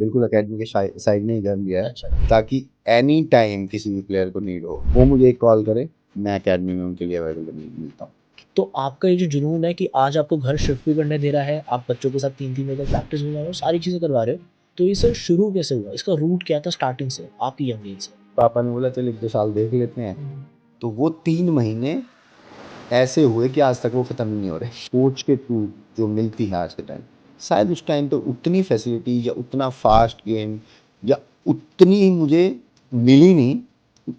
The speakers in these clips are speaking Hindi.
बिल्कुल एकेडमी के साइड ने ही घर लिया है, अच्छा। ताकि एनी टाइम किसी भी प्लेयर को नीड हो वो मुझे एक कॉल करे, मैं एकेडमी में उनके लिए अवेलेबल मिलता हूँ। तो आपका ये जो जुनून है कि आज आपको घर शिफ्ट भी करने दे रहा है, आप बच्चों के साथ 3-3 बजे तक प्रैक्टिस में जा रहे हो, सारी चीज़ें करवा रहे हो, तो ये सर शुरू कैसे हुआ? इसका रूट क्या था स्टार्टिंग से, आपकी यंग एज से? पापा ने बोला चल 1-2 साल देख लेते हैं, तो वो 3 महीने ऐसे हुए कि आज तक वो खत्म ही नहीं हो रहे। कोच के थ्रू जो मिलती है आज के टाइम, शायद उस टाइम तो उतनी फैसिलिटी या उतना फास्ट गेम या उतनी मुझे मिली नहीं,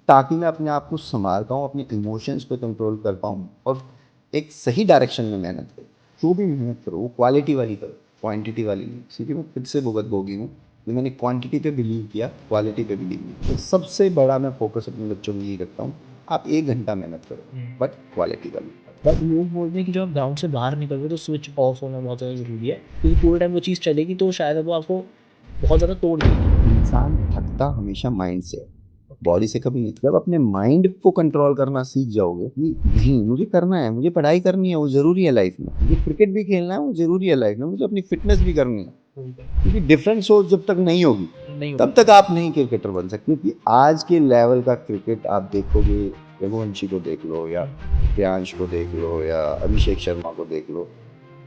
ताकि मैं अपने आप को संभाल पाऊँ, अपने इमोशंस पे कंट्रोल कर पाऊँ और एक सही डायरेक्शन में मेहनत करूँ। जो भी मेहनत करो वो क्वालिटी वाली करो, क्वांटिटी वाली नहीं। क्योंकि मैं खुद से भुगत भोगी हूँ कि मैंने क्वांटिटी पे बिलीव किया, क्वालिटी पे बिलीव नहीं। तो सबसे बड़ा मैं फोकस अपने बच्चों में यही रखता हूँ, आप 1 घंटा मेहनत करो, बट क्वालिटी वाली। बट लोग बोलते हैं कि जब आप ग्राउंड से बाहर निकलोगे तो स्विच ऑफ होना बहुत ज़्यादा ज़रूरी है, क्योंकि पूरे टाइम वो चीज़ चलेगी तो शायद वो आपको बहुत ज़्यादा तोड़ देगी। इंसान थकता हमेशा माइंड से, बॉडी से कभी नहीं। जब अपने माइंड को कंट्रोल करना सीख जाओगे कि नहीं मुझे करना है, मुझे पढ़ाई करनी है, वो ज़रूरी है लाइफ में, मुझे क्रिकेट भी खेलना है, वो ज़रूरी है लाइफ में, मुझे अपनी फिटनेस भी करनी है, क्योंकि डिफरेंट सोच जब तक नहीं होगी नहीं तब तक आप नहीं क्रिकेटर बन सकते। क्योंकि आज के लेवल का क्रिकेट आप देखोगे, रघुवंशी को देख लो या प्रियांश को देख लो या अभिषेक शर्मा को देख लो,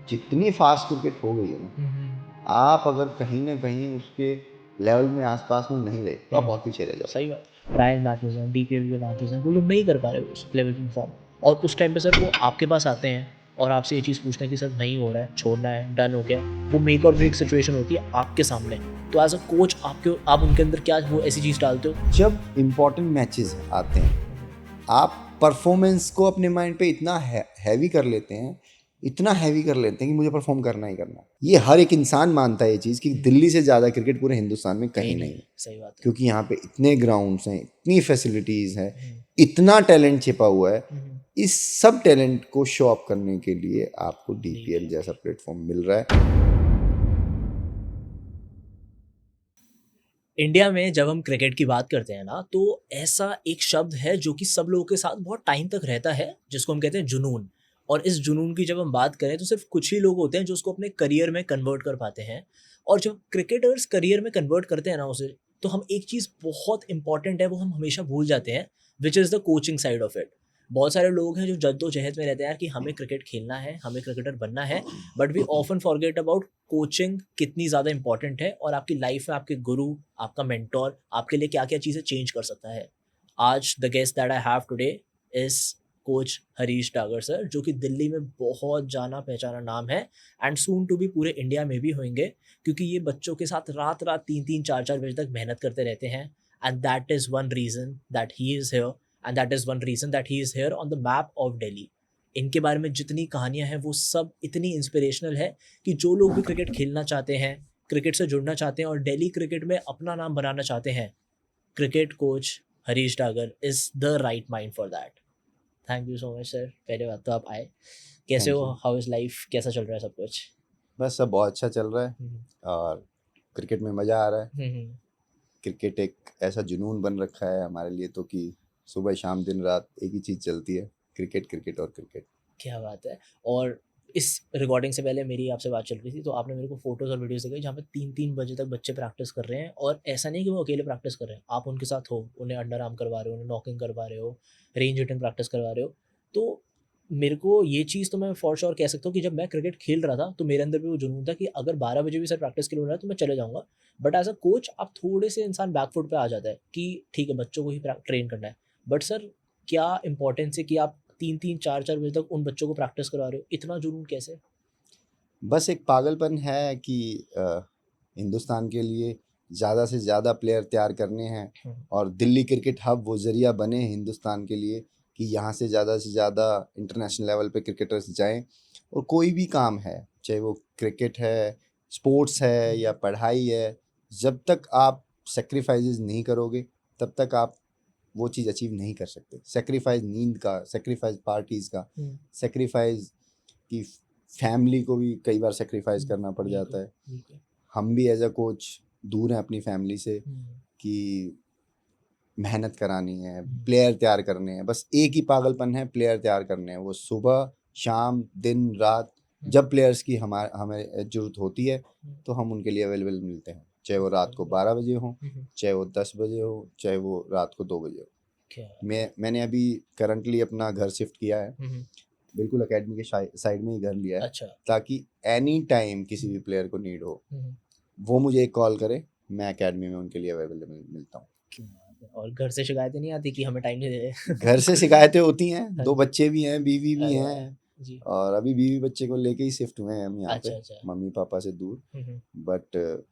जितनी फास्ट क्रिकेट हो गई है ना, आप अगर कहीं ना कहीं उसके लेवल में आसपास में नहीं रहे तो आप बहुत पीछे रह जाओ। सही बात। रायन मैथ्यूज हैं, डीके मैथ्यूज हैं, वो लोग नहीं कर पा रहे उस लेवल पे परफॉर्म, और उस टाइम पे सर वो आपके पास आते हैं और आपसे ये चीज़ पूछते हैं कि सर नहीं हो रहा है, छोड़ना है, डन हो गया। वो मेक और ब्रेक सिचुएशन होती है आपके सामने, तो एज अ कोच आप उनके अंदर क्या वो ऐसी चीज़ डालते हो? जब इम्पोर्टेंट मैचेस आते हैं, आप परफॉर्मेंस को अपने माइंड पे इतना हैवी कर लेते हैं, इतना हैवी कर लेते हैं कि मुझे परफॉर्म करना ही करना है। ये हर एक इंसान मानता है ये चीज़ कि दिल्ली से ज़्यादा क्रिकेट पूरे हिंदुस्तान में कहीं नहीं है। सही बात है। क्योंकि यहाँ पे इतने ग्राउंड्स हैं, इतनी फैसिलिटीज़ हैं, इतना टैलेंट छिपा हुआ है। इस सब टैलेंट को शो ऑफ करने के लिए आपको डीपीएल जैसा प्लेटफॉर्म मिल रहा है। इंडिया में जब हम क्रिकेट की बात करते हैं ना, तो ऐसा एक शब्द है जो कि सब लोगों के साथ बहुत टाइम तक रहता है, जिसको हम कहते हैं जुनून। और इस जुनून की जब हम बात करें तो सिर्फ कुछ ही लोग होते हैं जो उसको अपने करियर में कन्वर्ट कर पाते हैं। और जब क्रिकेटर्स करियर में कन्वर्ट करते हैं ना उसे, तो हम एक चीज़ बहुत इंपॉर्टेंट है वो हम हमेशा भूल जाते हैं, which is the coaching side of it. बहुत सारे लोग हैं जो जद्दोजहद में रहते हैं यार कि हमें क्रिकेट खेलना है, हमें क्रिकेटर बनना है, but we often forget about coaching कितनी ज़्यादा इंपॉर्टेंट है, और आपकी लाइफ में आपके गुरु, आपका मेंटोर आपके लिए क्या क्या चीज़ें चेंज कर सकता है। आज the guest that I have today is coach Harish Dagar sir, जो कि दिल्ली में बहुत जाना पहचाना नाम है, एंड सून टू बी पूरे इंडिया में भी होंगे, क्योंकि ये बच्चों के साथ रात रात 3-3 4-4 बजे तक मेहनत करते रहते हैं। And that is one reason that he is here, and that is one reason that he is here on the map of Delhi. इनके बारे में जितनी कहानियां हैं वो सब इतनी इंस्पिरेशनल है कि जो लोग भी क्रिकेट खेलना चाहते हैं, क्रिकेट से जुड़ना चाहते हैं और दिल्ली क्रिकेट में अपना नाम बनाना चाहते हैं, cricket coach Harish Dagar is the right mind for that. Thank you so much sir, पहले बात तो आप आए। कैसे थैंक हो, यू। हाउ इज लाइफ, कैसा चल रहा है सब कुछ? बस सब बहुत अच्छा चल रहा है और क्रिकेट में मज़ा आ रहा है। क्रिकेट एक ऐसा जुनून बन रखा है हमारे लिए तो कि सुबह शाम दिन रात एक ही चीज़ चलती है, क्रिकेट क्रिकेट और क्रिकेट। क्या बात है। और इस रिकॉर्डिंग से पहले मेरी आपसे बात चल रही थी, तो आपने मेरे को फोटोज़ और वीडियोज़ दिखाई जहाँ पे 3-3 बजे तक बच्चे प्रैक्टिस कर रहे हैं, और ऐसा नहीं कि वो अकेले प्रैक्टिस कर रहे हैं, आप उनके साथ हो, उन्हें अंडर आर्म करवा रहे हो, उन्हें नॉकिंग करवा रहे हो, रेंज हिटिंग प्रैक्टिस करवा रहे हो। तो मेरे को ये चीज़ तो मैं फॉर श्योर कह सकता हूँ कि जब मैं क्रिकेट खेल रहा था तो मेरे अंदर भी वो जुनून था कि अगर 12 बजे भी सर प्रैक्टिस के लिए हो रहा है तो मैं चले जाऊँगा। बट एज़ अ कोच आप थोड़े से इंसान बैक फुट पे आ जाता है कि ठीक है बच्चों को ही ट्रेन करना है। बट सर क्या इंपॉर्टेंस है कि आप 3-3 4-4 बजे तक उन बच्चों को प्रैक्टिस करवा रहे हो, इतना जुनून कैसे? बस एक पागलपन है कि हिंदुस्तान के लिए ज़्यादा से ज़्यादा प्लेयर तैयार करने हैं और दिल्ली क्रिकेट हब वो ज़रिया बने हिंदुस्तान के लिए कि यहाँ से ज़्यादा इंटरनेशनल लेवल पे क्रिकेटर्स जाएं। और कोई भी काम है, चाहे वो क्रिकेट है, स्पोर्ट्स है या पढ़ाई है, जब तक आप सेक्रीफाइसेस नहीं करोगे तब तक आप वो चीज़ अचीव नहीं कर सकते। सेक्रीफाइस नींद का, सेक्रीफाइस पार्टीज़ का, सेक्रीफाइस की फैमिली को भी कई बार सेक्रीफाइस करना पड़ जाता है। हम भी एज अ कोच दूर हैं अपनी फैमिली से कि मेहनत करानी है, प्लेयर तैयार करने हैं, बस एक ही पागलपन है, प्लेयर तैयार करने हैं। वो सुबह शाम दिन रात जब प्लेयर्स की हमें ज़रूरत होती है तो हम उनके लिए अवेलेबल मिलते हैं। चाहे वो रात को 12 बजे हो, हम्म, चाहे वो 10 बजे हो, चाहे वो रात को 2 बजे हो। क्या मैंने अभी करंटली अपना घर शिफ्ट किया है, बिल्कुल एकेडमी के साइड में ही घर लिया है, अच्छा ताकि एनी टाइम किसी भी प्लेयर को नीड हो, हम्म, वो मुझे एक कॉल करे, मैं एकेडमी में उनके लिए अवेलेबल मिलता हूँ। क्या बात है। और घर से शिकायतें नहीं आती कि हमें टाइम नहीं दे रहे? घर से शिकायतें होती हैं, हाँ 2 जी। बच्चे भी हैं, बीवी भी अरे हैं, जी। और अभी बीवी बच्चे को लेके ही शिफ्ट हुए हैं हम यहाँ पे, अच्छा अच्छा। मम्मी पापा से दूर। हम्म, बट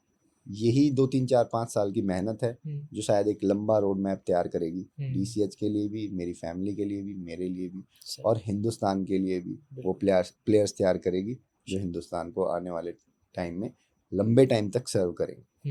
यही 2 3 4 5 साल की मेहनत है, हम्म, जो शायद एक लंबा रोड मैप तैयार करेगी, हम्म, डीसीएच के लिए भी, मेरी फैमिली के लिए भी, मेरे लिए भी, सही, और हिंदुस्तान के लिए भी। वो बिल्कुल। प्लेयर्स तैयार करेगी जो हिंदुस्तान को आने वाले टाइम में लंबे टाइम तक सर्व करेंगे।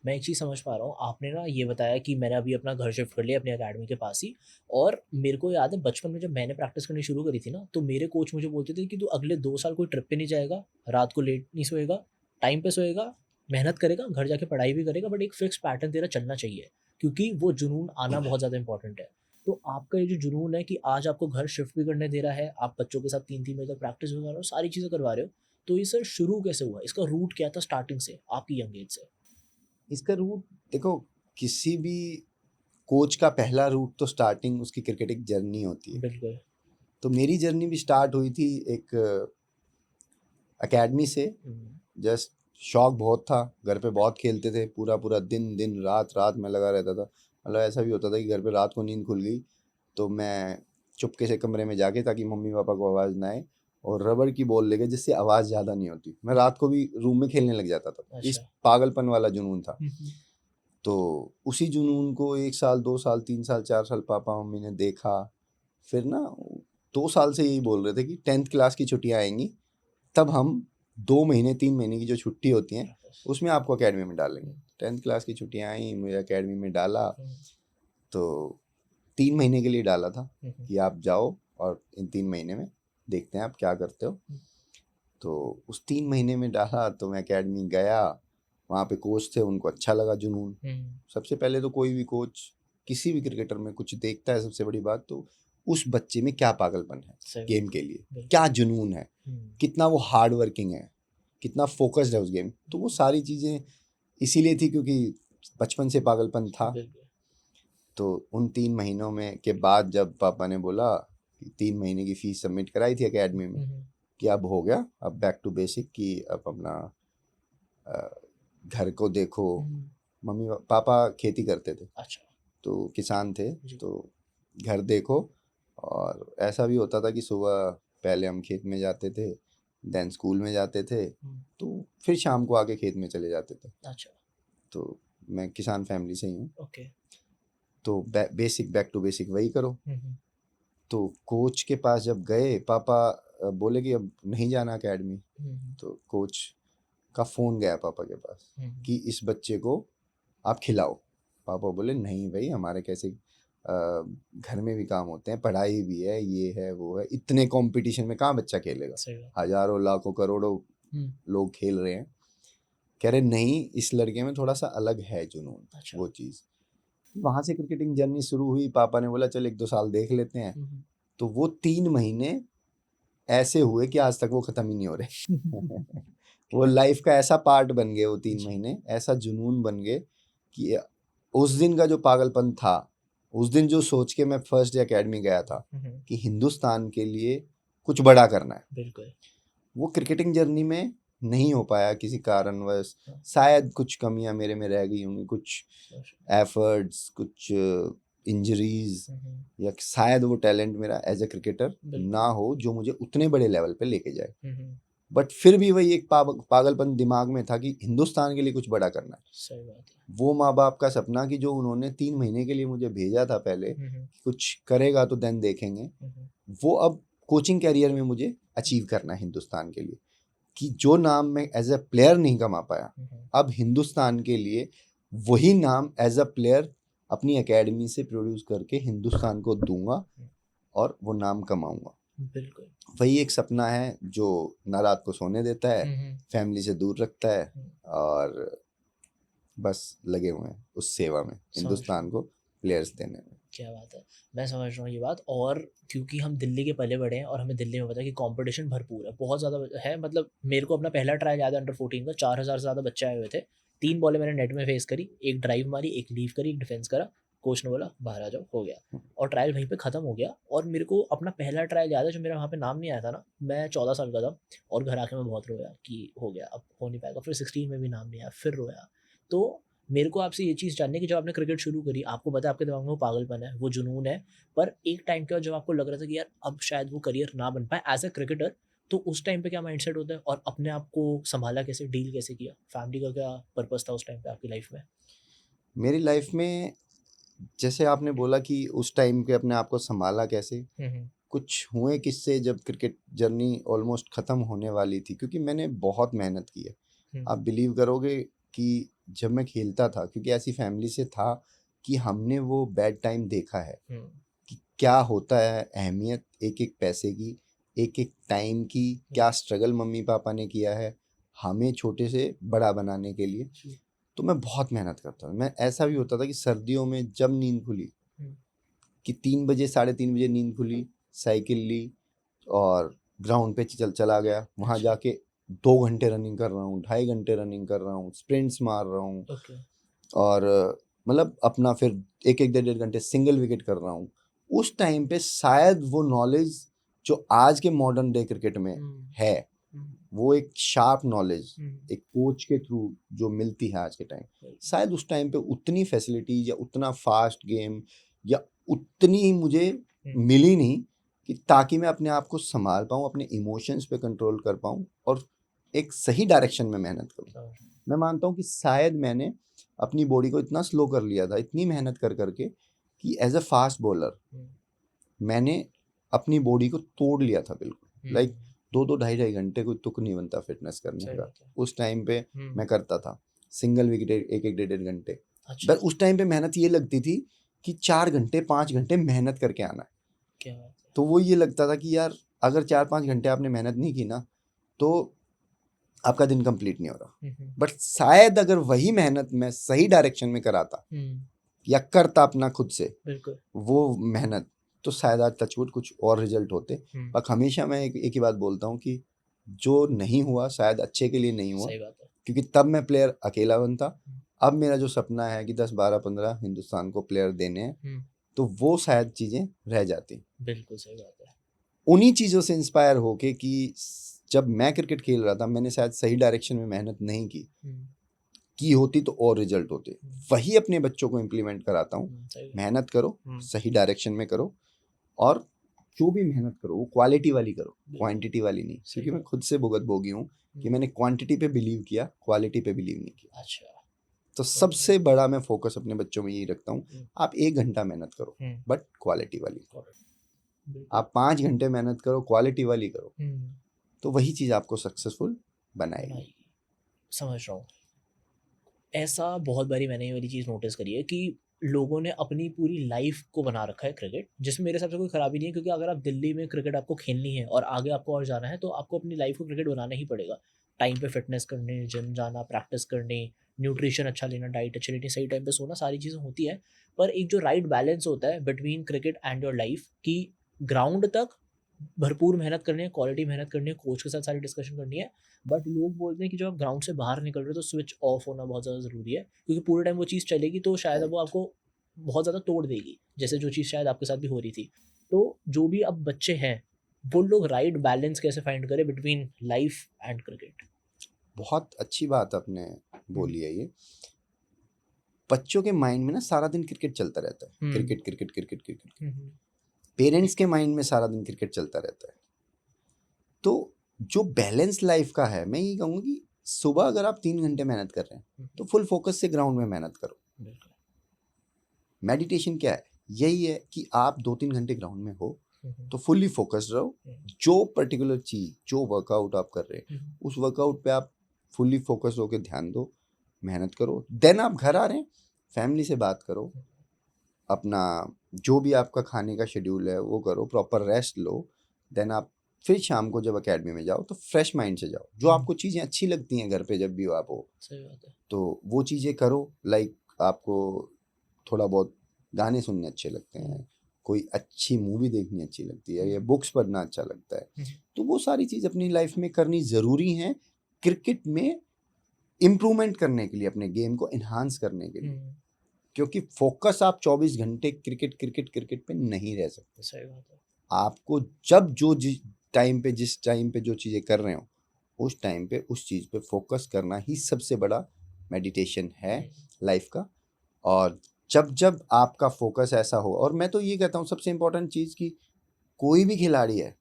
मैं एक चीज़ समझ पा रहा हूँ, आपने ना ये बताया कि मैंने अभी अपना घर शिफ्ट कर लिया अपनी अकेडमी के पास ही। और मेरे को याद है बचपन में जब मैंने प्रैक्टिस करनी शुरू करी थी ना, तो मेरे कोच मुझे बोलते थे कि तू अगले 2 साल कोई ट्रिप पे नहीं जाएगा, रात को लेट नहीं सोएगा, टाइम पे सोएगा, मेहनत करेगा, घर जाके पढ़ाई भी करेगा, बट एक फिक्स पैटर्न तेरा चलना चाहिए, क्योंकि वो जुनून आना बहुत ज़्यादा इंपॉर्टेंट है। तो आपका ये जो जुनून है कि आज आपको घर शिफ्ट भी करने दे रहा है, आप बच्चों के साथ 3 3 बजे तक प्रैक्टिस भी कर रहे हो, सारी चीज़ें करवा रहे हो, तो ये सर शुरू कैसे हुआ? इसका रूट क्या था स्टार्टिंग से, आपकी यंग एज से? इसका रूट देखो, किसी भी कोच का पहला रूट तो स्टार्टिंग उसकी क्रिकेटिंग जर्नी होती है। बिल्कुल। तो मेरी जर्नी भी स्टार्ट हुई थी एक एकेडमी से। हुँ, जस्ट शौक बहुत था, घर पे बहुत खेलते थे, पूरा पूरा दिन दिन रात रात में लगा रहता था। मतलब ऐसा भी होता था कि घर पे रात को नींद खुल गई तो मैं चुपके से कमरे में जाके, ताकि मम्मी पापा को आवाज़ ना आए, और रबड़ की बॉल लेके, जिससे आवाज़ ज़्यादा नहीं होती, मैं रात को भी रूम में खेलने लग जाता था। इस अच्छा। पागलपन वाला जुनून था। हुँ, हुँ। तो उसी जुनून को 1 साल 2 साल 3 साल 4 साल पापा मम्मी ने देखा। फिर ना 2 साल से यही बोल रहे थे कि 10th क्लास की छुट्टियाँ आएंगी, तब हम 2 महीने 3 महीने की जो छुट्टी होती हैं प्रैक्टिस। उसमें आपको एकेडमी में डालेंगे। हुँ, 10th क्लास की छुट्टियाँ आई, मुझे एकेडमी में डाला। हुँ, तो 3 महीने के लिए डाला था हुँ, हुँ, कि आप जाओ और इन 3 महीने में देखते हैं आप क्या करते हो। हुँ, तो उस 3 महीने में डाला तो मैं एकेडमी गया, वहाँ पे कोच थे, उनको अच्छा लगा जुनून। हुँ, सबसे पहले तो कोई भी कोच किसी भी क्रिकेटर में कुछ देखता है, सबसे बड़ी बात तो उस बच्चे में क्या पागलपन है सही गेम बात के है। लिए, बिल्कुल। क्या जुनून है, हुँ, कितना वो हार्ड वर्किंग है, कितना फोकस्ड है उस गेम। तो वो सारी चीज़ें इसीलिए थी क्योंकि बचपन से पागलपन था। बिल्कुल। तो उन 3 महीनों में के बाद जब पापा ने बोला कि 3 महीने की फीस सबमिट कराई थी एकेडमी में, हुँ, हुँ, कि अब हो गया, अब बैक टू बेसिक, कि अब अपना अ, घर को देखो। हुँ, मम्मी पापा खेती करते थे, अच्छा, तो किसान थे। जी। तो घर देखो। और ऐसा भी होता था कि सुबह पहले हम खेत में जाते थे, देन स्कूल में जाते थे, हुँ, तो फिर शाम को आके खेत में चले जाते थे। अच्छा, तो मैं किसान फैमिली से ही हूँ। ओके। तो बेसिक बैक टू बेसिक वही करो। हुँ, हुँ, तो कोच के पास जब गए, पापा बोले कि अब नहीं जाना एकेडमी। हुँ, हुँ, तो कोच का फ़ोन गया पापा के पास हुँ, कि इस बच्चे को आप खिलाओ। पापा बोले नहीं भाई, हमारे कैसे घर में भी काम होते हैं, पढ़ाई भी है, ये है वो है, इतने कंपटीशन में कहाँ बच्चा खेलेगा, सही बात। हज़ारों लाखों करोड़ों हुँ, लोग खेल रहे हैं। कह रहे नहीं, इस लड़के में थोड़ा सा अलग है जुनून, अच्छा। वो चीज़। वहाँ से क्रिकेटिंग जर्नी शुरू हुई। पापा ने बोला चल 1 2 साल देख लेते हैं। हुँ, हुँ। तो वो 3 महीने ऐसे हुए कि आज तक वो ख़त्म ही नहीं हो रहे। वो लाइफ का ऐसा पार्ट बन गए वो तीन जी। महीने ऐसा जुनून बन गए कि उस दिन का जो पागलपन था, उस दिन जो सोच के मैं फर्स्ट डे एकेडमी गया था हुँ, हुँ, कि हिंदुस्तान के लिए कुछ बड़ा करना है, बिल्कुल। वो क्रिकेटिंग जर्नी में नहीं हो पाया किसी कारणवश। हाँ, शायद कुछ कमियां मेरे में रह गई होंगी, कुछ अच्छा। एफर्ट्स, कुछ इंजरीज, हुँ, हुँ, या शायद वो टैलेंट मेरा एज ए क्रिकेटर बिल्कुल। ना हो जो मुझे उतने बड़े लेवल पे लेके जाए। हुँ, हुँ, बट फिर भी वही एक पागलपन दिमाग में था कि हिंदुस्तान के लिए कुछ बड़ा करना है। सही बात है। वो माँ बाप का सपना कि जो उन्होंने 3 महीने के लिए मुझे भेजा था पहले, हुँ, हुँ, कुछ करेगा तो देन देखेंगे, हुँ, हुँ, वो अब कोचिंग कैरियर में मुझे अचीव करना है हिंदुस्तान के लिए। कि जो नाम मैं एज ए प्लेयर नहीं कमा पाया, हुँ, हुँ, अब हिंदुस्तान के लिए वही नाम एज अ प्लेयर अपनी एकेडमी से प्रोड्यूस करके हिंदुस्तान को दूंगा और वो नाम कमाऊंगा। बिल्कुल। वही एक सपना है जो ना रात को सोने देता है, हुँ, हुँ, फैमिली से दूर रखता है, हुँ, और बस लगे हुए हैं उस सेवा में, समझ रहा हिंदुस्तान हूँ। को प्लेयर्स देने में। क्या बात है! मैं समझ रहा हूँ ये बात। और क्योंकि हम दिल्ली के पले-बड़े हैं और हमें दिल्ली में पता है कि कॉम्पिटिशन भरपूर है, बहुत ज़्यादा है। मतलब मेरे को अपना पहला ट्रायल याद है अंडर 14 का, 4000 से ज़्यादा बच्चे आए हुए थे। 3 बॉलें मैंने नेट में फेस करी, एक ड्राइव मारी, एक लीव करी, एक डिफेंस करा, कोच ने बोला बाहर आ जाओ, हो गया और ट्रायल वहीं पे ख़त्म हो गया। और मेरे को अपना पहला ट्रायल याद है, जो मेरा वहाँ पे नाम नहीं आया था ना, मैं 14 साल का था और घर आके मैं बहुत रोया कि हो गया, अब हो नहीं पाएगा। फिर 16 में भी नाम नहीं आया, फिर रोया। तो मेरे को आपसे ये चीज़ जाननी है कि जब आपने क्रिकेट शुरू करी, आपको पता है आपके दिमाग में वो पागलपन है, वो जुनून है, पर एक टाइम के बाद जब आपको लग रहा था कि यार अब शायद वो करियर ना बन पाए एज़ अ क्रिकेटर, तो उस टाइम पे क्या माइंडसेट होता है और अपने आप को संभाला कैसे, डील कैसे किया? फैमिली का क्या पर्पस था उस टाइम पे आपकी लाइफ में? मेरी लाइफ में जैसे आपने बोला कि उस टाइम पे अपने आप को संभाला कैसे, हम्म, कुछ हुए किस्से जब क्रिकेट जर्नी ऑलमोस्ट ख़त्म होने वाली थी, क्योंकि मैंने बहुत मेहनत की है। आप हम्म, बिलीव करोगे कि जब मैं खेलता था, क्योंकि ऐसी फैमिली से था कि हमने वो बैड टाइम देखा है हम्म, कि क्या होता है अहमियत एक एक पैसे की, एक एक टाइम की, क्या स्ट्रगल मम्मी पापा ने किया है हमें छोटे से बड़ा बनाने के लिए। जी, तो मैं बहुत मेहनत करता था। मैं ऐसा भी होता था कि सर्दियों में जब नींद खुली हम्म, कि 3 बजे 3:30 बजे नींद खुली, साइकिल ली और ग्राउंड पे चला गया, वहाँ अच्छा, जाके 2 घंटे रनिंग कर रहा हूँ, 2.5 घंटे रनिंग कर रहा हूँ, स्प्रिंट्स मार रहा हूँ ओके, और मतलब अपना फिर एक एक 1.5 घंटे सिंगल विकेट कर रहा हूँ। उस टाइम पे शायद वो नॉलेज जो आज के मॉडर्न डे क्रिकेट में हम्म, है, हम्म, वो एक शार्प नॉलेज हम्म, एक कोच के थ्रू जो मिलती है आज के टाइम, right, शायद उस टाइम पे उतनी फैसिलिटीज या उतना फास्ट गेम या उतनी मुझे हम्म, मिली नहीं कि ताकि मैं अपने आप को संभाल पाऊँ, अपने इमोशंस पे कंट्रोल कर पाऊँ और एक सही डायरेक्शन में मेहनत करूँ। समझ, मैं मानता हूँ कि शायद मैंने अपनी बॉडी को इतना स्लो कर लिया था, इतनी मेहनत कर करके, कि एज अ फास्ट बॉलर हम्म, मैंने अपनी बॉडी को तोड़ लिया था बिल्कुल। लाइक हम्म, 2-2 2.5 घंटे कोई तुक नहीं बनता फिटनेस करने सही का। बात है, उस टाइम पे हम्म, मैं करता था सिंगल विकेट एक एक 1.5 घंटे। अच्छा, बस उस टाइम पे मेहनत ये लगती थी कि 4 घंटे 5 घंटे मेहनत करके आना है। क्या बात है, तो वो ये लगता था कि यार अगर 4-5 घंटे आपने मेहनत नहीं की ना, तो आपका दिन कंप्लीट नहीं हो रहा। हम्म, बट शायद अगर वही मेहनत मैं सही डायरेक्शन में कराता हम्म, या करता अपना खुद से बिल्कुल, वो मेहनत, तो शायद आज टचवुड कुछ और रिजल्ट होते। हम्म, पर हमेशा मैं एक ही बात बोलता हूँ कि जो नहीं हुआ शायद अच्छे के लिए नहीं हुआ, सही बात है, क्योंकि तब मैं प्लेयर अकेला बनता। हम्म, अब मेरा जो सपना है कि 10 12 15 हिंदुस्तान को प्लेयर देने हैं, तो वो शायद चीज़ें रह जाती। बिल्कुल सही बात है, उन्हीं चीज़ों से इंस्पायर होके कि जब मैं क्रिकेट खेल रहा था मैंने शायद सही डायरेक्शन में मेहनत नहीं हम्म, की होती तो और रिजल्ट होते। हम्म, वही अपने बच्चों को इम्प्लीमेंट कराता हूँ। सही बात, मेहनत करो, हम्म, सही डायरेक्शन में करो और जो भी मेहनत करो वो क्वालिटी वाली करो, बिल्कुल, क्वांटिटी वाली नहीं। सही क्योंकि मैं बात, खुद से भुगत भोगी हूँ कि मैंने क्वांटिटी पे बिलीव किया, क्वालिटी पे बिलीव नहीं किया। अच्छा, तो समझ गया, सबसे बड़ा मैं फोकस अपने बच्चों में यही रखता हूँ, हम्म, आप 1 घंटा मेहनत करो हम्म, बट क्वालिटी वाली। correct, बिल्कुल, आप 5 घंटे मेहनत करो, क्वालिटी वाली करो, हम्म, तो वही चीज़ आपको सक्सेसफुल बनाएगी। बनाइए, समझ रहा हूँ। ऐसा बहुत बारी मैंने ये वाली चीज़ नोटिस करी है कि लोगों ने अपनी पूरी लाइफ को बना रखा है क्रिकेट, जिसमें मेरे हिसाब से कोई खराबी नहीं है, क्योंकि अगर आप दिल्ली में क्रिकेट आपको खेलनी है और आगे आपको और जाना है, तो आपको अपनी लाइफ को क्रिकेट बनाना ही पड़ेगा। टाइम पे फिटनेस करने, जिम जाना, प्रैक्टिस करनी, न्यूट्रिशन अच्छा लेना, डाइट अच्छी लेनी, सही टाइम पे सोना, सारी चीज़ें होती हैं। पर एक जो राइट बैलेंस होता है between cricket and your life, कि ग्राउंड तक भरपूर मेहनत करनी है, क्वालिटी मेहनत करनी है, कोच के साथ सारी डिस्कशन करनी है। बट लोग बोलते हैं कि जब आप ग्राउंड से बाहर निकल रहे हो तो स्विच ऑफ होना बहुत ज़्यादा ज़रूरी है, क्योंकि पूरे टाइम वो चीज़ चलेगी तो शायद अब वो राइट। आपको बहुत ज़्यादा तोड़ देगी, जैसे जो चीज़ शायद आपके साथ भी हो रही थी। तो जो भी अब बच्चे हैं, वो लोग राइट बैलेंस कैसे फाइंड करें बिटवीन लाइफ एंड क्रिकेट? बहुत अच्छी बात आपने हम्म, बोली है ये। बच्चों के माइंड में ना सारा दिन क्रिकेट चलता रहता है, हम्म, क्रिकेट क्रिकेट क्रिकेट क्रिकेट। हम्म, पेरेंट्स के माइंड में सारा दिन क्रिकेट चलता रहता है। तो जो बैलेंस लाइफ का है, मैं ये कहूँगा कि सुबह अगर आप 3 घंटे मेहनत कर रहे हैं तो फुल फोकस से ग्राउंड में मेहनत करो। बिल्कुल, मेडिटेशन क्या है? यही है कि आप 2-3 घंटे ग्राउंड में हो हम्म, तो फुल्ली फोकस्ड रहो। हम्म, जो पर्टिकुलर चीज़, जो वर्कआउट आप कर रहे हैं, हम्म, उस वर्कआउट पे आप फुल्ली फोकस्ड होकर ध्यान दो, मेहनत करो। देन आप घर आ रहे हैं, फैमिली से बात करो, अपना जो भी आपका खाने का शेड्यूल है वो करो, प्रॉपर रेस्ट लो। देन आप फिर शाम को जब एकेडमी में जाओ तो फ्रेश माइंड से जाओ। जो आपको चीज़ें अच्छी लगती हैं घर पे जब भी आप हो, सही बात है, तो वो चीज़ें करो। लाइक आपको थोड़ा बहुत गाने सुनने अच्छे लगते हम्म, हैं, कोई अच्छी मूवी देखनी अच्छी लगती है या हम्म, बुक्स पढ़ना अच्छा लगता है, हम्म, तो वो सारी चीज़ अपनी लाइफ में करनी ज़रूरी हैं। क्रिकेट में इम्प्रूवमेंट करने के लिए, अपने गेम को इन्हांस करने के लिए, क्योंकि फोकस आप 24 घंटे क्रिकेट क्रिकेट क्रिकेट पे नहीं रह सकते। सही बात है। आपको जब जो जिस टाइम पे जो चीज़ें कर रहे हो उस टाइम पे उस चीज़ पे फोकस करना ही सबसे बड़ा मेडिटेशन है लाइफ का। और जब जब आपका फोकस ऐसा हो, और मैं तो ये कहता हूँ सबसे इम्पोर्टेंट चीज़ कि कोई भी खिलाड़ी है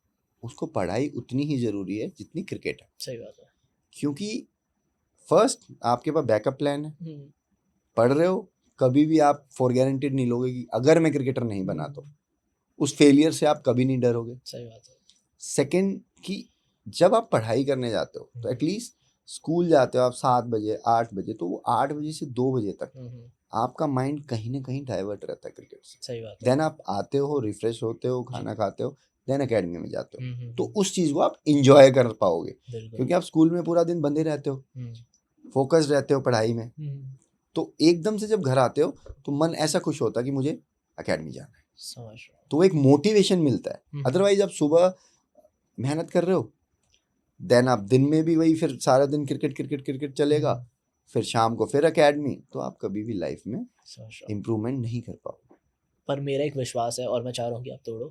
उसको पढ़ाई उतनी ही ज़रूरी है जितनी क्रिकेट है। सही बात है। क्योंकि फर्स्ट आपके पास बैकअप प्लान है, पढ़ रहे हो, कभी भी आप फॉर गारंटेड नहीं लोगे कि अगर मैं क्रिकेटर नहीं बना तो उस फेलियर से आप कभी नहीं डरोगे। सही बात है। सेकंड कि जब आप पढ़ाई करने जाते हो तो एटलीस्ट स्कूल जाते हो आप 7 बजे 8 बजे, तो वो 8 बजे से 2 बजे तक आपका माइंड कहीं ना कहीं डाइवर्ट रहता है क्रिकेट से। सही बात है। देन आप आते हो, रिफ्रेश होते हो, खाना खाते हो, देन एकेडमी में जाते हो, तो हम्म, उस चीज़ को आप इंजॉय कर पाओगे। बिल्कुल। क्योंकि आप स्कूल में पूरा दिन बंधे रहते हो, फोकस्ड रहते हो पढ़ाई में, तो एकदम से जब घर आते हो तो मन ऐसा खुश होता है कि मुझे एकेडमी जाना है, समझ रहा हूँ। तो एक मोटिवेशन मिलता है। अदरवाइज आप सुबह मेहनत कर रहे हो, देन आप दिन में भी वही फिर सारा दिन क्रिकेट क्रिकेट क्रिकेट चलेगा, फिर शाम को फिर एकेडमी, तो आप कभी भी लाइफ में समझ रहा हूँ। इम्प्रूवमेंट नहीं कर पाओगे। पर मेरा एक विश्वास है और मैं चाह रहा हूँ कि आप तोड़ो,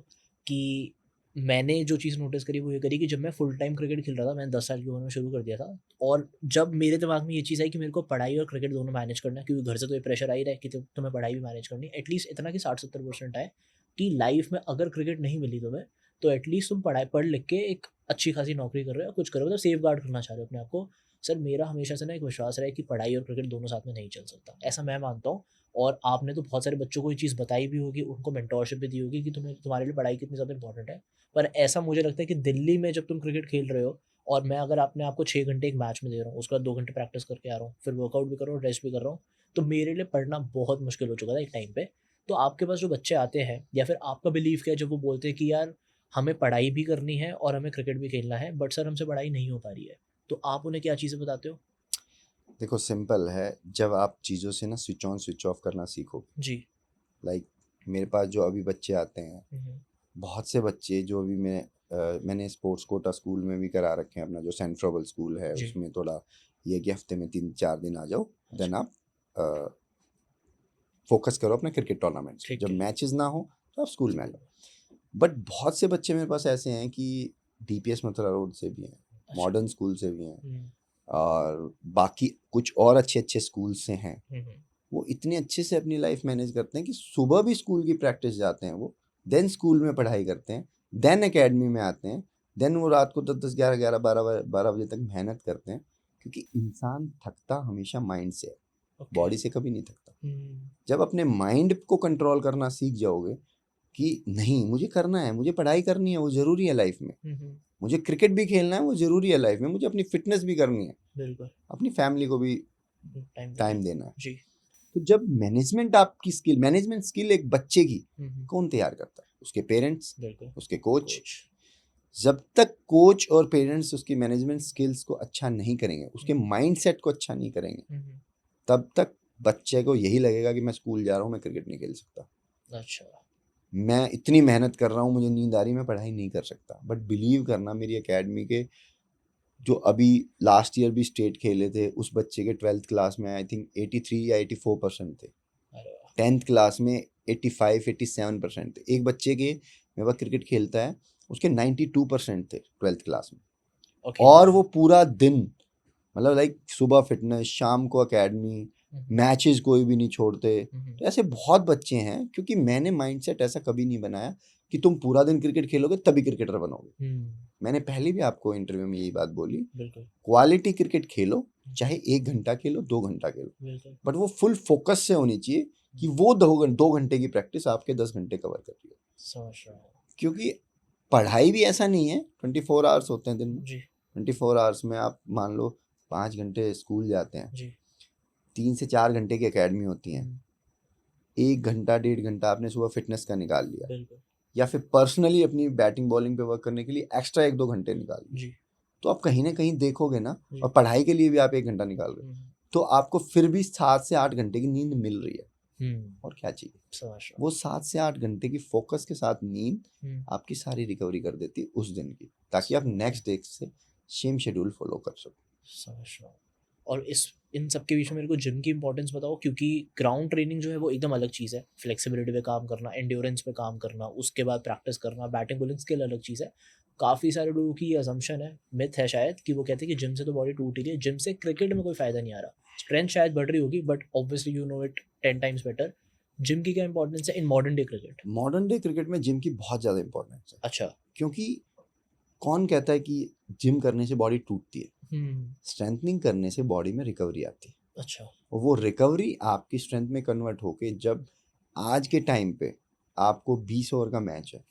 कि मैंने जो चीज़ नोटिस करी वो ये करी कि जब मैं फुल टाइम क्रिकेट खेल रहा था, मैंने 10 साल की उम्र में शुरू कर दिया था, और जब मेरे दिमाग में ये चीज़ आई कि मेरे को पढ़ाई और क्रिकेट दोनों मैनेज करना है, क्योंकि घर से तो ये प्रेशर आ ही रहा है कि तुम्हें पढ़ाई भी मैनेज करनी है, एटलीस्ट इतना कि 60-70% आए कि लाइफ में अगर क्रिकेट नहीं मिली तुम्हें तो एटलीस्ट तुम पढ़ाई पढ़ लिख के एक अच्छी खासी नौकरी कर रहे हो, कुछ करो, मतलब सेफ गार्ड करना चाह रहे हो अपने आप को। सर मेरा हमेशा से ना एक विश्वास रहा है कि पढ़ाई और क्रिकेट दोनों साथ में नहीं चल सकता, ऐसा मैं मानता हूँ। और आपने तो बहुत सारे बच्चों को ये चीज़ बताई भी होगी, उनको मेंटोरशिप भी दी होगी कि तुम्हारे लिए पढ़ाई कितनी ज़्यादा इंपॉर्टेंट है। पर ऐसा मुझे लगता है कि दिल्ली में जब तुम क्रिकेट खेल रहे हो और मैं अगर अपने आपको 6 घंटे एक मैच में दे रहा हूँ, उसके बाद 2 घंटे प्रैक्टिस करके आ रहा हूँ, फिर वर्कआउट भी कर रहा हूँ, रेस्ट भी कर रहा हूँ, तो मेरे लिए पढ़ना बहुत मुश्किल हो चुका था एक टाइम पे। तो आपके पास जो बच्चे आते हैं, या फिर आपका बिलीव क्या है जब वो बोलते हैं कि यार हमें पढ़ाई भी करनी है और हमें क्रिकेट भी खेलना है, बट सर हमसे पढ़ाई नहीं हो पा रही है, तो आप उन्हें क्या चीज़ें बताते हो? देखो सिंपल है, जब आप चीज़ों से ना स्विच ऑन स्विच ऑफ करना सीखो, जी। लाइक मेरे पास जो अभी बच्चे आते हैं, हम्म, बहुत से बच्चे जो अभी मैंने स्पोर्ट्स कोटा स्कूल में भी करा रखे हैं, अपना जो सेंट फ्रोबल स्कूल है जी। उसमें थोड़ा ये कि हफ्ते में 3-4 दिन आ जाओ, देन आप फोकस करो अपने क्रिकेट टूर्नामेंट्स में, ठीक जब है। मैचेस ना हो तो आप स्कूल में आ जाओ। बट बहुत से बच्चे मेरे पास ऐसे हैं कि DPS मथुरा रोड से भी हैं, अच्छा। मॉडर्न स्कूल से भी हैं, हम्म, और बाकी कुछ और अच्छे अच्छे स्कूल से हैं। हम्म, वो इतने अच्छे से अपनी लाइफ मैनेज करते हैं कि सुबह भी स्कूल की प्रैक्टिस जाते हैं वो, देन स्कूल में पढ़ाई करते हैं, देन एकेडमी में आते हैं, देन वो रात को 10-10 11-11 12 12 बजे तक मेहनत करते हैं। क्योंकि इंसान थकता हमेशा माइंड से है, ओके। बॉडी से कभी नहीं थकता। जब अपने माइंड को कंट्रोल करना सीख जाओगे कि नहीं मुझे करना है, मुझे पढ़ाई करनी है, वो ज़रूरी है लाइफ में, मुझे क्रिकेट भी खेलना है, वो ज़रूरी है लाइफ में, मुझे अपनी फिटनेस भी करनी है, बिल्कुल। अपनी फैमिली को भी टाइम टाइम देना है। जी। तो जब मैनेजमेंट स्किल एक बच्चे की कौन तैयार करता है? उसके पेरेंट्स, बिल्कुल। उसके कोच। कोच। जब तक कोच और पेरेंट्स उसकी मैनेजमेंट स्किल्स को अच्छा नहीं करेंगे, उसके माइंडसेट को अच्छा नहीं करेंगे, तब तक बच्चे को यही लगेगा कि मैं स्कूल जा रहा हूँ, मैं क्रिकेट नहीं खेल सकता, अच्छा। मैं इतनी मेहनत कर रहा हूँ, मुझे नींद आ रही, मैं पढ़ाई नहीं कर सकता। बट बिलीव करना, मेरी एकेडमी के जो अभी लास्ट ईयर भी स्टेट खेले थे, उस बच्चे के 12th क्लास में आई थिंक 83 या 84% थे, अरे वाह। 10th क्लास में 85-87% थे। एक बच्चे के मेरे पास क्रिकेट खेलता है, उसके 92% थे 12th क्लास में, ओके। और वो पूरा दिन मतलब लाइक सुबह फिटनेस, शाम को एकेडमी, मैचेस कोई भी नहीं छोड़ते। तो ऐसे बहुत बच्चे हैं, क्योंकि मैंने माइंडसेट ऐसा कभी नहीं बनाया कि तुम पूरा दिन क्रिकेट खेलोगे तभी क्रिकेटर बनोगे। मैंने पहले भी आपको इंटरव्यू में यही बात बोली, बिल्कुल। क्वालिटी क्रिकेट खेलो, चाहे 1 घंटा खेलो, 2 घंटा खेलो, बिल्कुल। बट वो फुल फोकस से होनी चाहिए कि वो 2 घंटे की प्रैक्टिस आपके 10 घंटे कवर कर रही है। समझ रहा हूँ। क्योंकि पढ़ाई भी ऐसा नहीं है, 24 आवर्स होते हैं दिन में, जी। 24 आवर्स में आप मान लो 5 घंटे स्कूल जाते हैं, जी। 3 से 4 घंटे की एकेडमी होती है, 1 घंटा 1.5 घंटा आपने सुबह फिटनेस का निकाल लिया, बिल्कुल। या फिर पर्सनली अपनी बैटिंग बॉलिंग पे वर्क करने के लिए एक्स्ट्रा 1-2 घंटे निकाल लिए, जी। तो आप कहीं ना कहीं देखोगे ना, जी। और पढ़ाई के लिए भी आप 1 घंटा निकाल रहे हो, तो आपको फिर भी 7 से 8 घंटे की नींद मिल रही है, और क्या चाहिए। समझ रहा वो 7 से 8 घंटे की फोकस के साथ नींद हूँ। आपकी सारी रिकवरी कर देती है उस दिन की, ताकि आप नेक्स्ट डे से सेम शेड्यूल फॉलो कर सको। समझ रहा हूँ। और इस इन सब के बीच में मेरे को जिम की इंपॉर्टेंस बताओ, क्योंकि ग्राउंड ट्रेनिंग जो है वो एकदम अलग चीज़ है, फ्लेक्सिबिलिटी पे काम करना, एंड्योरेंस पे काम करना, उसके बाद प्रैक्टिस करना, बैटिंग बॉलिंग स्किल अलग चीज़ है। काफ़ी सारे लोगों की ये असम्पशन है, मिथ है शायद, कि वो कहते हैं कि जिम से तो बॉडी टूट ही रही है, जिम से क्रिकेट में कोई फ़ायदा नहीं आ रहा, स्ट्रेंथ शायद बढ़ रही होगी, but obviously you know it 10 times better. Gym की क्या इंपॉर्टेंस है in modern day cricket? Modern day cricket में जिम की बहुत ज़्यादा इंपॉर्टेंस है, अच्छा। क्योंकि कौन कहता है कि जिम करने से बॉडी टूटती है? हम्म। स्ट्रेंथनिंग करने से बॉडी में रिकवरी आती है, अच्छा। और वो रिकवरी आपकी स्ट्रेंथ में कन्वर्ट होके जब आज के टाइम पे आपको 20 ओवर का मैच है,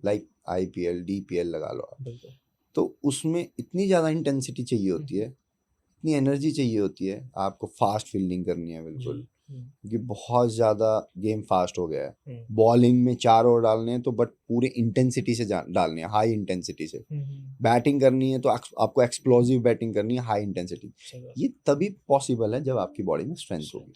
लाइक आईपीएल डीपीएल लगा लो आप, बिल्कुल। तो उसमें इतनी ज़्यादा इंटेंसिटी चाहिए होती है, इतनी एनर्जी चाहिए होती है, आपको फास्ट फील्डिंग करनी है बिल्कुल, क्योंकि बहुत ज़्यादा गेम फास्ट हो गया है। बॉलिंग में 4 ओवर डालने हैं तो बट पूरे इंटेंसिटी से डालने हैं, हाई इंटेंसिटी से। बैटिंग करनी है तो आपको एक्सप्लोसिव बैटिंग करनी है, हाई इंटेंसिटी। ये तभी पॉसिबल है जब आपकी बॉडी में स्ट्रेंथ होगी,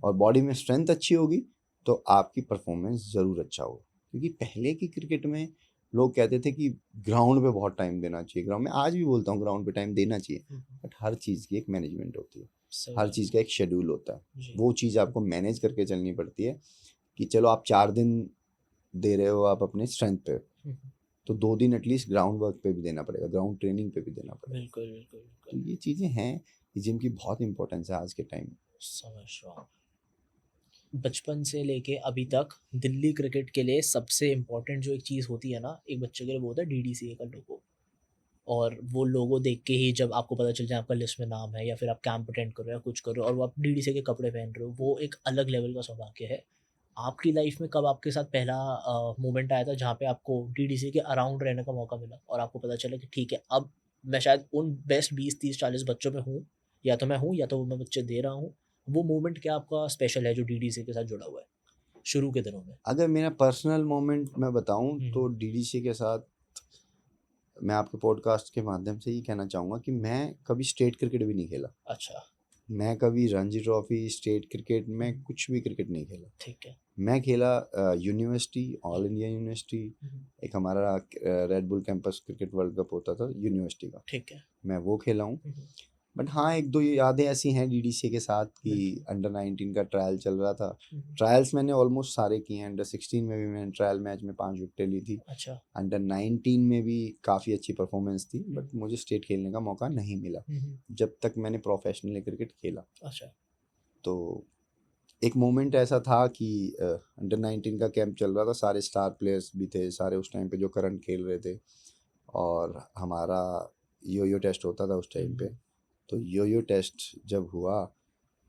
और बॉडी में स्ट्रेंथ अच्छी होगी तो आपकी परफॉर्मेंस ज़रूर अच्छा होगा। क्योंकि पहले की क्रिकेट में लोग कहते थे कि ग्राउंड पे बहुत टाइम देना चाहिए, ग्राउंड में आज भी बोलता हूँ ग्राउंड पे टाइम देना चाहिए, बट हर चीज़ की एक मैनेजमेंट होती है, हर चीज़ का एक शेड्यूल होता है, वो चीज़ आपको मैनेज करके चलनी पड़ती है। कि चलो आप 4 दिन दे रहे हो आप अपने स्ट्रेंथ पे, तो 2 दिन एटलीस्ट ग्राउंड वर्क पे भी देना पड़ेगा, ग्राउंड ट्रेनिंग पे भी देना पड़ेगा। बिल्कुल बिल्कुल तो ये चीज़ें हैं कि जिम की बहुत इंपॉर्टेंस है आज के टाइम में। समझ रहा हूँ। बचपन से लेके अभी तक दिल्ली क्रिकेट के लिए सबसे इम्पोर्टेंट जो एक चीज़ होती है ना एक बच्चे के लिए, वो होता है डीडीसीए का लोगो। और वो लोगो देख के ही जब आपको पता चल जाए आपका लिस्ट में नाम है, या फिर आप कैंप अटेंड करो या कुछ करो और वो आप डीडीसीए के कपड़े पहन रहे हो, वो एक अलग लेवल का सौभाग्य है। आपकी लाइफ में कब आपके साथ पहला मोमेंट आया था जहाँ पे आपको डीडीसीए के अराउंड रहने का मौका मिला और आपको पता चला कि ठीक है, अब मैं शायद उन बेस्ट 20 30 40 बच्चों में हूँ, या तो मैं हूँ या तो वो मैं बच्चे दे रहा हूँ। वो मोमेंट क्या आपका स्पेशल है जो डीडीसी के साथ जुड़ा हुआ है शुरू के दिनों में? अगर मेरा पर्सनल मोमेंट मैं बताऊं तो हम्म। डीडीसी के साथ मैं आपके पॉडकास्ट के माध्यम से ये कहना चाहूँगा कि मैं कभी स्टेट क्रिकेट भी नहीं खेला। अच्छा। मैं कभी रणजी ट्रॉफी, स्टेट क्रिकेट में कुछ भी क्रिकेट नहीं खेला। ठीक है। मैं खेला यूनिवर्सिटी, ऑल इंडिया यूनिवर्सिटी, एक हमारा red bull campus cricket world cup होता था यूनिवर्सिटी का, ठीक है। मैं वो खेला हूँ। बट हाँ, एक दो यादें ऐसी हैं डीडीसी के साथ कि अंडर 19 का ट्रायल चल रहा था। ट्रायल्स मैंने ऑलमोस्ट सारे किए हैं। अंडर 16 में भी मैंने ट्रायल मैच में 5 विकेटें ली थी। अच्छा। अंडर 19 में भी काफ़ी अच्छी परफॉर्मेंस थी, बट मुझे स्टेट खेलने का मौका नहीं मिला जब तक मैंने प्रोफेशनली क्रिकेट खेला। अच्छा। तो एक मोमेंट ऐसा था कि अंडर 19 का कैंप चल रहा था, सारे स्टार प्लेयर्स भी थे, सारे उस टाइम पे जो करंट खेल रहे थे, और हमारा यो टेस्ट होता था उस टाइम पे। तो यो टेस्ट जब हुआ,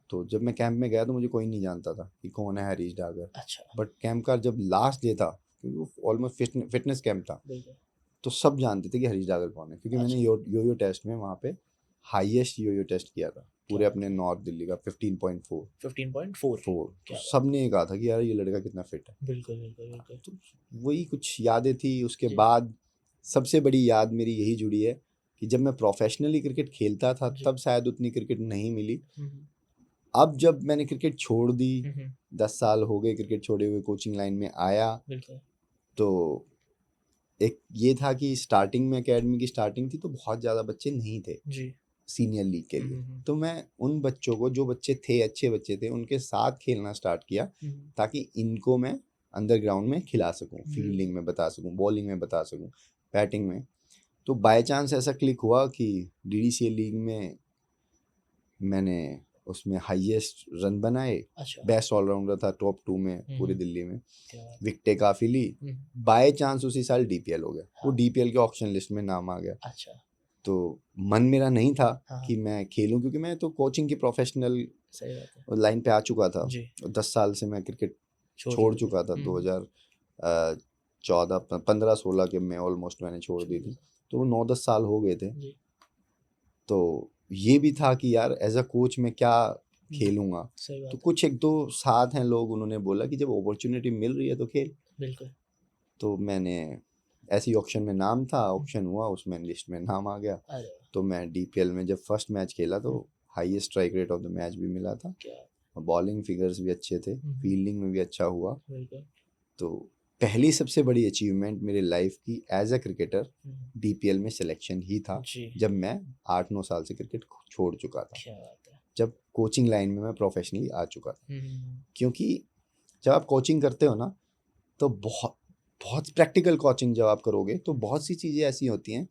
तो जब मैं कैंप में गया तो मुझे कोई नहीं जानता था कि कौन है हरीश डागर। अच्छा। बट कैंप का जब लास्ट डे था, क्योंकि वो ऑलमोस्ट फिटनेस कैंप था, बिल्कुल। तो सब जानते थे कि हरीश डागर कौन है, क्योंकि मैंने यो टेस्ट में वहाँ पे हाईएस्ट यो टेस्ट किया था पूरे अपने नॉर्थ दिल्ली का, 15.4। 15.4। तो सब ने कहा था कि यार ये लड़का कितना फिट है। बिल्कुल बिल्कुल बिल्कुल। तो वही कुछ यादें थी। उसके जी। बाद सबसे बड़ी याद मेरी यही जुड़ी है कि जब मैं प्रोफेशनली क्रिकेट खेलता था तब शायद उतनी क्रिकेट नहीं मिली। अब जब मैंने क्रिकेट छोड़ दी, 10 साल हो गए क्रिकेट छोड़े हुए, कोचिंग लाइन में आया, तो एक ये था कि स्टार्टिंग में एकेडमी की स्टार्टिंग थी तो बहुत ज़्यादा बच्चे नहीं थे जी। सीनियर लीग के लिए। तो मैं उन बच्चों को, जो बच्चे थे अच्छे बच्चे थे, उनके साथ खेलना स्टार्ट किया ताकि इनको मैं अंडरग्राउंड में खिला सकूं, फील्डिंग में बता सकूं, बॉलिंग में बता सकूं, बैटिंग में। तो बाय चांस ऐसा क्लिक हुआ कि डीडीसीए लीग में मैंने उसमें हाईएस्ट रन बनाए। अच्छा। बेस्ट ऑलराउंडर था टॉप 2 में पूरी दिल्ली में, क्या बात। विकेटें काफ़ी ली। बाय चांस उसी साल डीपीएल हो गया, वो डीपीएल के ऑप्शन लिस्ट में नाम आ गया। अच्छा। तो मन मेरा नहीं था कि मैं खेलूं, क्योंकि मैं तो कोचिंग की प्रोफेशनल सही बात है। लाइन पे आ चुका था। जी। 10 साल से मैं क्रिकेट छोड़ छोड़ चुका था। 2014 15 16 के में ऑलमोस्ट मैंने छोड़ दी थी, तो वो 9-10 साल हो गए थे। जी। तो ये भी था कि यार एज अ कोच मैं क्या खेलूंगा। सही बात तो है। कुछ एक दो साथ हैं लोग, उन्होंने बोला कि जब अपॉर्चुनिटी मिल रही है तो खेल। बिल्कुल। तो मैंने ऐसी ऑप्शन में नाम था, ऑप्शन हुआ, उसमें लिस्ट में नाम आ गया। अरे वाह, तो मैं डीपीएल में जब फर्स्ट मैच खेला तो highest strike rate of the match भी मिला था, क्या। बॉलिंग फिगर्स भी अच्छे थे, फील्डिंग में भी अच्छा हुआ। बिल्कुल। तो पहली सबसे बड़ी अचीवमेंट मेरी लाइफ की एज अ क्रिकेटर डीपीएल में सिलेक्शन ही था, जी। जब मैं 8-9 साल से क्रिकेट छोड़ चुका था। क्या बात है। जब कोचिंग लाइन में मैं प्रोफेशनली आ चुका था। क्योंकि जब आप कोचिंग करते हो ना, तो बहुत बहुत प्रैक्टिकल कोचिंग जब आप करोगे तो बहुत सी चीज़ें ऐसी होती हैं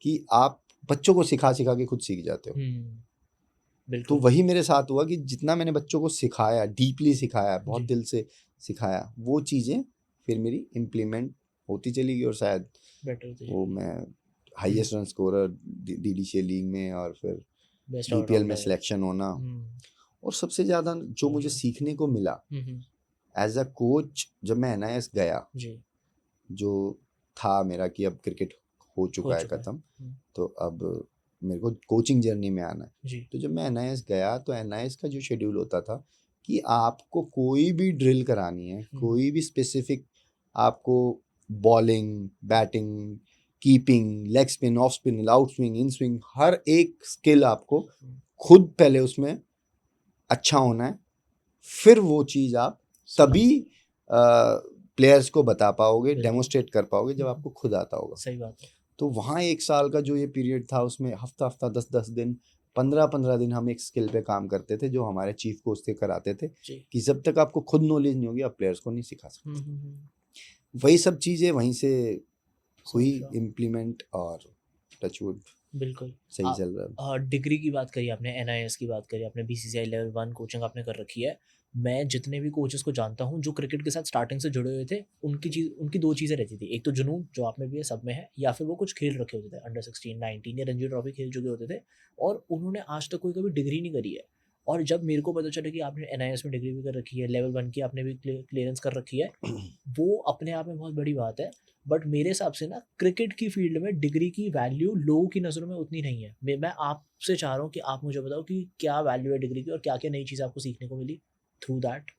कि आप बच्चों को सिखा सिखा के खुद सीख जाते हो। तो बिल्कुल वही मेरे साथ हुआ कि जितना मैंने बच्चों को सिखाया, डीपली सिखाया, बहुत जी दिल से सिखाया, वो चीज़ें फिर मेरी इम्प्लीमेंट होती चली गई और शायद बेटर होती वो जाएगी, मैं highest run scorer DDC league में और फिर बेस्ट बीपीएल में ऑलराउंडर। सिलेक्शन होना। और सबसे ज़्यादा जो मुझे समझा। सीखने को मिला एज अ कोच, जब मैं एनआईएस गया, जी जो था मेरा कि अब क्रिकेट हो हो चुका है चुका है। ख़त्म, तो अब मेरे को कोचिंग जर्नी में आना है। जी तो जब मैं एनआईएस गया तो एनआईएस का जो शेड्यूल होता था कि आपको कोई भी ड्रिल करानी है, कोई भी स्पेसिफिक आपको bowling, batting, keeping, leg spin, off spin, out swing, in swing, हर एक स्किल आपको खुद पहले उसमें अच्छा होना है, फिर वो चीज़ आप तभी प्लेयर्स को बता पाओगे, बिल्कुल। डेमोस्ट्रेट कर पाओगे जब आपको खुद आता होगा। सही बात है। तो वहाँ 1 साल का जो ये पीरियड था उसमें हफ्ता 10-10 दिन, 15-15 दिन हम एक स्किल पे काम करते थे जो हमारे चीफ कोच थे कराते थे जी कि जब तक आपको खुद नॉलेज नहीं होगी आप प्लेयर्स को नहीं सिखा सकते। वही सब चीज़ें वहीं से हुई समझा। इम्प्लीमेंट और टचवुड बिल्कुल। सही चल रहा है। डिग्री की बात करी आपने, एनआईएस की बात करी आपने, बीसीसीआई लेवल 1 कोचिंग आपने कर रखी है। मैं जितने भी कोचेस को जानता हूँ जो क्रिकेट के साथ स्टार्टिंग से जुड़े हुए थे, उनकी 2 चीज़ें रहती थी। एक तो जुनून जो आप में भी है, सब में है, या फिर वो कुछ खेल रखे होते थे, अंडर 16, 19 या रणजी ट्रॉफी खेल चुके होते थे और उन्होंने आज तक कोई कभी डिग्री नहीं करी है। और जब मेरे को पता चला कि आपने एनआईएस में डिग्री भी कर रखी है, लेवल 1 की आपने भी क्लियरेंस कर रखी है, वो अपने आप में बहुत बड़ी बात है। बट मेरे हिसाब से ना क्रिकेट की फील्ड में डिग्री की वैल्यू लोगों की नज़रों में उतनी नहीं है। मैं आपसे चाह रहा हूँ कि आप मुझे बताओ कि क्या वैल्यू है डिग्री की और क्या क्या नई चीज़ आपको सीखने को मिली थ्रू दैट।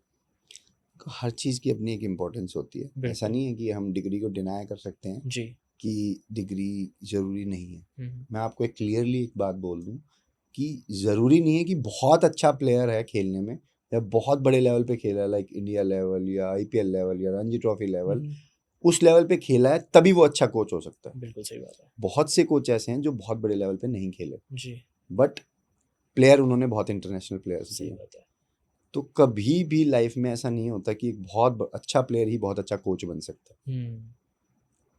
हर चीज़ की अपनी एक इम्पोर्टेंस होती है। ऐसा बिल्कुल नहीं है कि हम डिग्री को डिनाई कर सकते हैं जी। कि डिग्री ज़रूरी नहीं है। हम्म, मैं आपको एक क्लियरली एक बात बोल दूं कि ज़रूरी नहीं है कि बहुत अच्छा प्लेयर है खेलने में या बहुत बड़े लेवल पे खेला है, लाइक इंडिया लेवल या आईपीएल लेवल या रणजी ट्रॉफी लेवल, उस लेवल पे खेला है तभी वो अच्छा कोच हो सकता है। बिल्कुल सही बात है बहुत से कोच ऐसे हैं जो बहुत बड़े लेवल पे नहीं खेले जी। बट प्लेयर उन्होंने बहुत इंटरनेशनल प्लेयर्स सही किए। बात है। तो कभी भी लाइफ में ऐसा नहीं होता कि एक बहुत अच्छा प्लेयर ही बहुत अच्छा कोच बन सकता है।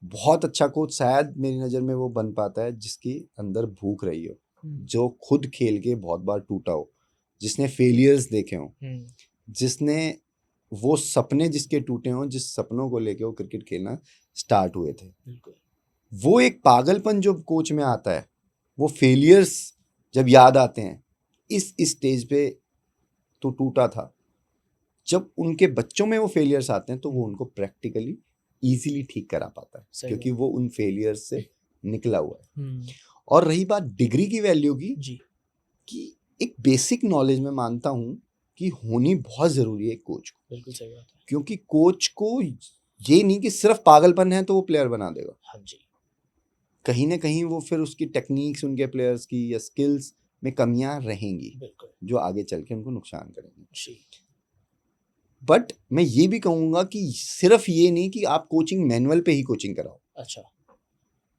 बहुत अच्छा कोच शायद मेरी नज़र में वो बन पाता है जिसके अंदर भूख रही हो, जो खुद खेल के बहुत बार टूटा हो, जिसने फेलियर्स देखे हों, जिसने वो सपने जिसके टूटे हों, जिस सपनों को लेके वो क्रिकेट खेलना स्टार्ट हुए थे। बिल्कुल वो एक पागलपन जो कोच में आता है, वो फेलियर्स जब याद आते हैं, इस स्टेज पे तो टूटा था, जब उनके बच्चों में वो फेलियर्स आते हैं तो वो उनको प्रैक्टिकली इजीली ठीक करा पाता है सही क्योंकि बात। वो उन फेलियर्स से निकला हुआ है। हम्म, और रही बात डिग्री की वैल्यू की, जी कि एक बेसिक नॉलेज में मानता हूँ कि होनी बहुत ज़रूरी है एक कोच को, बिल्कुल सही बात है। क्योंकि कोच को ये नहीं कि सिर्फ पागलपन है तो वो प्लेयर बना देगा। हाँ जी कहीं ना कहीं वो फिर उसकी टेक्निक्स, उनके प्लेयर्स की या स्किल्स में कमियां रहेंगी बिल्कुल जो आगे चल के उनको नुकसान करेंगी। जी बट मैं ये भी कहूँगा कि सिर्फ ये नहीं कि आप कोचिंग मैनुअल पे ही कोचिंग कराओ। अच्छा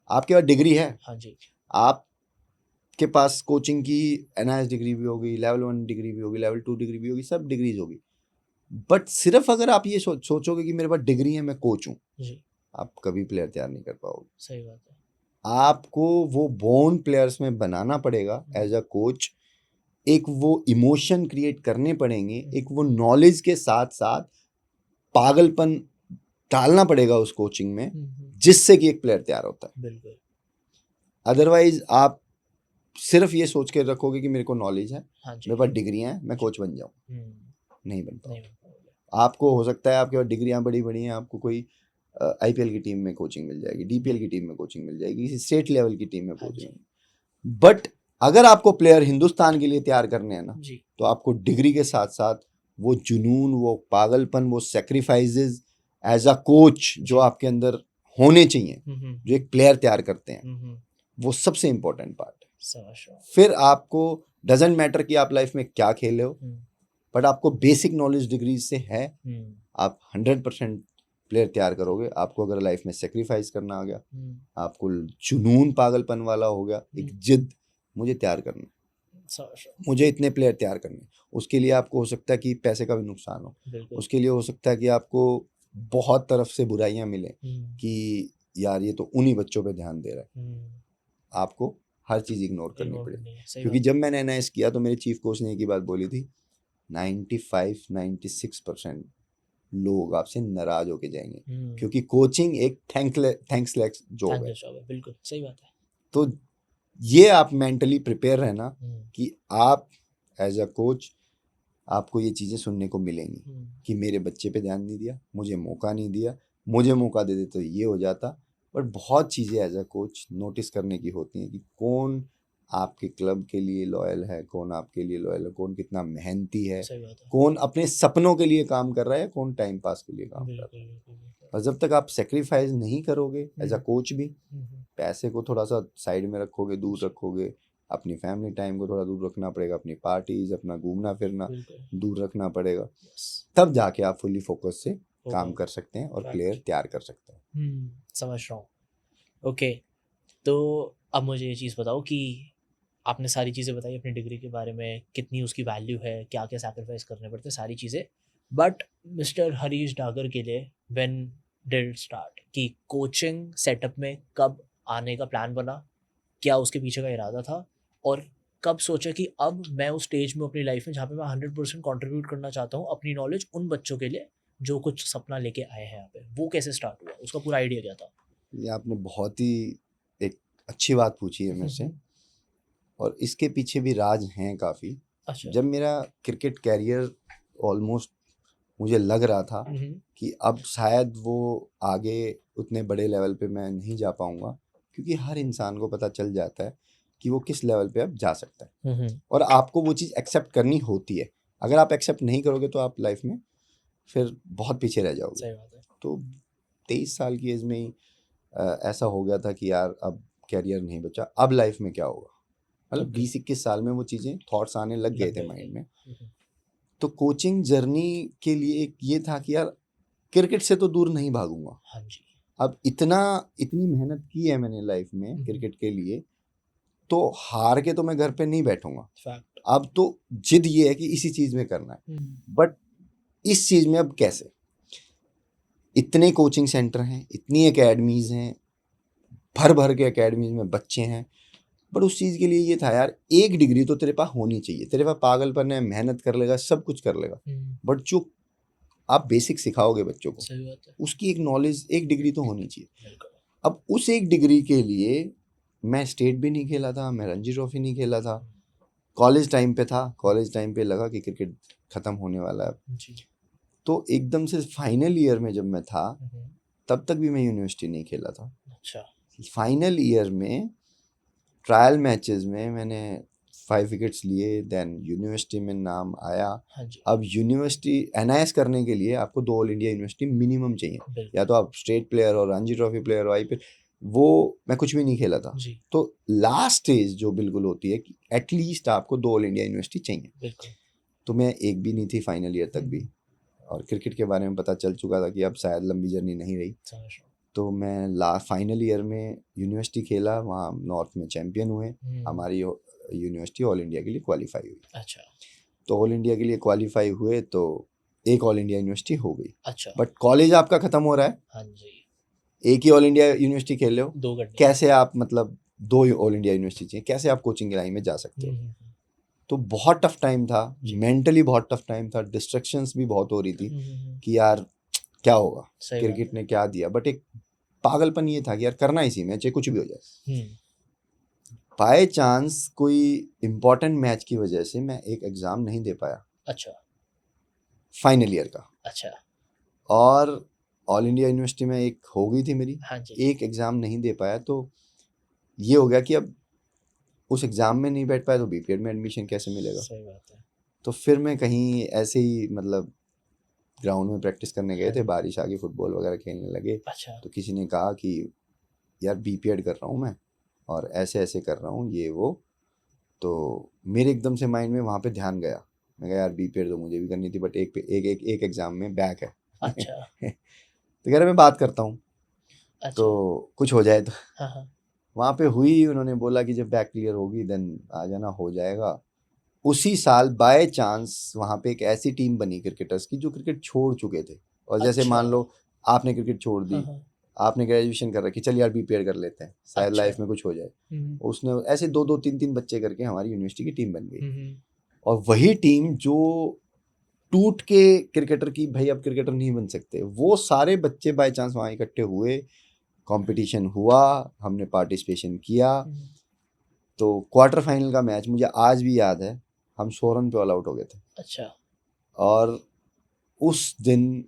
आपके पास डिग्री है, हाँ जी आपके पास कोचिंग की एनआईएस डिग्री भी होगी, लेवल 1 डिग्री भी होगी, लेवल 2 डिग्री भी होगी, सब डिग्रीज होगी। बट सिर्फ अगर आप ये सोचोगे कि मेरे पास डिग्री है मैं कोच हूँ, जी आप कभी प्लेयर तैयार नहीं कर पाओगे। सही बात है। आपको वो बोर्न प्लेयर्स में बनाना पड़ेगा एज अ कोच। एक वो इमोशन क्रिएट करने पड़ेंगे, एक वो नॉलेज के साथ साथ पागलपन डालना पड़ेगा उस कोचिंग में, जिससे कि एक प्लेयर तैयार होता है। बिल्कुल अदरवाइज आप सिर्फ ये सोच के रखोगे कि मेरे को नॉलेज है, हाँ जी मेरे पास डिग्रियां हैं, मैं कोच बन जाऊं, नहीं बन नहीं पाओगे। बन पाओगे। आपको हो सकता है आपके पास डिग्रियां बड़ी बड़ी हैं, आपको कोई आईपीएल की टीम में कोचिंग मिल जाएगी, डीपीएल की टीम में कोचिंग मिल जाएगी, किसी स्टेट लेवल की टीम में हाँ जी कोचिंग। बट अगर आपको प्लेयर हिंदुस्तान के लिए तैयार करने हैं ना, जी तो आपको डिग्री के साथ साथ वो जुनून, वो पागलपन, वो सेक्रीफाइसेस एज अ कोच जो आपके अंदर होने चाहिए, जो एक प्लेयर तैयार करते हैं, वो सबसे इंपॉर्टेंट पार्ट है। समझ रहा हूँ। फिर आपको डजेंट मैटर कि आप लाइफ में क्या खेले हो, बट आपको बेसिक नॉलेज डिग्री से है, आप 100% प्लेयर तैयार करोगे। आपको अगर लाइफ में सेक्रीफाइस करना आ गया, आपको जुनून पागलपन वाला हो गया, एक जिद, मुझे तैयार करना, समझ रहा हूँ, मुझे इतने प्लेयर तैयार करने हैं। उसके लिए आपको हो सकता है कि पैसे का भी नुकसान हो, बिल्कुल। उसके लिए हो सकता है कि आपको बहुत तरफ से बुराइयां मिले कि यार ये तो उन्हीं बच्चों पे ध्यान दे रहा है। आपको हर चीज़ इग्नोर करनी इग्नोर पड़ेगी, करनी है, सही क्योंकि बात जब मैंने एनआईएस किया तो मेरे चीफ कोच ने एक ही बात बोली थी, 95-96% लोग आपसे नाराज होके जाएंगे, है। क्योंकि कोचिंग एक थैंक्सलेस जॉब है। थैंकलेस जॉब है, बिल्कुल सही बात है। तो ये आप मेंटली प्रिपेयर रहना कि आप एज अ कोच आपको ये चीज़ें सुनने को मिलेंगी कि मेरे बच्चे पे ध्यान नहीं दिया, मुझे मौका नहीं दिया, मुझे मौका दे दे तो ये हो जाता। बट बहुत चीज़ें एज अ कोच नोटिस करने की होती हैं कि कौन आपके क्लब के लिए लॉयल है, कौन आपके लिए लॉयल है, कौन कितना मेहनती है, सही बात है, कौन अपने सपनों के लिए काम कर रहा है, कौन टाइम पास के लिए काम कर रहा बिल्कुल है। बिल्कुल बिल्कुल। और जब तक आप सेक्रीफाइस नहीं करोगे एज अ कोच भी, हम्म, पैसे को थोड़ा सा साइड में रखोगे, दूर जी, रखोगे, अपनी फैमिली टाइम को थोड़ा दूर रखना पड़ेगा, अपनी पार्टीज, अपना घूमना फिरना बिल्कुल। दूर रखना पड़ेगा, यस, तब जाके आप फुल्ली फोकस से हो काम पाएगा, कर सकते हैं और फैक्ट। प्लेयर तैयार कर सकते हैं। समझ रहा हूँ। ओके, तो अब मुझे ये चीज़ बताओ कि आपने सारी चीज़ें बताई अपनी डिग्री के बारे में, कितनी उसकी वैल्यू है, क्या क्या सैक्रिफाइस करने पड़ते हैं, सारी चीज़ें। बट मिस्टर हरीश डागर के लिए व्हेन डिड इट स्टार्ट, कि कोचिंग सेटअप में कब आने का प्लान बना, क्या उसके पीछे का इरादा था, और कब सोचा कि अब मैं उस स्टेज में अपनी लाइफ में जहाँ पे मैं 100% कंट्रीब्यूट करना चाहता हूँ अपनी नॉलेज उन बच्चों के लिए जो कुछ सपना लेके आए हैं यहाँ पे, वो कैसे स्टार्ट हुआ, उसका पूरा आइडिया क्या था? ये आपने बहुत ही एक अच्छी बात पूछी है मेरे से, और इसके पीछे भी राज हैं काफ़ी। अच्छा। जब मेरा क्रिकेट कैरियर ऑलमोस्ट मुझे लग रहा था कि अब शायद वो आगे उतने बड़े लेवल पे मैं नहीं जा पाऊंगा, क्योंकि हर इंसान को पता चल जाता है कि वो किस लेवल पे अब जा सकता है, और आपको वो चीज़ एक्सेप्ट करनी होती है। अगर आप एक्सेप्ट नहीं करोगे तो आप लाइफ में फिर बहुत पीछे रह जाओगे। सही बात है। तो 23 साल की एज में ही ऐसा हो गया था कि यार अब कैरियर नहीं बचा, अब लाइफ में क्या होगा। मतलब Okay. 20-21 साल में वो चीज़ें थॉट्स आने लग गए लग थे गए माइंड थे। में। तो कोचिंग जर्नी के लिए एक ये था कि यार क्रिकेट से तो दूर नहीं भागूंगा। हाँ जी। अब इतनी मेहनत की है मैंने लाइफ में क्रिकेट के लिए, तो हार के तो मैं घर पे नहीं बैठूंगा। फैक्ट। अब तो जिद ये है कि इसी चीज़ में करना है। बट इस चीज़ में अब कैसे, इतने कोचिंग सेंटर हैं, इतनी एकेडमीज हैं, भर भर के एकेडमीज में बच्चे हैं, बट उस चीज़ के लिए ये था यार एक डिग्री तो तेरे पास होनी चाहिए। तेरे पास पागलपन है, मेहनत कर लेगा, सब कुछ कर लेगा, बट जो आप बेसिक सिखाओगे बच्चों को, सही बात है। उसकी एक नॉलेज, एक डिग्री तो होनी चाहिए। बिल्कुल। अब उस एक डिग्री के लिए मैं स्टेट भी नहीं खेला था, मैं रणजी ट्रॉफी नहीं खेला था। कॉलेज टाइम पे था, कॉलेज टाइम पे लगा कि क्रिकेट ख़त्म होने वाला है, जी। तो एकदम से फाइनल ईयर में जब मैं था, तब तक भी मैं यूनिवर्सिटी नहीं खेला था। अच्छा। फाइनल ईयर में ट्रायल मैचेस में मैंने 5 विकेट्स लिए, देन यूनिवर्सिटी में नाम आया। हाँ जी। अब यूनिवर्सिटी एनआईएस करने के लिए आपको 2 ऑल इंडिया यूनिवर्सिटी मिनिमम चाहिए, बिल्कुल। या तो आप स्टेट प्लेयर और रणजी ट्रॉफी प्लेयर हो, आईपीएल। वो मैं कुछ भी नहीं खेला था। जी। तो लास्ट स्टेज जो बिल्कुल होती है कि एटलीस्ट आपको 2 ऑल इंडिया यूनिवर्सिटी चाहिए। बिल्कुल। तो मैं एक भी नहीं थी फाइनल ईयर तक भी, और क्रिकेट के बारे में पता चल चुका था कि अब शायद लंबी जर्नी नहीं रही। समझ रहा हूँ। तो मैं फाइनल ईयर में यूनिवर्सिटी खेला, वहाँ नॉर्थ में चैम्पियन हुए। हमारी यूनिवर्सिटी ऑल इंडिया के लिए क्वालिफाई हुई। अच्छा। तो ऑल इंडिया के लिए क्वालिफाई हुए तो एक ऑल इंडिया यूनिवर्सिटी हो गई। अच्छा। बट कॉलेज आपका ख़त्म हो रहा है, हाँ जी। एक ही ऑल इंडिया यूनिवर्सिटी खेल रहे हो, 2 घंटे। कैसे आप मतलब 2 ऑल इंडिया यूनिवर्सिटी चाहिए, कैसे आप कोचिंग की लाइन में जा सकते हो। तो बहुत टफ टाइम था, मेंटली बहुत टफ टाइम था, डिस्ट्रैक्शंस भी बहुत हो रही थी कि यार क्या होगा, सही बात क्रिकेट ने क्या दिया। बट एक पागलपन ये था कि यार करना इसी में, चाहे कुछ भी हो जाए। बाय चांस कोई इम्पोर्टेंट मैच की वजह से मैं एक एग्ज़ाम नहीं दे पाया अच्छा। फाइनल ईयर का, अच्छा। और ऑल इंडिया यूनिवर्सिटी में एक हो गई थी मेरी, हाँ जी। एक एग्ज़ाम नहीं दे पाया। तो ये हो गया कि अब उस एग्ज़ाम में नहीं बैठ पाया तो बीपीएड में एडमिशन कैसे मिलेगा। सही बात है। तो फिर मैं कहीं ऐसे ही मतलब ग्राउंड में प्रैक्टिस करने गए थे, बारिश आ गई, फुटबॉल वगैरह खेलने लगे। अच्छा। तो किसी ने कहा कि यार बीपीएड कर रहा हूँ मैं, और ऐसे ऐसे कर रहा हूँ ये वो। तो मेरे एकदम से माइंड में वहाँ पे ध्यान गया, मैं कहा यार बीपीएड तो मुझे भी करनी थी, बट एक एग्ज़ाम में बैक है। अच्छा। तो कह रहे मैं बात करता हूँ, अच्छा। तो कुछ हो जाए तो। हाँ हाँ। वहाँ पे हुई, उन्होंने बोला कि जब बैक क्लियर होगी देन आ जाना, हो जाएगा। उसी साल बाय चांस वहाँ पे एक ऐसी टीम बनी क्रिकेटर्स की जो क्रिकेट छोड़ चुके थे, और जैसे अच्छा। मान लो आपने क्रिकेट छोड़ दी, हाँ। आपने ग्रेजुएशन कर रखी, चलिए यार बीपीएड कर लेते हैं, शायद अच्छा। लाइफ में कुछ हो जाए। उसने ऐसे 2-2 3-3 बच्चे करके हमारी यूनिवर्सिटी की टीम बन गई, और वही टीम जो टूट के क्रिकेटर की भाई अब क्रिकेटर नहीं बन सकते, वो सारे बच्चे बाय चांस वहाँ इकट्ठे हुए, कंपटीशन हुआ, हमने पार्टिसिपेशन किया। तो क्वार्टर फाइनल का मैच मुझे आज भी याद है, हम 100 रन पे ऑल आउट हो गए थे, अच्छा। और उस दिन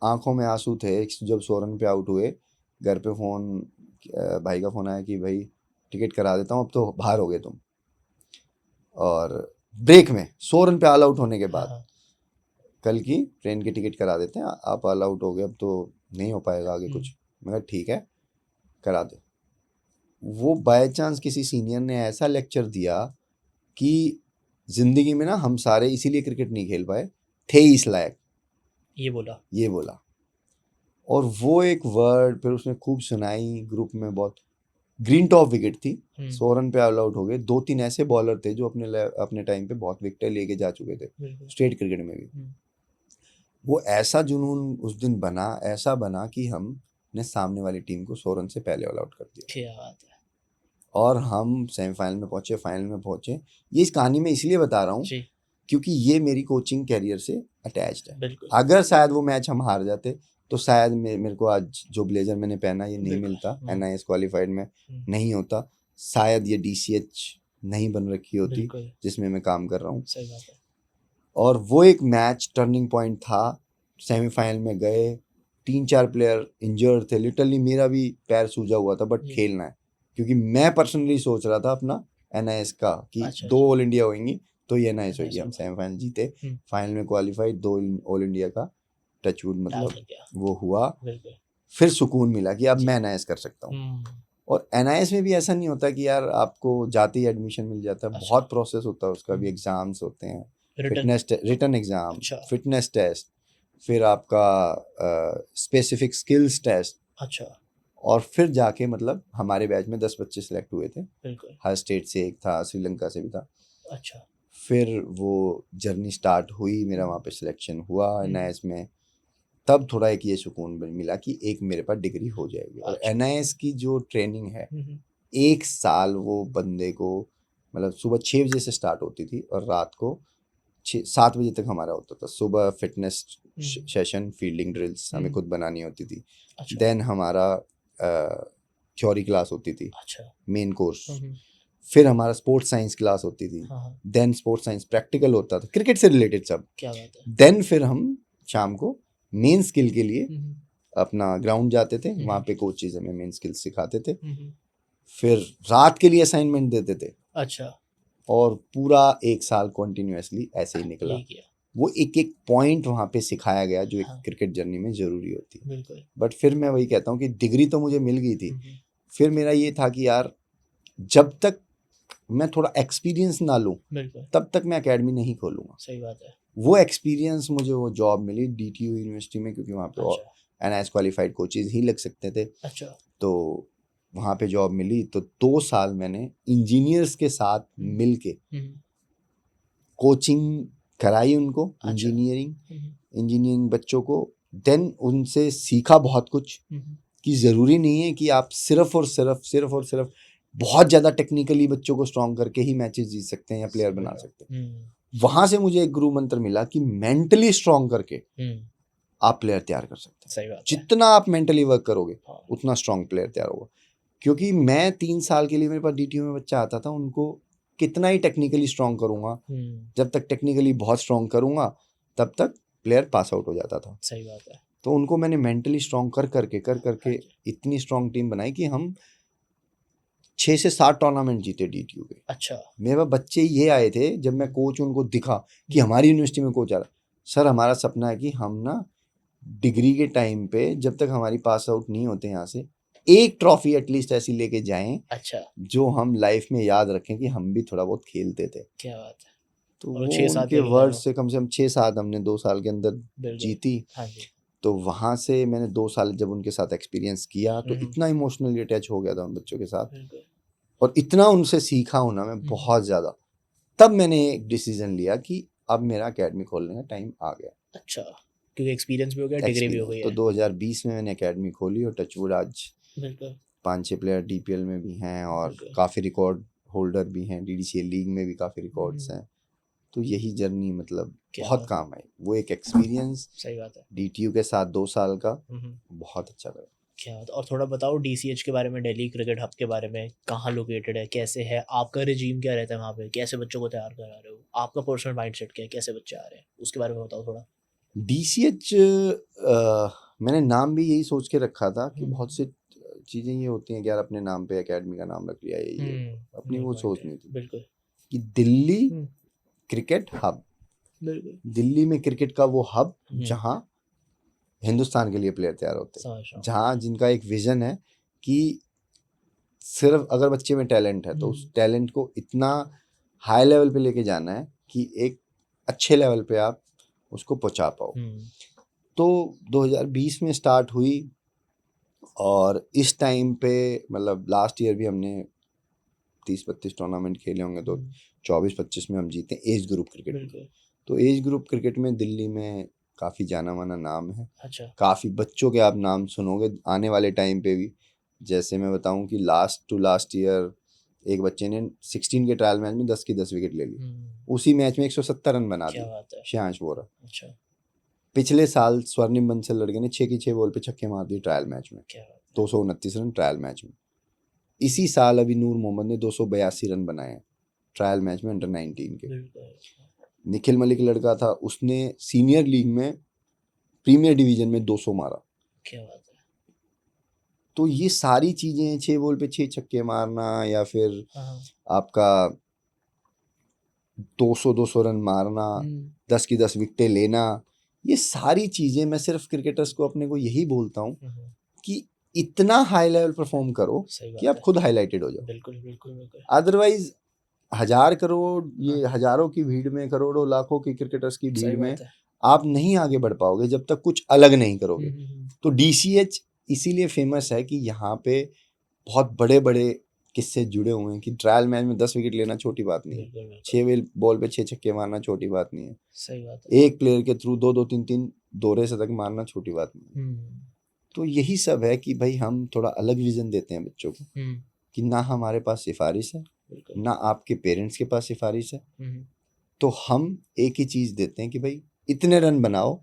आंखों में आंसू थे जब 100 रन पे आउट हुए। घर पे फ़ोन, भाई का फ़ोन आया कि भाई टिकट करा देता हूँ, अब तो बाहर हो गए तुम। और ब्रेक में 100 रन पे ऑल आउट होने के बाद, कल की ट्रेन की टिकट करा देते हैं, आप ऑल आउट हो गए, अब तो नहीं हो पाएगा आगे कुछ। मैं कहा ठीक है करा दो। वो बाय चांस किसी सीनियर ने ऐसा लेक्चर दिया कि ज़िंदगी में ना हम सारे इसीलिए क्रिकेट नहीं खेल पाए थे इस लायक, ये बोला। और वो एक वर्ड फिर उसने खूब सुनाई ग्रुप में। बहुत ग्रीन टॉप विकेट थी, 100 रन पे ऑल आउट हो गए। 2-3 ऐसे बॉलर थे जो अपने टाइम पे बहुत विकेट लेके जा चुके थे स्टेट क्रिकेट में भी। वो ऐसा जुनून उस दिन बना, ऐसा बना कि हमने सामने वाली टीम को 100 रन से पहले ऑल आउट कर दिया। क्या बात है। और हम सेमीफाइनल में पहुंचे, फाइनल में पहुंचे। ये इस कहानी में इसलिए बता रहा हूँ जी। क्योंकि ये मेरी कोचिंग कैरियर से अटैच्ड है। बिल्कुल। अगर शायद वो मैच हम हार जाते तो शायद मेरे को आज जो ब्लेजर मैंने पहना ये नहीं बिल्कुल। मिलता, NIS क्वालिफाइड में नहीं होता, शायद ये DCH नहीं बन रखी होती बिल्कुल। जिसमें मैं काम कर रहा हूँ। सही बात है। और वो एक मैच टर्निंग पॉइंट था। सेमीफाइनल में गए, 3-4 प्लेयर इंजर्ड थे, लिटरली मेरा भी पैर सूजा हुआ था, बट खेलना है क्योंकि मैं पर्सनली सोच रहा था अपना NIS का कि अच्छा, 2 ऑल इंडिया होंगी तो ये NIS होगी। NIS हम होगा। सेमीफाइनल जीते, फाइनल में क्वालिफाइड, 2 ऑल इंडिया का टचवुड डाल मतलब लग गया। वो हुआ। बिल्कुल। फिर सुकून मिला कि अब जी। मैं NIS कर सकता हूँ। और NIS में भी ऐसा नहीं होता कि यार आपको जाते ही एडमिशन मिल जाता है, अच्छा। बहुत प्रोसेस होता है, उसका भी एग्जाम्स होते हैं, रिटन एग्जाम, अच्छा। फिटनेस टेस्ट, फिर आपका स्पेसिफिक स्किल्स टेस्ट, अच्छा। और फिर जाके मतलब हमारे बैच में 10 बच्चे सिलेक्ट हुए थे। बिल्कुल। हर स्टेट से एक था, श्रीलंका से भी था। अच्छा। फिर वो जर्नी स्टार्ट हुई, मेरा वहाँ पे सिलेक्शन हुआ NIS में। तब थोड़ा एक ये सुकून मिला कि एक मेरे पास डिग्री हो जाएगी। और अच्छा। NIS की जो ट्रेनिंग है, 1 साल वो बंदे को, मतलब सुबह 6 बजे से स्टार्ट होती थी और रात को 7 बजे तक हमारा होता था। सुबह फिटनेस सेशन, फील्डिंग ड्रिल्स हमें खुद बनानी होती थी। अच्छा। देन हमारा थ्योरी क्लास होती थी, अच्छा। Main course. फिर हमारा स्पोर्ट्स साइंस क्लास होती थी। देन स्पोर्ट्स साइंस प्रैक्टिकल होता था, क्रिकेट से रिलेटेड सब। क्या बात है। देन फिर हम शाम को मेन स्किल के लिए अपना ग्राउंड जाते थे, वहाँ पे कोचेज हमें मेन स्किल्स सिखाते थे। फिर रात के लिए असाइनमेंट देते थे। अच्छा। और पूरा 1 साल कंटिन्यूअसली ऐसे ही निकला। वो एक एक पॉइंट वहाँ पे सिखाया गया जो एक क्रिकेट जर्नी में ज़रूरी होती है। बिल्कुल। बट फिर मैं वही कहता हूँ कि डिग्री तो मुझे मिल गई थी। फिर मेरा ये था कि यार जब तक मैं थोड़ा एक्सपीरियंस ना लूँ तब तक मैं एकेडमी नहीं खोलूँगा। सही बात है। वो एक्सपीरियंस मुझे वो जॉब मिली DTU यूनिवर्सिटी में, क्योंकि वहाँ पे NIS क्वालिफाइड कोचेज ही लग सकते थे। अच्छा। तो वहाँ पे जॉब मिली तो 2 साल मैंने इंजीनियर्स के साथ मिल के कोचिंग कराई उनको। अच्छा। इंजीनियरिंग बच्चों को। देन उनसे सीखा बहुत कुछ कि ज़रूरी नहीं है कि आप सिर्फ और सिर्फ बहुत ज़्यादा टेक्निकली बच्चों को स्ट्रॉन्ग करके ही मैचेस जीत सकते हैं या प्लेयर बना सकते हैं। वहाँ से मुझे एक गुरु मंत्र मिला कि मेंटली स्ट्रॉन्ग करके आप प्लेयर तैयार कर सकते हैं। सही बात है। जितना आप मेंटली वर्क करोगे उतना स्ट्रॉन्ग प्लेयर तैयार होगा। क्योंकि मैं 3 साल के लिए मेरे पास DTU में बच्चा आता था, उनको कितना ही टेक्निकली स्ट्रॉन्ग करूंगा, जब तक टेक्निकली बहुत स्ट्रॉन्ग करूंगा तब तक प्लेयर पास आउट हो जाता था। सही बात है। तो उनको मैंने मेंटली स्ट्रॉन्ग कर करके इतनी स्ट्रॉन्ग टीम बनाई कि हम 6 से 7 टूर्नामेंट जीते DTU के। अच्छा। मेरे पास बच्चे ये आए थे, जब मैं कोच उनको दिखा कि हमारी यूनिवर्सिटी में कोच आ रहा, सर हमारा सपना है कि हम ना डिग्री के टाइम पे जब तक हमारी पास आउट नहीं होते यहाँ से, एक ट्रॉफी एटलीस्ट ऐसी लेके जाएं। अच्छा। जो हम लाइफ में याद रखें कि हम भी थोड़ा बहुत खेलते थे। क्या बात है। तो वो उनके वर्ड से कम 6-7 हमने 2 साल के अंदर जीती। हाँ जी। तो वहाँ से मैंने 2 साल जब उनके साथ एक्सपीरियंस किया तो इतना इमोशनली अटैच हो गया था उन बच्चों के साथ, और इतना उनसे सीखा हूँ ना मैं बहुत ज़्यादा तब मैंने एक डिसीजन लिया कि अब मेरा एकेडमी खोलने का टाइम आ गया। अच्छा, क्योंकि एक्सपीरियंस भी हो गया, डिग्री भी हो गई तो है। 2020 में मैंने एकेडमी खोली और टचवुड आज बिल्कुल 5-6 प्लेयर डीपीएल में भी हैं और बिल्कुल। काफ़ी रिकॉर्ड होल्डर भी हैं, डीडीसीए लीग में भी काफ़ी रिकॉर्ड्स हम्म, हैं। तो यही जर्नी मतलब क्या बहुत बात, काम आई, वो एक एक्सपीरियंस सही बात है। डीटीयू के साथ 2 साल का हम्म, बहुत अच्छा रहा। क्या बात। और थोड़ा बताओ डीसीएच के बारे में, दिल्ली क्रिकेट हब के बारे में, कहाँ लोकेटेड है, कैसे है, आपका रिजीम क्या रहता है वहाँ पे, कैसे बच्चों को तैयार करा रहे हो, आपका पर्सनल माइंडसेट क्या है, कैसे बच्चे आ रहे हैं, उसके बारे में बताओ थोड़ा। डीसीएच मैंने नाम भी यही सोच के रखा था कि बहुत हम्म सी चीज़ें ये होती हैं कि यार अपने नाम पे एकेडमी का नाम रख लिया, ये अपनी नहीं वो पॉइंट सोच है, नहीं थी बिल्कुल। कि दिल्ली हम्म, क्रिकेट हब, बिल्कुल। दिल्ली में क्रिकेट का वो हब हम्म, जहाँ हिंदुस्तान के लिए प्लेयर तैयार होते समझ रहा हैं, हूँ। जहाँ जिनका एक विजन है कि सिर्फ अगर बच्चे में टैलेंट है तो उस टैलेंट को इतना हाई लेवल पे लेके जाना है कि एक अच्छे लेवल पे आप उसको पहुंचा पाओ। तो 2020 में स्टार्ट हुई और इस टाइम पे मतलब लास्ट ईयर भी हमने 30-32 टूर्नामेंट खेले होंगे, तो 24-25 में हम जीते एज ग्रुप क्रिकेट में। बिल्कुल। तो एज ग्रुप क्रिकेट में दिल्ली में काफ़ी जाना माना नाम है, अच्छा। काफ़ी बच्चों के आप नाम सुनोगे आने वाले टाइम पे भी। जैसे मैं बताऊं कि लास्ट ईयर एक बच्चे ने 16 के ट्रायल मैच में 10 की 10 विकेट ले ली, उसी मैच में 170 रन बना क्या दिए बात है। श्रेयांश वोरा। अच्छा, पिछले साल स्वर्णिम बंसल लड़के ने 6 की 6 बॉल पे छक्के मार दिए ट्रायल मैच में, क्या बात 229 रन ट्रायल मैच में। इसी साल अभी नूर मोहम्मद ने 282 रन बनाए हैं ट्रायल मैच में अंडर 19 के। है। बिल्कुल। निखिल मलिक लड़का था, उसने सीनियर लीग में प्रीमियर डिवीजन में 200 मारा। क्या बात है। तो ये सारी चीजें 6 बॉल पे 6 छक्के मारना या फिर हाँ। आपका 200 रन मारना, 10 की 10 विकेटें लेना, ये सारी चीजें मैं सिर्फ क्रिकेटर्स को अपने को यही बोलता हूँ कि इतना हाई लेवल परफॉर्म करो सही कि बात आप है। खुद हाईलाइटेड हो जाओ। बिल्कुल बिल्कुल बिल्कुल। अदरवाइज 1000 करोड़, ये हाँ, हजारों की भीड़ में, करोड़ों लाखों की क्रिकेटर्स की सही भीड़ में बात है। आप नहीं आगे बढ़ पाओगे जब तक कुछ अलग नहीं करोगे। हम्म, तो डीसीएच इसीलिए फेमस है कि यहाँ पे बहुत बड़े बड़े किस्से जुड़े हुए हैं कि ट्रायल मैच में 10 विकेट लेना छोटी बात नहीं है, बिल्कुल बिल्कुल। 6 बॉल पे 6 छक्के मारना छोटी बात नहीं है, सही बात है। एक प्लेयर के थ्रू 2-2 3-3 दोहरे शतक मारना छोटी बात नहीं है। तो यही सब है कि भाई हम थोड़ा अलग विजन देते हैं बच्चों को कि ना हमारे पास सिफारिश है, बिल्कुल। ना आपके पेरेंट्स के पास सिफारिश है, तो हम एक ही चीज देते हैं कि भाई इतने रन बनाओ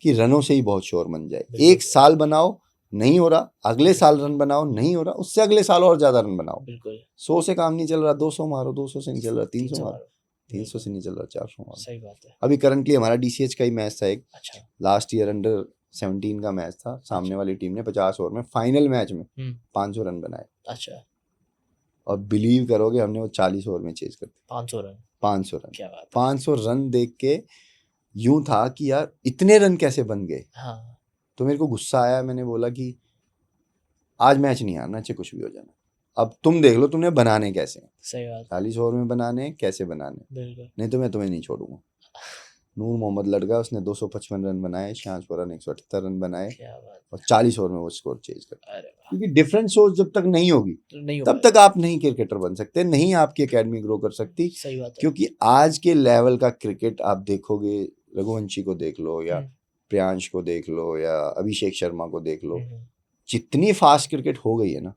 कि रनों से ही बहुत शोर बन जाए। बिल्कुल। एक साल बनाओ, नहीं हो रहा, अगले साल रन बनाओ, नहीं हो रहा, उससे अगले साल और ज्यादा रन बनाओ। बिल्कुल। 100 से काम नहीं चल रहा, 200 मारो, 200 से नहीं चल रहा, 300 300 मारो, मारो। 300 से बिल्कुल। नहीं चल रहा, 400 मारो। सही बात है। अभी करंटली हमारा डीसीएच का ही मैच था एक, अच्छा। लास्ट ईयर अंडर 17 का मैच था, सामने वाली टीम ने 50 ओवर में फाइनल मैच में 500 रन बनाए। अच्छा। और बिलीव करोगे हमने वो 40 ओवर में चेज कर दिया 500 रन। 500 रन। क्या बात है। 500 रन देख के यूं था कि यार इतने रन कैसे बन गए। हाँ। तो मेरे को गुस्सा आया, मैंने बोला कि आज मैच नहीं हारना, चाहे कुछ भी हो जाना, अब तुम देख लो तुमने बनाने कैसे हैं, सही बात है। 40 ओवर में बनाने कैसे बनाने, बिल्कुल। नहीं तो मैं तुम्हें नहीं छोड़ूंगा। नूर मोहम्मद लड़का, उसने 255 रन बनाए, श्रेयांश वोरा ने 178 रन बनाए क्या बात और 40 ओवर में वो स्कोर चेंज कर दिया। है। अरे वाह। क्योंकि डिफरेंट सोच जब तक नहीं होगी तो नहीं हो तब पाएगा। तक आप नहीं क्रिकेटर बन सकते, नहीं आपकी एकेडमी ग्रो कर सकती। सही बात है। क्योंकि आज के लेवल का क्रिकेट आप देखोगे, रघुवंशी को देख लो या प्रियांश को देख लो या अभिषेक शर्मा को देख लो, जितनी फास्ट क्रिकेट हो गई है ना,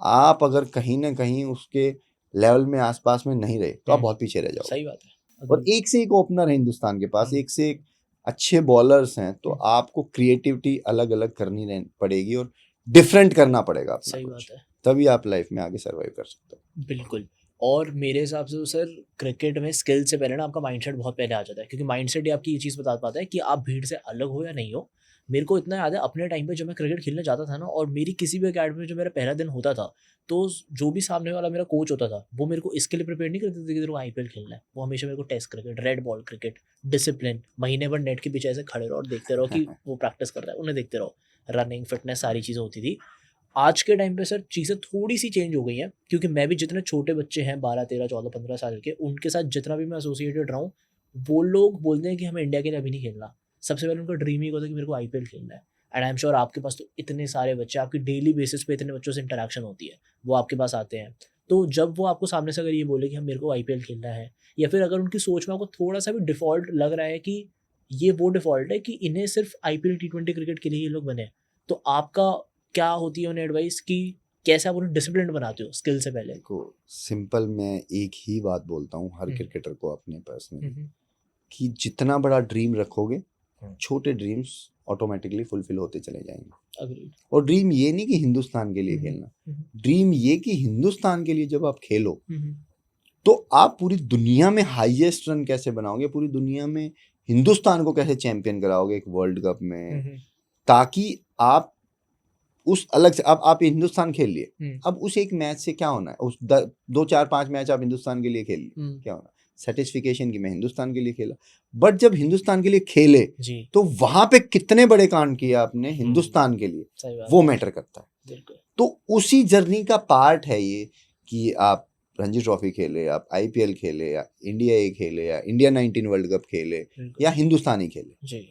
आप अगर कहीं ना कहीं उसके लेवल में आसपास में नहीं रहे तो आप बहुत पीछे रह जाओगे। सही बात है। और एक से एक ओपनर है हिंदुस्तान के पास, एक से एक अच्छे बॉलर्स हैं, तो आपको क्रिएटिविटी अलग अलग करनी पड़ेगी और डिफरेंट करना पड़ेगा अपना सही कुछ, बात है। तभी आप लाइफ में आगे सर्वाइव कर सकते हो। बिल्कुल। और मेरे हिसाब से तो सर क्रिकेट में स्किल से पहले ना आपका माइंडसेट बहुत पहले आ जाता है, क्योंकि माइंडसेट ही आपकी ये चीज़ बता पाता है कि आप भीड़ से अलग हो या नहीं हो। मेरे को इतना याद है अपने टाइम पे जब मैं क्रिकेट खेलने जाता था ना, और मेरी किसी भी अकेडमी में जो मेरा पहला दिन होता था, तो जो भी सामने वाला मेरा कोच होता था वो मेरे को इसके लिए प्रिपेयर नहीं करते थे कि तेरे को आईपीएल खेलना है। वो हमेशा मेरे को test cricket, red ball cricket, discipline, महीने भर नेट के पीछे ऐसे खड़े रहो और देखते रहो कि वो प्रैक्टिस कर रहा है, उन्हें देखते रहो, रनिंग फिटनेस सारी चीज़ें होती थी। आज के टाइम पे सर चीज़ें थोड़ी सी चेंज हो गई हैं, क्योंकि मैं भी जितने छोटे बच्चे हैं 12 13 14 15 साल के, उनके साथ जितना भी मैं एसोसिएटेड रहा हूँ, वो लोग बोलते हैं कि हमें इंडिया के लिए अभी नहीं खेलना। सबसे पहले उनका ड्रीम ही होता है कि मेरे को आईपीएल खेलना है। एंड आई एम श्योर आपके पास तो इतने सारे बच्चे, आपकी डेली बेसिस पे इतने बच्चों से इंटरेक्शन होती है, वो आपके पास आते हैं, तो जब वो आपको सामने से अगर ये बोले कि हम मेरे को आईपीएल खेलना है, या फिर अगर उनकी सोच में आपको थोड़ा सा भी डिफ़ॉल्ट लग रहा है कि ये वो डिफ़ॉल्ट है कि इन्हें सिर्फ़ आईपीएल टी20 क्रिकेट के लिए ये लोग बने हैं, तो आपका क्या होती है उन्हें एडवाइस कि कैसे आप उन्हें डिसिप्लिन्ड बनाते हो स्किल से पहले? देखो, सिंपल मैं एक ही बात बोलता हूँ हर हुँ। क्रिकेटर को अपने पर्सनली, हुँ। कि जितना बड़ा ड्रीम रखोगे, हुँ। छोटे ड्रीम्स ऑटोमेटिकली फुलफिल होते चले जाएंगे। एग्रीड। और ड्रीम ये नहीं कि हिंदुस्तान के लिए हुँ, हुँ। खेलना, हुँ, ड्रीम ये कि हिंदुस्तान के लिए जब आप खेलो हुँ। तो आप पूरी दुनिया में हाईएस्ट रन कैसे बनाओगे, पूरी दुनिया में हिंदुस्तान को कैसे चैंपियन कराओगे एक वर्ल्ड कप में, हुँ। ताकि आप उस अलग से, अब आप हिंदुस्तान खेल लिए, हुँ। अब उस एक मैच से क्या होना है, उस 2 4 5 मैच आप हिंदुस्तान के लिए खेल लिए, हुँ। क्या होना, सेटिस्फिकेशन की मैं हिंदुस्तान के लिए खेला। बट जब हिंदुस्तान के लिए खेले जी। तो वहां पे कितने बड़े कांड किए आपने हुँ। हिंदुस्तान के लिए, सही बात वो है। मैटर करता है। बिल्कुल। तो उसी जर्नी का पार्ट है ये, कि आप रणजी ट्रॉफी खेले, आप आईपीएल खेले, या इंडिया ए खेले, या इंडिया 19 वर्ल्ड कप खेले, बिल्कुल। या हिंदुस्तान ही खेले। जी।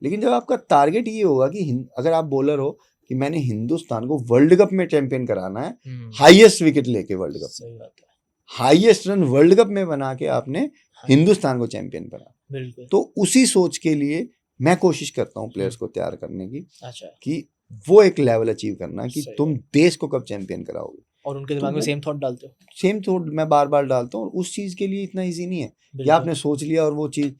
लेकिन जब आपका टारगेट ये होगा कि अगर आप बॉलर हो कि मैंने हिंदुस्तान को वर्ल्ड कप में चैंपियन कराना है, हुँ। हाईएस्ट विकेट लेके वर्ल्ड कप में, सही बात है। हाईएस्ट रन वर्ल्ड कप में बना के आपने हाँ। हिंदुस्तान को चैंपियन बना, बिल्कुल। तो उसी सोच के लिए मैं कोशिश करता हूँ प्लेयर्स को तैयार करने की, अच्छा। कि वो एक लेवल अचीव करना कि सही तुम देश को कब चैंपियन कराओगे। और उनके तो दिमाग में वो सेम थॉट डालते हो? सेम थॉट मैं बार बार डालता हूँ, और उस चीज के लिए इतना इजी नहीं है कि बिल्कुल। आपने सोच लिया और वो चीज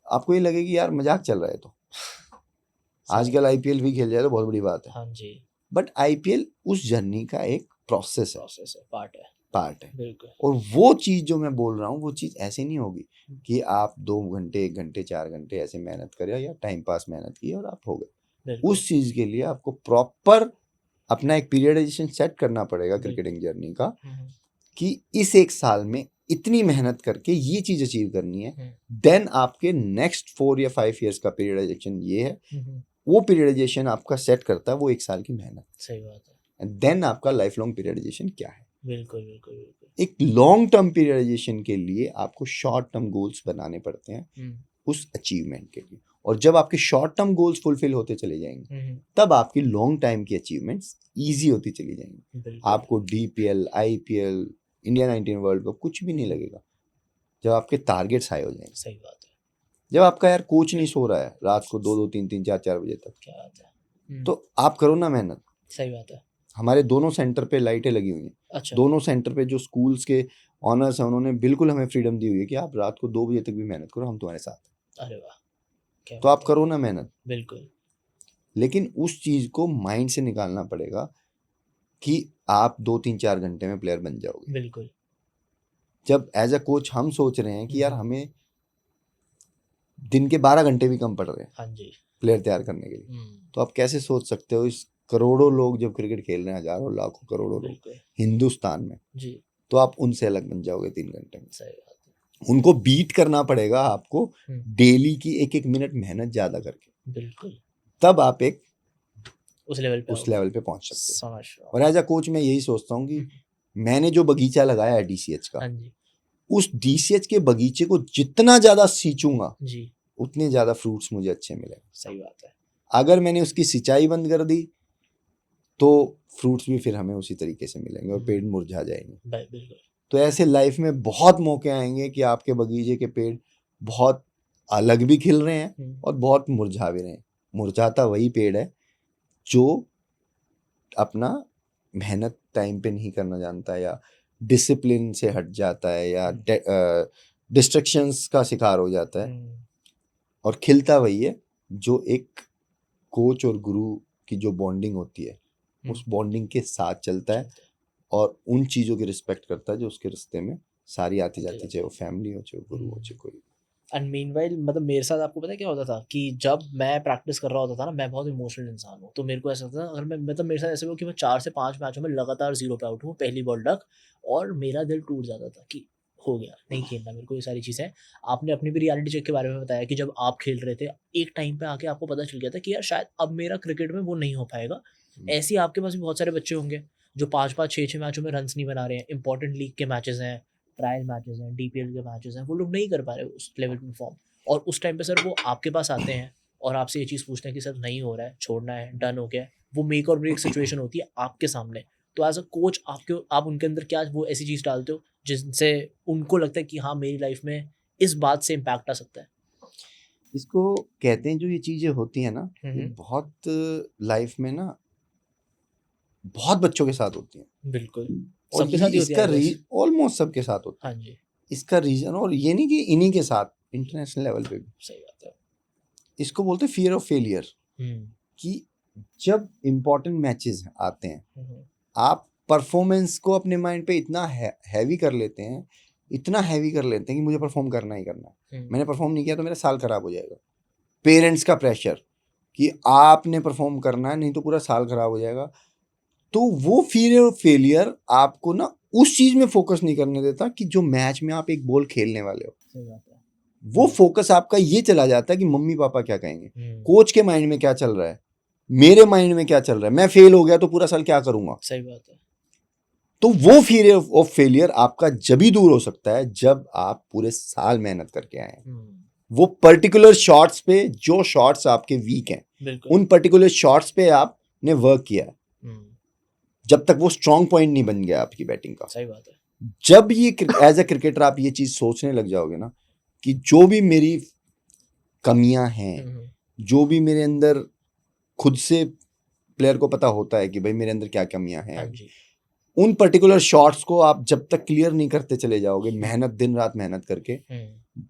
आपको ये लगे कि यार मजाक चल रहा है। तो सही। आजकल आईपीएल भी खेल जाए तो बहुत बड़ी बात है, हाँ जी। बट आईपीएल उस जर्नी का एक प्रोसेस है, प्रोसेस है, पार्ट है। बिल्कुल। और वो चीज जो मैं बोल रहा हूँ, वो चीज ऐसे नहीं होगी कि आप 2 घंटे 1 घंटे 4 घंटे ऐसे मेहनत करे या टाइम पास मेहनत की और आप हो गए। बिल्कुल। उस चीज के लिए आपको प्रॉपर अपना एक पीरियडाइजेशन सेट करना पड़ेगा बिल्कुल। क्रिकेटिंग जर्नी का, हुँ। कि इस 1 साल में इतनी मेहनत करके ये चीज अचीव करनी है। हुँ। देन आपके नेक्स्ट 4 या 5 ईयर्स का पीरियडाइजेशन ये है, हुँ। वो पीरियडाइजेशन आपका सेट करता है वो 1 साल की मेहनत, सही बात है। एंड देन आपका लाइफ लॉन्ग पीरियडाइजेशन क्या है। बिल्कुल, बिल्कुल, बिल्कुल। एक लॉन्ग टर्म पीरियडाइजेशन के लिए आपको शॉर्ट टर्म गोल्स बनाने पड़ते हैं हुँ। उस अचीवमेंट के लिए, और जब आपके शॉर्ट टर्म गोल्स फुलफिल होते चले जाएंगे, हुँ। तब आपकी लॉन्ग टाइम की अचीवमेंट्स ईजी होती चली जाएंगी। बिल्कुल। आपको DPL, IPL, India 19 world cup कुछ भी नहीं लगेगा जब आपके टारगेट्स हाई हो जाएंगे। सही बात है। जब आपका यार कोच नहीं सो रहा है रात को 2 2 3 3 4 4 बजे तक, क्या बात है। हुँ। तो आप करो ना मेहनत। सही बात है। हमारे दोनों सेंटर पे लाइटें लगी हुई हैं, अच्छा। दोनों सेंटर पे जो स्कूल्स के ऑनर्स हैं उन्होंने बिल्कुल हमें फ्रीडम दी हुई है कि आप रात को 2 बजे तक भी मेहनत करो, हम तुम्हारे साथ हैं। अरे वाह! क्या तो बात आप है। करो ना मेहनत, बिल्कुल। लेकिन उस चीज को माइंड से निकालना पड़ेगा कि आप 2 3 4 घंटे में प्लेयर बन जाओगे। बिल्कुल। जब एज अ कोच हम सोच रहे हैं कि यार हुँ। हमें दिन के 12 घंटे भी कम पड़ रहे हैं हाँ जी। प्लेयर तैयार करने के लिए, हुँ। तो आप कैसे सोच सकते हो इस करोड़ों लोग जब क्रिकेट खेल रहे हैं, हजारों लाखों करोड़ों लोग बिल्कुल। हिंदुस्तान में, जी। तो आप उनसे अलग बन जाओगे 3 घंटे में। सही बात है। उनको बीट करना पड़ेगा आपको हुँ। डेली की एक एक मिनट मेहनत ज्यादा करके, बिल्कुल। तब आप एक उस लेवल पे उस आओगे। लेवल पे पहुंच सकते हो। समझ रहा हूँ। और एज अ कोच मैं यही सोचता हूँ कि हुँ। मैंने जो बगीचा लगाया है डीसीएच का, हाँ जी। उस डीसीएच के बगीचे को जितना ज्यादा सींचूंगा जी। उतने ज्यादा फ्रूट्स मुझे अच्छे मिलेंगे। सही बात है। अगर मैंने उसकी सिंचाई बंद कर दी तो फ्रूट्स भी फिर हमें उसी तरीके से मिलेंगे और पेड़ मुरझा जाएंगे। बिल्कुल। तो ऐसे लाइफ में बहुत मौके आएंगे कि आपके बगीचे के पेड़ बहुत अलग भी खिल रहे हैं हुँ। और बहुत मुरझा भी रहे हैं। मुरझाता वही पेड़ है जो अपना मेहनत टाइम पे नहीं करना जानता है, या डिसिप्लिन से हट जाता है, या डिस्ट्रैक्शंस का शिकार हो जाता है। हुँ। और खिलता वही है जो एक कोच और गुरु की जो बॉन्डिंग होती है, उस बॉन्डिंग के साथ चलता है और उन चीज़ों की रिस्पेक्ट करता है जो उसके रिश्ते में सारी आती जाती है, चाहे वो फैमिली हो, चाहे वो गुरु हो, चाहे कोई। एंड मीनवाइल मतलब मेरे साथ आपको पता है क्या होता था कि जब मैं प्रैक्टिस कर रहा होता था ना, मैं बहुत इमोशनल इंसान हूँ, तो मेरे को ऐसा होता था अगर मैं मतलब मेरे साथ ऐसे हुआ कि मैं 4 से 5 मैचों में लगातार 0 पे आउट हूँ पहली बॉल तक, और मेरा दिल टूट जाता था कि हो गया, नहीं खेलना मेरे को, ये सारी चीज़ें। आपने अपनी भी रियलिटी चेक के बारे में बताया कि जब आप खेल रहे थे, एक टाइम पे आके आपको पता चल गया था कि यार शायद अब मेरा क्रिकेट में वो नहीं हो पाएगा। ऐसे ही आपके पास भी बहुत सारे बच्चे होंगे जो 5-5, 6-6 मैचों में रन्स नहीं बना रहे हैं, इंपॉर्टेंट लीग के मैचेज़ हैं, ट्रायल मैचेज़ हैं, डीपीएल के मैचेज़ हैं, वो लोग नहीं कर पा रहे उस लेवल पे परफॉर्म। और उस टाइम पे सर वो आपके पास आते हैं और आपसे ये चीज़ पूछते हैं कि सर नहीं हो रहा है, छोड़ना है, डन हो गया है। वो मेक और ब्रेक सिचुएशन होती है आपके सामने। तो एज अ कोच आप उनके अंदर क्या वो ऐसी चीज़ डालते हो जिनसे उनको लगता है कि हाँ मेरी लाइफ में इस बात से इम्पैक्ट आ सकता है? इसको कहते हैं, जो ये चीज़ें होती हैं ना, ये हम्म, बहुत लाइफ में ना बहुत बच्चों के साथ होती हैं, बिल्कुल और सबके ये साथ ही होती है इसका आई गेस। ऑलमोस्ट सबके साथ होती हाँ है। जी, इसका रीजन, और ये नहीं कि इन्हीं के साथ, इंटरनेशनल लेवल पे भी सही बात है। इसको बोलते हैं फियर ऑफ फेलियर। हम्म, कि जब इम्पोर्टेंट मैचेस आते हैं, हम्म, आप परफॉर्मेंस को अपने माइंड पे इतना हैवी कर लेते हैं, इतना हैवी कर लेते हैं कि मुझे परफॉर्म करना ही करना है। मैंने परफॉर्म नहीं किया तो मेरा साल खराब हो जाएगा। पेरेंट्स का प्रेशर कि आपने परफॉर्म करना है, नहीं तो पूरा साल खराब हो जाएगा। तो वो फियर ऑफ फेलियर आपको ना उस चीज में फोकस नहीं करने देता कि जो मैच में आप एक बॉल खेलने वाले हो। सही बात है। वो फोकस आपका ये चला जाता है कि मम्मी पापा क्या कहेंगे, हम्म, कोच के माइंड में क्या चल रहा है, मेरे माइंड में क्या चल रहा है, मैं फेल हो गया तो पूरा साल क्या करूंगा। सही बात है। तो वो फियर ऑफ फेलियर आपका जब ही दूर हो सकता है जब आप पूरे साल मेहनत करके आए हैं। वो पर्टिकुलर शॉट्स पे, जो शॉट्स आपके वीक हैं, बिल्कुल। उन पर्टिकुलर शॉट्स पे आपने वर्क किया है, हम्म, जब तक वो स्ट्रॉन्ग पॉइंट नहीं बन गया आपकी बैटिंग का। सही बात है। जब ये एज अ क्रिकेटर आप ये चीज सोचने लग जाओगे ना कि जो भी मेरी कमियां हैं, हम्म, जो भी मेरे अंदर, खुद से प्लेयर को पता होता है कि भाई मेरे अंदर क्या कमियां हाँ हैं, जी। उन पर्टिकुलर शॉट्स को आप जब तक क्लियर नहीं करते चले जाओगे, मेहनत, दिन रात मेहनत करके,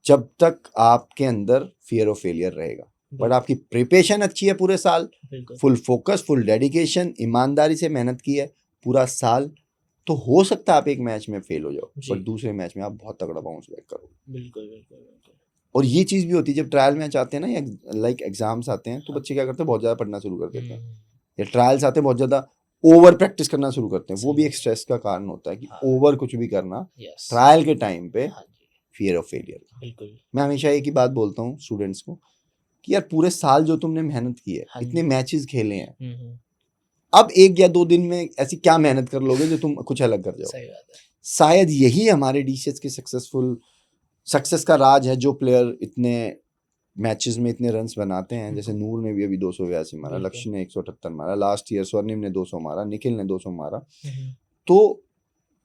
जब तक आपके अंदर फियर ऑफ फेलियर रहेगा। बट बिल्कुल, आपकी प्रिपरेशन अच्छी है पूरे साल, बिल्कुल। फुल फोकस, फुल डेडिकेशन, ईमानदारी से मेहनत की है पूरा साल, तो हो सकता है आप एक मैच में फेल हो जाओ, जी। बट दूसरे मैच में आप बहुत तगड़ा बाउंस बैक करो। बिल्कुल, बिल्कुल, बिल्कुल। और ये चीज़ भी होती है जब ट्रायल मैच आते हैं ना, या लाइक एग्जाम्स आते हैं, तो हाँ। बच्चे क्या करते हैं, बहुत ज़्यादा पढ़ना शुरू कर देते हैं, हम्म, या ट्रायल्स आते हैं बहुत ज़्यादा ओवर प्रैक्टिस करना शुरू करते हैं। वो सही भी बात एक स्ट्रेस का कारण होता है कि हाँ, ओवर कुछ भी करना यस। ट्रायल के टाइम पे, हाँ जी, फियर ऑफ फेलियर। बिल्कुल। मैं हमेशा एक ही बात बोलता हूँ स्टूडेंट्स को कि यार पूरे साल जो तुमने मेहनत की है, हाँ इतने जी। मैचेस खेले हैं, हम्म, अब 1 या 2 दिन में ऐसी क्या मेहनत कर लोगे जो तुम कुछ अलग कर जाओ। सही बात है। शायद यही हमारे डीसीएस के सक्सेस का राज है, जो प्लेयर इतने मैचेस में इतने रन्स बनाते हैं। जैसे नूर ने भी अभी 282 मारा, बिल्कुल। लक्ष्य ने 178 मारा, लास्ट ईयर स्वर्णिम ने 200 मारा, निखिल ने 200 मारा। हम्म, तो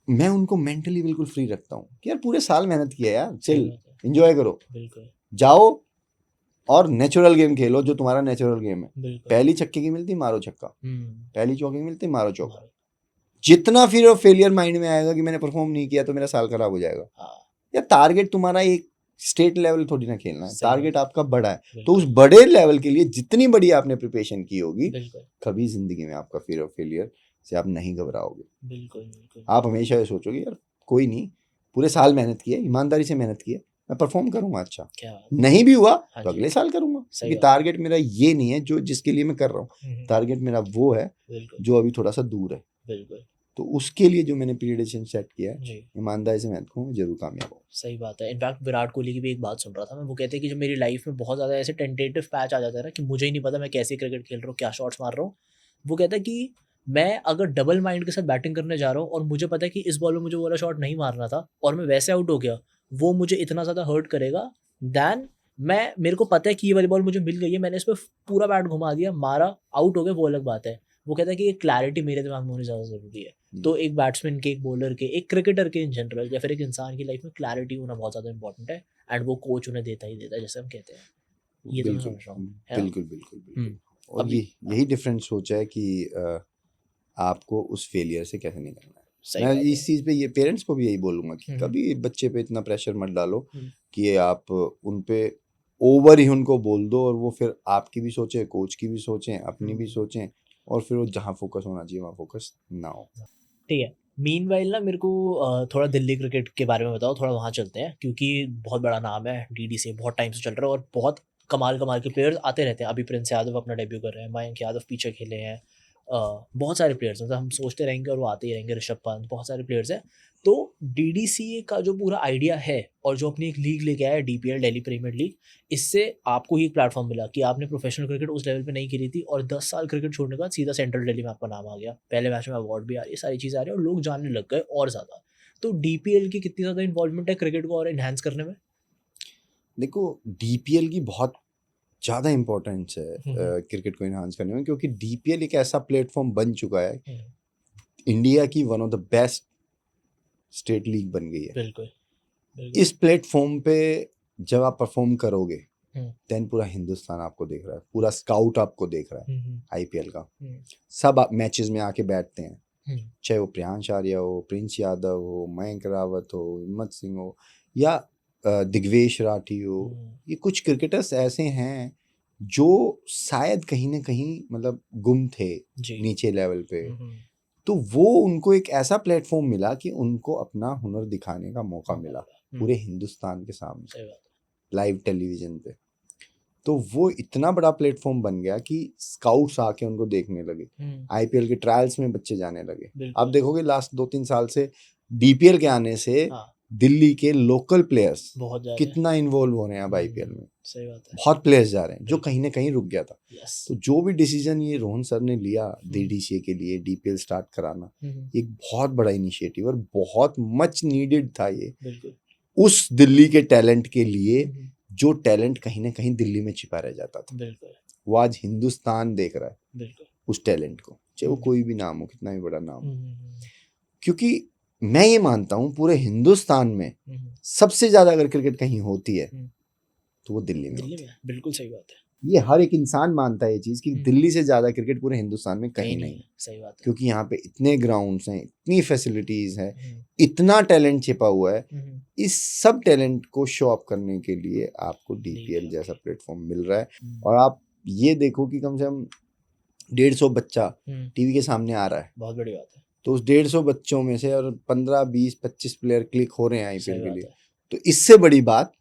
मैं उनको मेंटली बिल्कुल फ्री रखता हूँ कि यार पूरे साल मेहनत किया है यार, सही चिल, बात है। एंजॉय करो, बिल्कुल, जाओ और नेचुरल गेम खेलो, जो तुम्हारा नेचुरल गेम है। बिल्कुल। पहली छक्के की मिलती मारो छक्का, हम्म, पहली चौके की मिलती मारो चौका। मारो। जितना फिर फेलियर माइंड में आएगा कि मैंने परफॉर्म नहीं किया तो मेरा साल खराब हो जाएगा, हाँ, या टारगेट तुम्हारा एक स्टेट लेवल थोड़ी ना खेलना है, सही टारगेट बात आपका बड़ा है। तो बिल्कुल, उस बड़े लेवल के लिए जितनी बड़ी आपने प्रिपरेशन की होगी, बिल्कुल, कभी जिंदगी में आपका फियर ऑफ फेलियर से आप नहीं घबराओगे। बिल्कुल, बिल्कुल। आप हमेशा ये सोचोगे यार कोई नहीं, पूरे साल मेहनत की है, ईमानदारी से मेहनत की है, मैं परफॉर्म करूंगा अच्छा, क्या बात। नहीं भी हुआ हाँ तो जी, अगले साल करूंगा, सही क्योंकि बात है। टारगेट मेरा ये नहीं है जो जिसके लिए मैं कर रहा हूँ। हम्म, टारगेट मेरा वो है बिल्कुल, जो अभी थोड़ा सा दूर है। बिल्कुल। तो उसके लिए जो मैंने प्रीडिक्शन सेट किया है, जी, ईमानदारी से मेहनत करूँ, जरूर कामयाब हो। सही बात है। इनफैक्ट विराट कोहली की भी एक बात सुन रहा था मैं, वो कहते हैं कि जब मेरी लाइफ में बहुत ज़्यादा ऐसे टेंटेटिव पैच आ जाता है ना कि मुझे ही नहीं पता मैं कैसे क्रिकेट खेल रहा हूँ, क्या शॉट्स मार रहा हूँ। वो कहता है कि मैं अगर डबल माइंड के साथ बैटिंग करने जा रहा हूँ और मुझे पता है कि इस बॉल में मुझे वो वाला शॉट नहीं मारना था और मैं वैसे आउट हो गया, वो मुझे इतना ज़्यादा हर्ट करेगा दैन मैं मेरे को पता है कि ये वाली बॉल मुझे मिल गई है, मैंने इस पर पूरा बैट घुमा दिया, मारा, आउट हो गया, वो अलग बात है। वो कहता है कि ये क्लैरिटी मेरे दिमाग में होनी ज़्यादा ज़रूरी है। तो एक बैट्समैन के, एक बॉलर के, एक क्रिकेटर के इन जनरल या फिर एक इंसान की लाइफ में क्लैरिटी होना बहुत ज़्यादा इंपॉर्टेंट है एंड वो कोच उन्हें देता ही देता है, जैसे हम कहते हैं। ये तो मैं बिल्कुल समझ रहा हूँ, है ना? बिल्कुल बिल्कुल बिल्कुल। और अभी यही डिफरेंट सोच है कि आपको उस फेलियर से कैसे निकलना है। सही मैं बात है। इस चीज़ पे ये पेरेंट्स को भी यही बोलूँगा कि हम्म, कभी बच्चे पे इतना प्रेशर मत डालो हम्म, कि आप उन पे ओवर ही उनको बोल दो, और वो फिर आपकी भी सोचें, कोच की भी सोचें, अपनी भी सोचें, और फिर वो जहाँ फोकस होना चाहिए वहाँ फोकस ना हो। ठीक है। मीनवाइल ना मेरे को थोड़ा दिल्ली क्रिकेट के बारे में बताओ, थोड़ा वहाँ चलते हैं क्योंकि बहुत बड़ा नाम है, डीडीसी बहुत टाइम से चल रहा है और बहुत कमाल कमाल के प्लेयर्स आते रहते हैं। अभी प्रिंस यादव अपना डेब्यू कर रहे हैं, मयंक यादव पीछे खेले हैं, बहुत सारे प्लेयर्स मतलब हम सोचते रहेंगे और वो आते ही रहेंगे, ऋषभ पंत, बहुत सारे प्लेयर्स हैं। तो डीडीसी का जो पूरा आइडिया है और जो अपनी एक लीग लेके आया है, डीपीएल, दिल्ली प्रीमियर लीग, इससे आपको ही एक प्लेटफॉर्म मिला कि आपने प्रोफेशनल क्रिकेट उस लेवल पे नहीं खेली थी और 10 साल क्रिकेट छोड़ने के बाद सीधा सेंट्रल दिल्ली में आपका नाम आ गया, पहले मैच में अवार्ड भी आ रही है, सारी चीज़ें आ रही है और लोग जानने लग गए और ज़्यादा। तो डीपीएल की कितनी ज़्यादा इन्वॉल्वमेंट है क्रिकेट को और इन्हांस करने में? देखो, डीपीएल की बहुत ज़्यादा इम्पोर्टेंस है हम्म, क्रिकेट को इन्हांस करने में, क्योंकि डीपीएल एक ऐसा प्लेटफॉर्म बन चुका है, हम्म, इंडिया की one of the best state league बन गई है। बिल्कुल बिल्कुल। इस प्लेटफॉर्म पे जब आप परफॉर्म करोगे हम्म, देन पूरा हिंदुस्तान आपको देख रहा है, पूरा स्काउट आपको देख रहा है हम्म, आईपीएल का। हम्म, सब आप मैचेस में आके बैठते हैं, हम्म, चाहे वो प्रियांश आर्या हो, प्रिंस यादव हो, मयंक रावत हो, हिम्मत सिंह हो, या दिग्वेश राठी हो। ये कुछ क्रिकेटर्स ऐसे हैं जो शायद कहीं ना कहीं मतलब गुम थे जी। नीचे लेवल पे, हम्म, तो वो उनको एक ऐसा प्लेटफॉर्म मिला कि उनको अपना हुनर दिखाने का मौका मिला पूरे हिंदुस्तान के सामने सही बात लाइव टेलीविजन पे। तो वो इतना बड़ा प्लेटफॉर्म बन गया कि स्काउट्स आके उनको देखने लगे, है। आईपीएल के ट्रायल्स में बच्चे जाने लगे। बिल्कुल। आप देखोगे लास्ट 2-3 साल से डीपीएल के आने से हाँ, दिल्ली के लोकल प्लेयर्स बहुत जा रहे हैं। कितना इन्वॉल्व हो रहे हैं अब आईपीएल में। सही बात है। बहुत प्लेयर्स जा रहे हैं जो बिल्कुल। कहीं ना कहीं रुक गया था। यस। तो जो भी डिसीजन ये रोहन सर ने लिया डीडीसीए के लिए डीपीएल स्टार्ट कराना, एक बहुत बड़ा इनिशिएटिव और बहुत मच नीडेड था ये बिल्कुल। उस दिल्ली के टैलेंट के लिए, जो टैलेंट कहीं ना कहीं दिल्ली में छिपा रह जाता था। बिल्कुल वो आज हिंदुस्तान देख रहा है बिल्कुल। उस टैलेंट को, चाहे वो कोई भी नाम हो, कितना भी बड़ा नाम हो। हम्म, क्योंकि मैं ये मानता हूँ पूरे हिंदुस्तान में सबसे ज्यादा अगर क्रिकेट कहीं होती है तो वो दिल्ली में होती है। बिल्कुल सही बात है। ये हर एक इंसान मानता है ये चीज कि दिल्ली से ज्यादा क्रिकेट पूरे हिंदुस्तान में कहीं नहीं है। सही बात है। क्योंकि यहाँ पे इतने ग्राउंड्स हैं, इतनी फैसिलिटीज हैं, इतना टैलेंट छिपा हुआ है। इस सब टैलेंट को शो अप करने के लिए आपको डीपीएल जैसा प्लेटफॉर्म मिल रहा है। और आप ये देखो कि कम से कम 150 बच्चा टीवी के सामने आ रहा है, बहुत बड़ी बात है। तो उस 150 बच्चों में से और 15, 20, 25 प्लेयर क्लिक हो रहे हैं आईपीएल के सही लिए, बात है। तो इससे बड़ी बात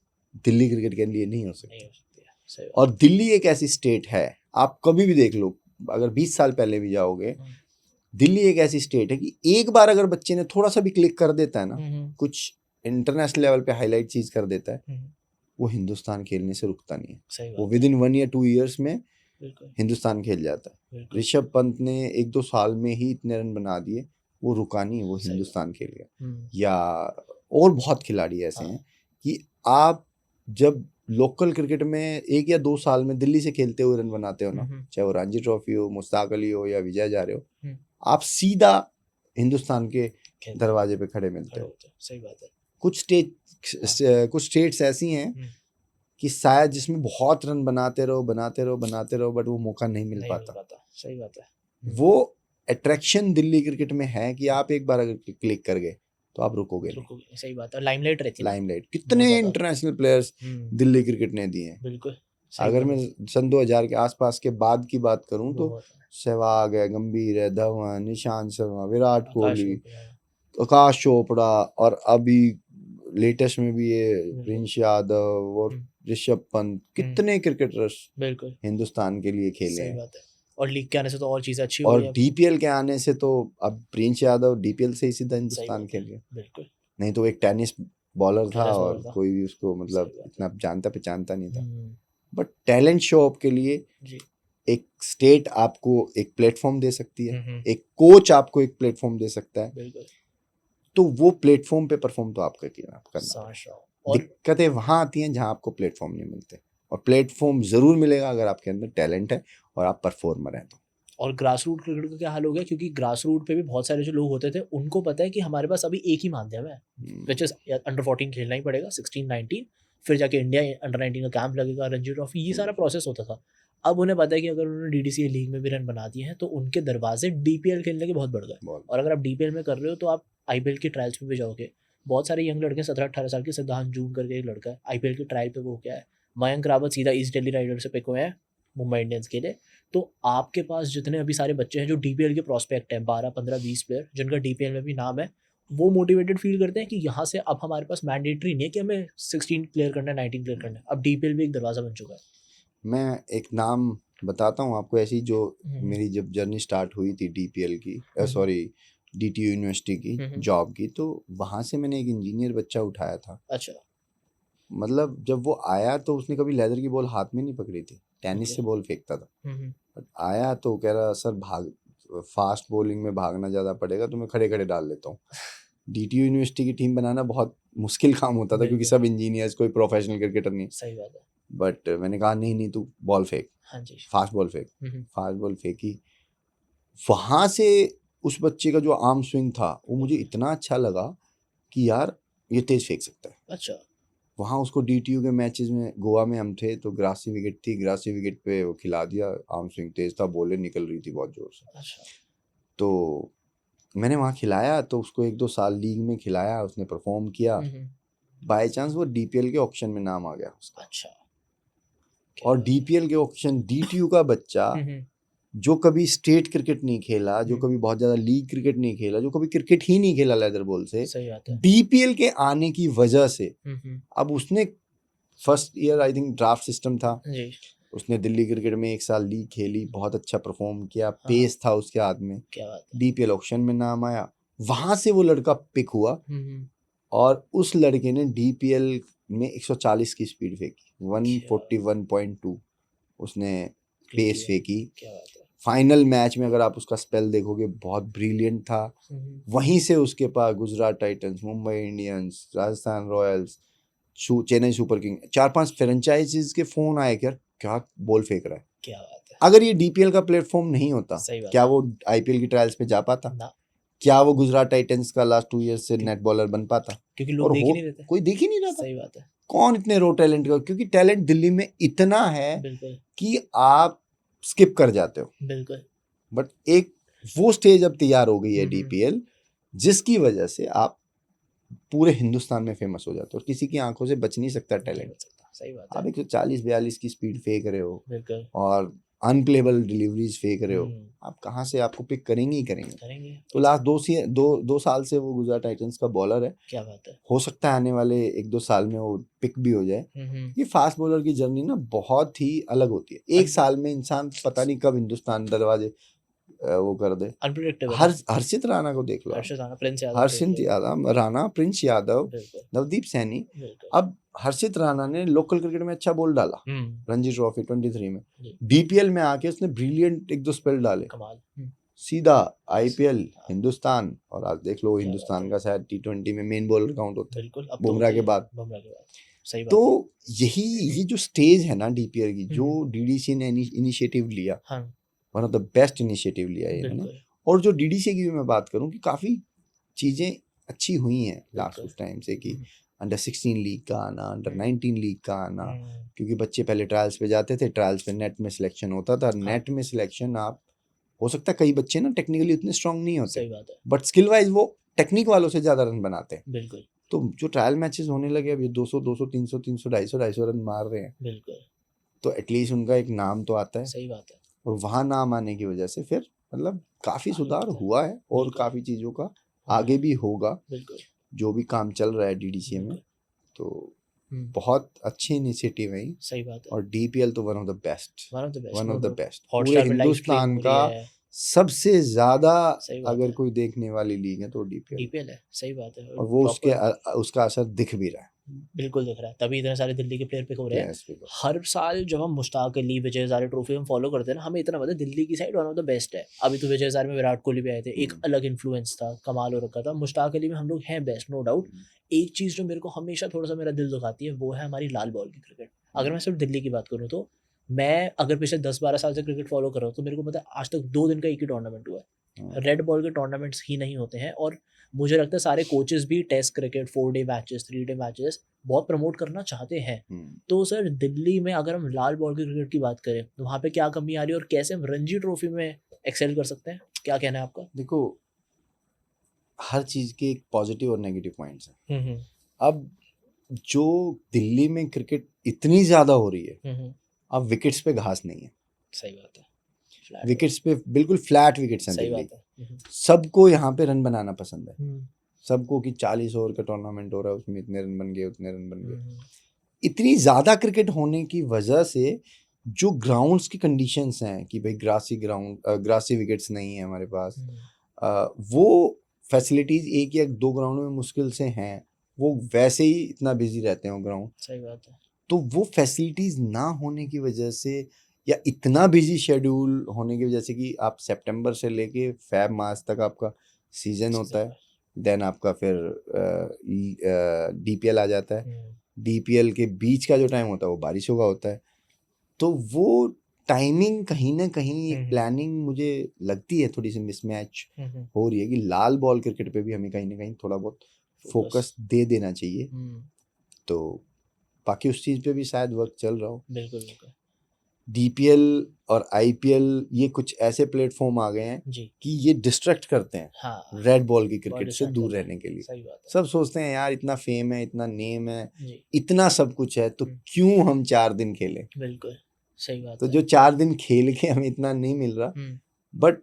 दिल्ली क्रिकेट के लिए नहीं हो सकती। नहीं हो सकती है। सही बात और दिल्ली एक ऐसी स्टेट है, आप कभी भी देख लो, अगर 20 साल पहले भी जाओगे, दिल्ली एक ऐसी स्टेट है कि एक बार अगर बच्चे ने थोड़ा सा भी क्लिक कर देता है ना, कुछ इंटरनेशनल लेवल पे हाईलाइट चीज कर देता है, वो हिंदुस्तान खेलने से रुकता नहीं है। सही वो बात विद इन 1 या 2 ईयर्स में बिल्कुल हिंदुस्तान खेल जाता है। बिल्कुल। ऋषभ पंत ने 1-2 साल में ही इतने रन बना दिए, वो रुका नहीं, वो सही हिंदुस्तान खेल गया। हम्म, या और बहुत खिलाड़ी ऐसे हैं कि आप जब लोकल क्रिकेट में 1 या 2 साल में दिल्ली से खेलते हुए रन बनाते हो ना, चाहे वो रणजी ट्रॉफी हो, मुश्ताक अली हो या विजय हजारे हो, आप सीधा हिंदुस्तान के खेलते दरवाजे पे खड़े मिलते हो। होते हैं। सही बात है। कुछ स्टेट्स ऐसी हैं कि शायद जिसमें बहुत रन बनाते रहो बट वो मौका नहीं मिल पाता। सही बात है। वो अट्रैक्शन दिल्ली क्रिकेट में है कि आप एक बार अगर क्लिक कर गए तो आप रुकोगे नहीं। सही बात है। लाइमलाइट रहती है। लाइमलाइट कितने इंटरनेशनल प्लेयर्स दिल्ली क्रिकेट ने दिए हैं। बिल्कुल। अगर मैं सन 2000 के आसपास के बाद की बात करूं तो सहवाग है, गंभीर है, धवन, ईशांत शर्मा, विराट कोहली, आकाश चोपड़ा, और अभी लेटेस्ट में भी ये प्रिंस यादव और ऋषभ पंत, कितने क्रिकेटर्स बिल्कुल हिंदुस्तान के लिए खेले हैं। बात है। और लीग के आने से तो और चीजें अच्छी हो और गई हैं। डीपीएल के आने से तो अब प्रिंस यादव डीपीएल से ही सीधा हिंदुस्तान खेल गया। बिल्कुल। नहीं तो एक टेनिस बॉलर था टेनिस और बॉलर था। कोई भी उसको मतलब सही बात इतना जानता पहचानता नहीं था। हम्म, बट टैलेंट शो अप के लिए जी। एक स्टेट आपको एक प्लेटफॉर्म दे सकती है, हम्म, एक कोच आपको एक प्लेटफॉर्म दे सकता है, बिल्कुल। तो वो प्लेटफॉर्म पे परफॉर्म तो आपका करना साश पड़ेगा। और दिक्कतें वहां आती हैं जहां आपको प्लेटफॉर्म नहीं मिलते, और प्लेटफॉर्म जरूर मिलेगा अगर आपके अंदर टैलेंट है और आप परफॉर्मर हैं तो। और ग्रास रूट क्रिकेट का क्या हाल हो गया, क्योंकि ग्रास रूट पे भी बहुत सारे जो लोग होते थे उनको पता है कि हमारे पास अभी एक ही माध्यम है, विच इज अंडर 14 खेलना ही पड़ेगा, 16-19, फिर जाके इंडिया अंडर 19 का कैंप लगेगा, रणजी ट्रॉफी, ये सारा प्रोसेस होता था। अब उन्हें पता है कि अगर उन्होंने डीडीसी लीग में भी रन बना दिए हैं तो उनके दरवाजे डीपीएल खेलने के बहुत बढ़ गए। और अगर आप डीपीएल में कर रहे हो तो आप आईपीएल की ट्रायल्स में भी जाओगे। बहुत सारे यंग लड़के 17-18 साल के, सिद्धांत जून करके एक लड़का है, आईपीएल की ट्रायल पे वो क्या है, मयंक रावत सीधा ईस्ट दिल्ली राइडर्स से पिक हुए हैं मुंबई इंडियंस के लिए। तो आपके पास जितने अभी सारे बच्चे हैं जो डीपीएल के प्रोस्पेक्ट हैं, 12, 15, 20 प्लेयर जिनका डीपीएल में भी नाम है, वो मोटिवेटेड फील करते हैं कि यहाँ से अब हमारे पास मैंडेटरी नहीं है कि हमें 16 क्लियर करना है, 19 क्लियर करना है, अब डीपीएल भी एक दरवाजा बन चुका है। मैं एक नाम बताता हूँ आपको, ऐसी जो मेरी जब जर्नी स्टार्ट हुई थी डीपीएल की, सॉरी डीटीयू यूनिवर्सिटी की जॉब की, तो वहाँ से मैंने एक इंजीनियर बच्चा उठाया था। अच्छा। मतलब जब वो आया तो उसने कभी लेदर की बॉल हाथ में नहीं पकड़ी थी, टेनिस से बॉल फेंकता था। बट आया तो कह रहा सर फास्ट बॉलिंग में भागना ज़्यादा पड़ेगा तो मैं खड़े खड़े डाल लेता हूँ। डीटीयू यूनिवर्सिटी की टीम बनाना बहुत मुश्किल काम होता था क्योंकि सब इंजीनियर्स, कोई प्रोफेशनल क्रिकेटर नहीं। सही बात है। बट मैंने कहा नहीं तू बॉल फेंक, हाँ जी, फास्ट बॉल फेंक। फास्ट बॉल फेंकी, वहाँ से उस बच्चे का जो आर्म स्विंग था वो मुझे इतना अच्छा लगा कि यार ये तेज फेंक सकता है। अच्छा। वहाँ उसको डीटीयू के मैचेस में गोवा में हम थे तो ग्रासी विकेट थी, ग्रासी विकेट पे वो खिला दिया, आर्म स्विंग तेज था, बॉलें निकल रही थी बहुत जोर से। अच्छा। तो मैंने वहाँ खिलाया तो उसको 1-2 साल लीग में खिलाया, उसने परफॉर्म किया, बाय चांस वो डीपीएल के ऑक्शन में नाम आ गया उसका। अच्छा। और डीपीएल के ऑक्शन डीटीयू का बच्चा जो कभी स्टेट क्रिकेट नहीं खेला, जो कभी बहुत ज्यादा लीग क्रिकेट नहीं खेला, जो कभी क्रिकेट ही नहीं खेला लेदर बॉल से, सही बात है। डीपीएल के आने की वजह से अब उसने first year I think draft system था, जी। उसने दिल्ली क्रिकेट में 1 साल लीग खेली, बहुत अच्छा परफॉर्म किया, हाँ। पेस था उसके हाथ में, क्या बात है। डीपीएल ऑक्शन में नाम आया, वहां से वो लड़का पिक हुआ और उस लड़के ने डीपीएल में 140 की स्पीड फेंकी, 141.2 उसने पेस फेंकी। क्या बात है। फाइनल मैच में अगर आप उसका स्पेल देखोगे बहुत ब्रिलियंट था। वहीं से उसके पास Gujarat Titans, Mumbai Indians, Rajasthan Royals, Chennai Super King, 4-5 franchises के फोन आए कि यार क्या बॉल फेंक रहा है। क्या बात है। अगर ये डीपीएल का प्लेटफॉर्म नहीं होता क्या वो आईपीएल की ट्रायल्स पे जा पाता ना। क्या वो गुजरात टाइटंस का लास्ट 2 ईयर्स से नेट बॉलर बन पाता? क्योंकि लोग देख ही नहीं रहे थे। कोई देख ही नहीं रहा था। सही बात है। कौन इतने रो टैलेंट का, क्योंकि टैलेंट दिल्ली में इतना है बिल्कुल कि आप स्किप कर जाते हो। बिल्कुल। बट एक वो स्टेज अब तैयार हो गई है डीपीएल, जिसकी वजह से आप पूरे हिंदुस्तान में फेमस हो जाते हो और किसी की आंखों से बच नहीं सकता टैलेंट। सही बात है। आप 140-42 की स्पीड फेंक रहे हो बिल्कुल। और अनप्लेबल डिलीवरीज फेंक रहे हो, आप कहाँ से, आपको पिक करेंगे ही करेंगे। तो लास्ट 2 साल से वो गुजरात टाइटंस का बॉलर है। क्या बात है। हो सकता है आने वाले 1-2 साल में वो पिक भी हो जाए। ये फास्ट बॉलर की जर्नी ना बहुत ही अलग होती है। एक साल में इंसान पता नहीं कब हिंदुस्तान दरवाजे वो कर दे। अनप्रेडिक्टेबल। हर्षित राणा को देख लो, हर्षित राणा, प्रिंस यादव, हर्षित यादव, राणा, प्रिंस यादव, नवदीप सैनी। अब हर्षित राणा ने लोकल क्रिकेट में अच्छा बॉल डाला रणजी ट्रॉफी 23 में, डीपीएल में आके उसने ब्रिलियंट 1-2 स्पेल डाले, कमाल। सीधा आईपीएल हिंदुस्तान, और आज देख लो हिंदुस्तान का शायद टी20 में मेन बॉलर काउंट होता है बिल्कुल बुमराह के बाद। सही बात। तो यही ये जो स्टेज है ना डीपीएल की, जो डीडीसी ने इनिशिएटिव लिया, one of the best initiative लिया है इन्होंने। और जो डीडीसी की भी मैं बात करूं कि काफी चीजें अच्छी हुई हैं लास्ट कुछ टाइम से, कि अंडर 16 लीग का आना, अंडर 19 लीग का आना, क्योंकि बच्चे पहले ट्रायल्स पे जाते थे, ट्रायल्स पे नेट में सिलेक्शन होता था। नेट में सिलेक्शन आप हो सकता है कई बच्चे ना टेक्निकली उतने स्ट्रांग नहीं होते, बट स्किल वाइज वो टेक्निक वालों से ज्यादा रन बनाते हैं। बिल्कुल। तो जो ट्रायल मैचेस होने लगे अब ये 200 300 250 रन मार रहे हैं, बिल्कुल, तो एटलीस्ट उनका एक नाम तो आता है। सही बात है। और वहाँ नाम आने की वजह से फिर मतलब काफी सुधार हुआ है और काफी चीजों का आगे भी होगा। बिल्कुल, जो भी काम चल रहा है डीडीसी में, तो बहुत अच्छी इनिशिएटिव है। सही बात है। और डीपीएल तो one of the best Hotstar पूरे पे live stream हिंदुस्तान हो का रही है। सबसे ज्यादा सही बात अगर है। कोई देखने वाली लीग है तो डीपीएल है, सही बात है। और वो proper- उसका असर दिख भी रहा है। बिल्कुल दिख रहा है, तभी इतने सारे दिल्ली के प्लेयर पिक हो रहे हैं। Yes, बिल्कुल। हर साल जब हम मुश्ताक अली, विजय हजारे ट्रॉफी हम फॉलो करते हैं ना, हमें इतना पता है दिल्ली की side one of the best है। अभी तो विजय हजारे में विराट कोहली भी आए थे, एक अलग इन्फ्लुएंस था, कमाल हो रखा था। मुश्ताक अली में हम लोग हैं बेस्ट, नो डाउट। एक चीज़ जो मेरे को हमेशा थोड़ा सा मेरा दिल दुखाती है वो है हमारी लाल बॉल की क्रिकेट। अगर मैं सिर्फ दिल्ली की बात करूँ तो मैं अगर पिछले 10-12 साल से क्रिकेट फॉलो कर रहा हूँ तो मेरे को पता है आज तक 2 दिन का एक ही टूर्नामेंट हुआ है। रेड बॉल के टूर्नामेंट्स ही नहीं होते हैं। और मुझे लगता है सारे कोचेस भी test cricket, 4 day matches, 3 day matches बहुत प्रमोट करना चाहते हैं। तो सर दिल्ली में अगर हम लाल बॉल की क्रिकेट की बात करें तो वहाँ पे क्या कमी आ रही है और कैसे हम रणजी ट्रॉफी में एक्सेल कर सकते हैं? क्या कहना है आपका? देखो, हर चीज के एक पॉजिटिव और नेगेटिव पॉइंट्स हैं। अब जो दिल्ली में क्रिकेट इतनी ज्यादा हो रही है, अब विकेट्स पे घास नहीं है। सही बात है। विकेट्स पे बिल्कुल फ्लैट विकेट्स हैं दिल्ली। सबको यहाँ पे रन बनाना पसंद है, सबको कि 40 ओवर का टूर्नामेंट हो रहा है, उसमें इतने रन बन गए, उतने रन बन गए। इतनी ज्यादा क्रिकेट होने की वजह से जो ग्राउंड्स की कंडीशंस हैं कि भाई ग्रासी विकेट्स नहीं है हमारे पास, वो फैसिलिटीज 1 या 2 ग्राउंड में मुश्किल से हैं, वो वैसे ही इतना बिजी रहते हैं वो ग्राउंड। सही बात है। तो वो फैसिलिटीज ना होने की वजह से या इतना बिजी शेड्यूल होने की वजह से कि आप सितंबर से लेके फेब मार्च तक आपका सीजन होता है, देन आपका फिर डीपीएल आ जाता है, डीपीएल के बीच का जो टाइम होता है वो बारिशों का होता है। तो वो टाइमिंग कहीं ना कहीं एक हम्म, प्लानिंग मुझे लगती है थोड़ी सी मिसमैच हम्म, हो रही है कि लाल बॉल क्रिकेट पे भी हमें कहीं ना कहीं थोड़ा बहुत फोकस, फोकस दे देना चाहिए। तो बाकी उस चीज़ पे भी शायद वर्क चल रहा हो। बिल्कुल बिल्कुल डीपीएल और आईपीएल ये कुछ ऐसे प्लेटफॉर्म आ गए हैं जी, कि ये डिस्ट्रैक्ट करते हैं हाँ रेड बॉल की बहुत क्रिकेट से डिस्ट्रैक्ट दूर करते हैं, रहने के लिए। सही बात है सब सोचते हैं यार इतना फेम है, इतना नेम है, जी, इतना सब कुछ है, तो हम्म, क्यों हम 4 दिन खेलें। बिल्कुल सही बात तो है, जो 4 दिन खेल के हमें इतना नहीं मिल रहा, बट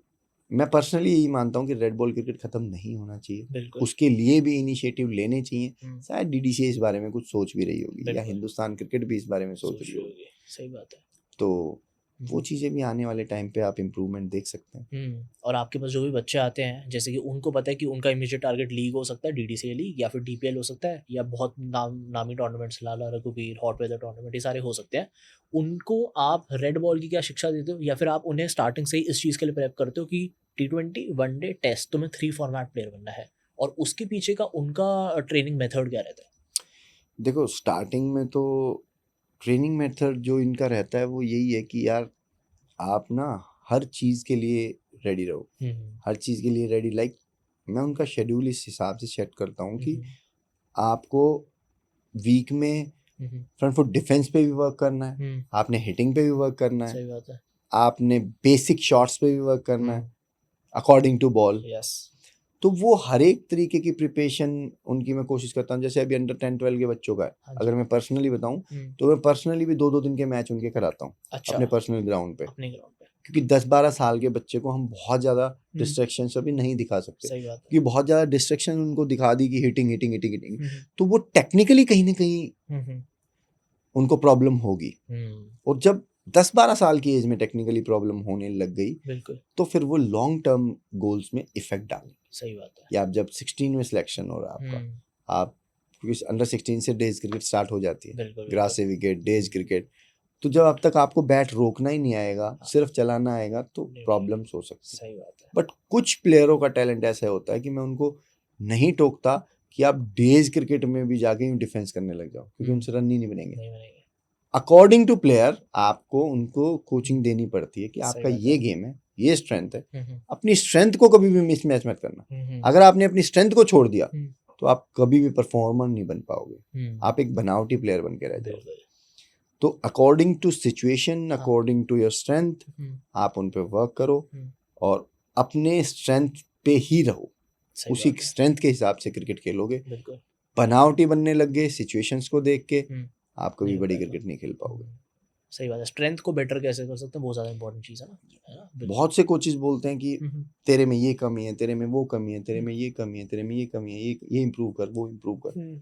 मैं पर्सनली यही मानता हूँ कि रेड बॉल क्रिकेट खत्म नहीं होना चाहिए। बिल्कुल, उसके लिए भी इनिशिएटिव लेने चाहिए। हम्म, शायद डीडीसीए इस बारे में कुछ सोच भी रही होगी, या बिल्कुल हिंदुस्तान क्रिकेट भी इस बारे में सोच सोच रही रही होगी। होगी, सही बात है, तो वो हम्म, चीज़ें भी आने वाले टाइम पे आप इम्प्रूवमेंट देख सकते हैं। और आपके पास जो भी बच्चे आते हैं जैसे कि उनको पता है कि उनका इमीडिएट टारगेट लीग हो सकता है, डीडीसीए लीग या फिर डीपीएल हो सकता है, या बहुत नामी टूर्नामेंट्स लाला रघुवीर, हॉट वेदर टूर्नामेंट, ये सारे हो सकते हैं। उनको आप रेड बॉल की क्या शिक्षा देते हो, या फिर आप उन्हें स्टार्टिंग से ही इस चीज़ के लिए प्रेप करते हो कि T20 वनडे टेस्ट तुम्हें 3 फॉर्मेट प्लेयर बनना है, और उसके पीछे का उनका ट्रेनिंग मेथड क्या रहता है? देखो स्टार्टिंग में तो ट्रेनिंग मेथड जो इनका रहता है वो यही है कि यार आप ना हर चीज़ के लिए रेडी रहो। हम्म, हर चीज़ के लिए रेडी, लाइक मैं उनका शेड्यूल इस हिसाब से सेट करता हूँ कि हम्म, आपको वीक में हम्म, फ्रंट फुट डिफेंस पे भी वर्क करना है, हम्म, आपने हिटिंग पे भी वर्क करना है, सही बात है, आपने बेसिक शॉट्स पे भी वर्क करना है अकॉर्डिंग टू बॉल। यस, तो वो हर एक तरीके की प्रिपरेशन उनकी मैं कोशिश करता हूँ। जैसे अभी अंडर 10-12 के बच्चों का है, हाँ अगर जी, मैं पर्सनली बताऊँ तो मैं पर्सनली भी 2-2 दिन के मैच उनके कराता हूँ अच्छा, अपने पर्सनल ग्राउंड पे। अपने ग्राउंड पे, क्योंकि 10-12 साल के बच्चे को हम बहुत ज़्यादा डिस्ट्रैक्शन अभी नहीं दिखा सकते, सही बात है, क्योंकि बहुत ज़्यादा डिस्ट्रैक्शन उनको दिखा दी कि हिटिंग हिटिंग हिटिंग हिटिंग, हम्म, तो वो टेक्निकली कहीं ना कहीं हम्म, उनको प्रॉब्लम होगी। हम्म, और जब 10-12 साल की एज में टेक्निकली प्रॉब्लम होने लग गई, बिल्कुल तो फिर वो लॉन्ग टर्म गोल्स में इफेक्ट डालेंगे। सही बात है, या आप जब 16 में सिलेक्शन हो रहा है आपका, आप क्योंकि अंडर 16 से डेज क्रिकेट स्टार्ट हो जाती है, बिल्कुल ग्रास बिल्कुल, से विकेट, डेज क्रिकेट। तो जब अब तक आपको बैट रोकना ही नहीं आएगा, हाँ, सिर्फ चलाना आएगा, तो नहीं मिलेगा, प्रॉब्लम्स हो सकती है। सही बात है, बट कुछ प्लेयरों का टैलेंट ऐसा होता है कि मैं उनको नहीं टोकता कि आप डेज क्रिकेट में भी जाके यूं डिफेंस करने लग जाओ, क्योंकि उनसे रन ही नहीं बनेंगे। नहीं मिलेंगे, अकॉर्डिंग टू प्लेयर आपको उनको कोचिंग देनी पड़ती है कि सही आपका बात ये है, गेम है, ये स्ट्रेंथ है। हम्म, अपनी स्ट्रेंथ को कभी भी मिसमैच मत करना। हम्म, अगर आपने अपनी स्ट्रेंथ को छोड़ दिया हम्म, तो आप कभी भी परफॉर्मर नहीं बन पाओगे, हम्म, आप एक बनावटी प्लेयर बन के रह जाओगे। बिल्कुल, तो अकॉर्डिंग टू सिचुएशन, हाँ, अकॉर्डिंग टू योर स्ट्रेंथ आप उन पे वर्क करो, और अपने स्ट्रेंथ पे ही रहो। सही उसी बात है, स्ट्रेंथ के हिसाब से क्रिकेट खेलोगे। बिल्कुल, बनावटी बनने लग गए सिचुएशंस को देख के, आप कभी नहीं हो बड़ी पाएगा, क्रिकेट नहीं खेल पाओगे। सही बात है, स्ट्रेंथ को बेटर कैसे कर सकते हैं, बहुत ज़्यादा इंपॉर्टेंट चीज़ है ना, बिल्कुल, बहुत से कोचेस बोलते हैं कि हम्म, तेरे में ये कमी है, तेरे में वो कमी है, तेरे हम्म, में ये कमी है, तेरे में ये कमी है, ये इम्प्रूव कर, वो इम्प्रूव कर। हम्म,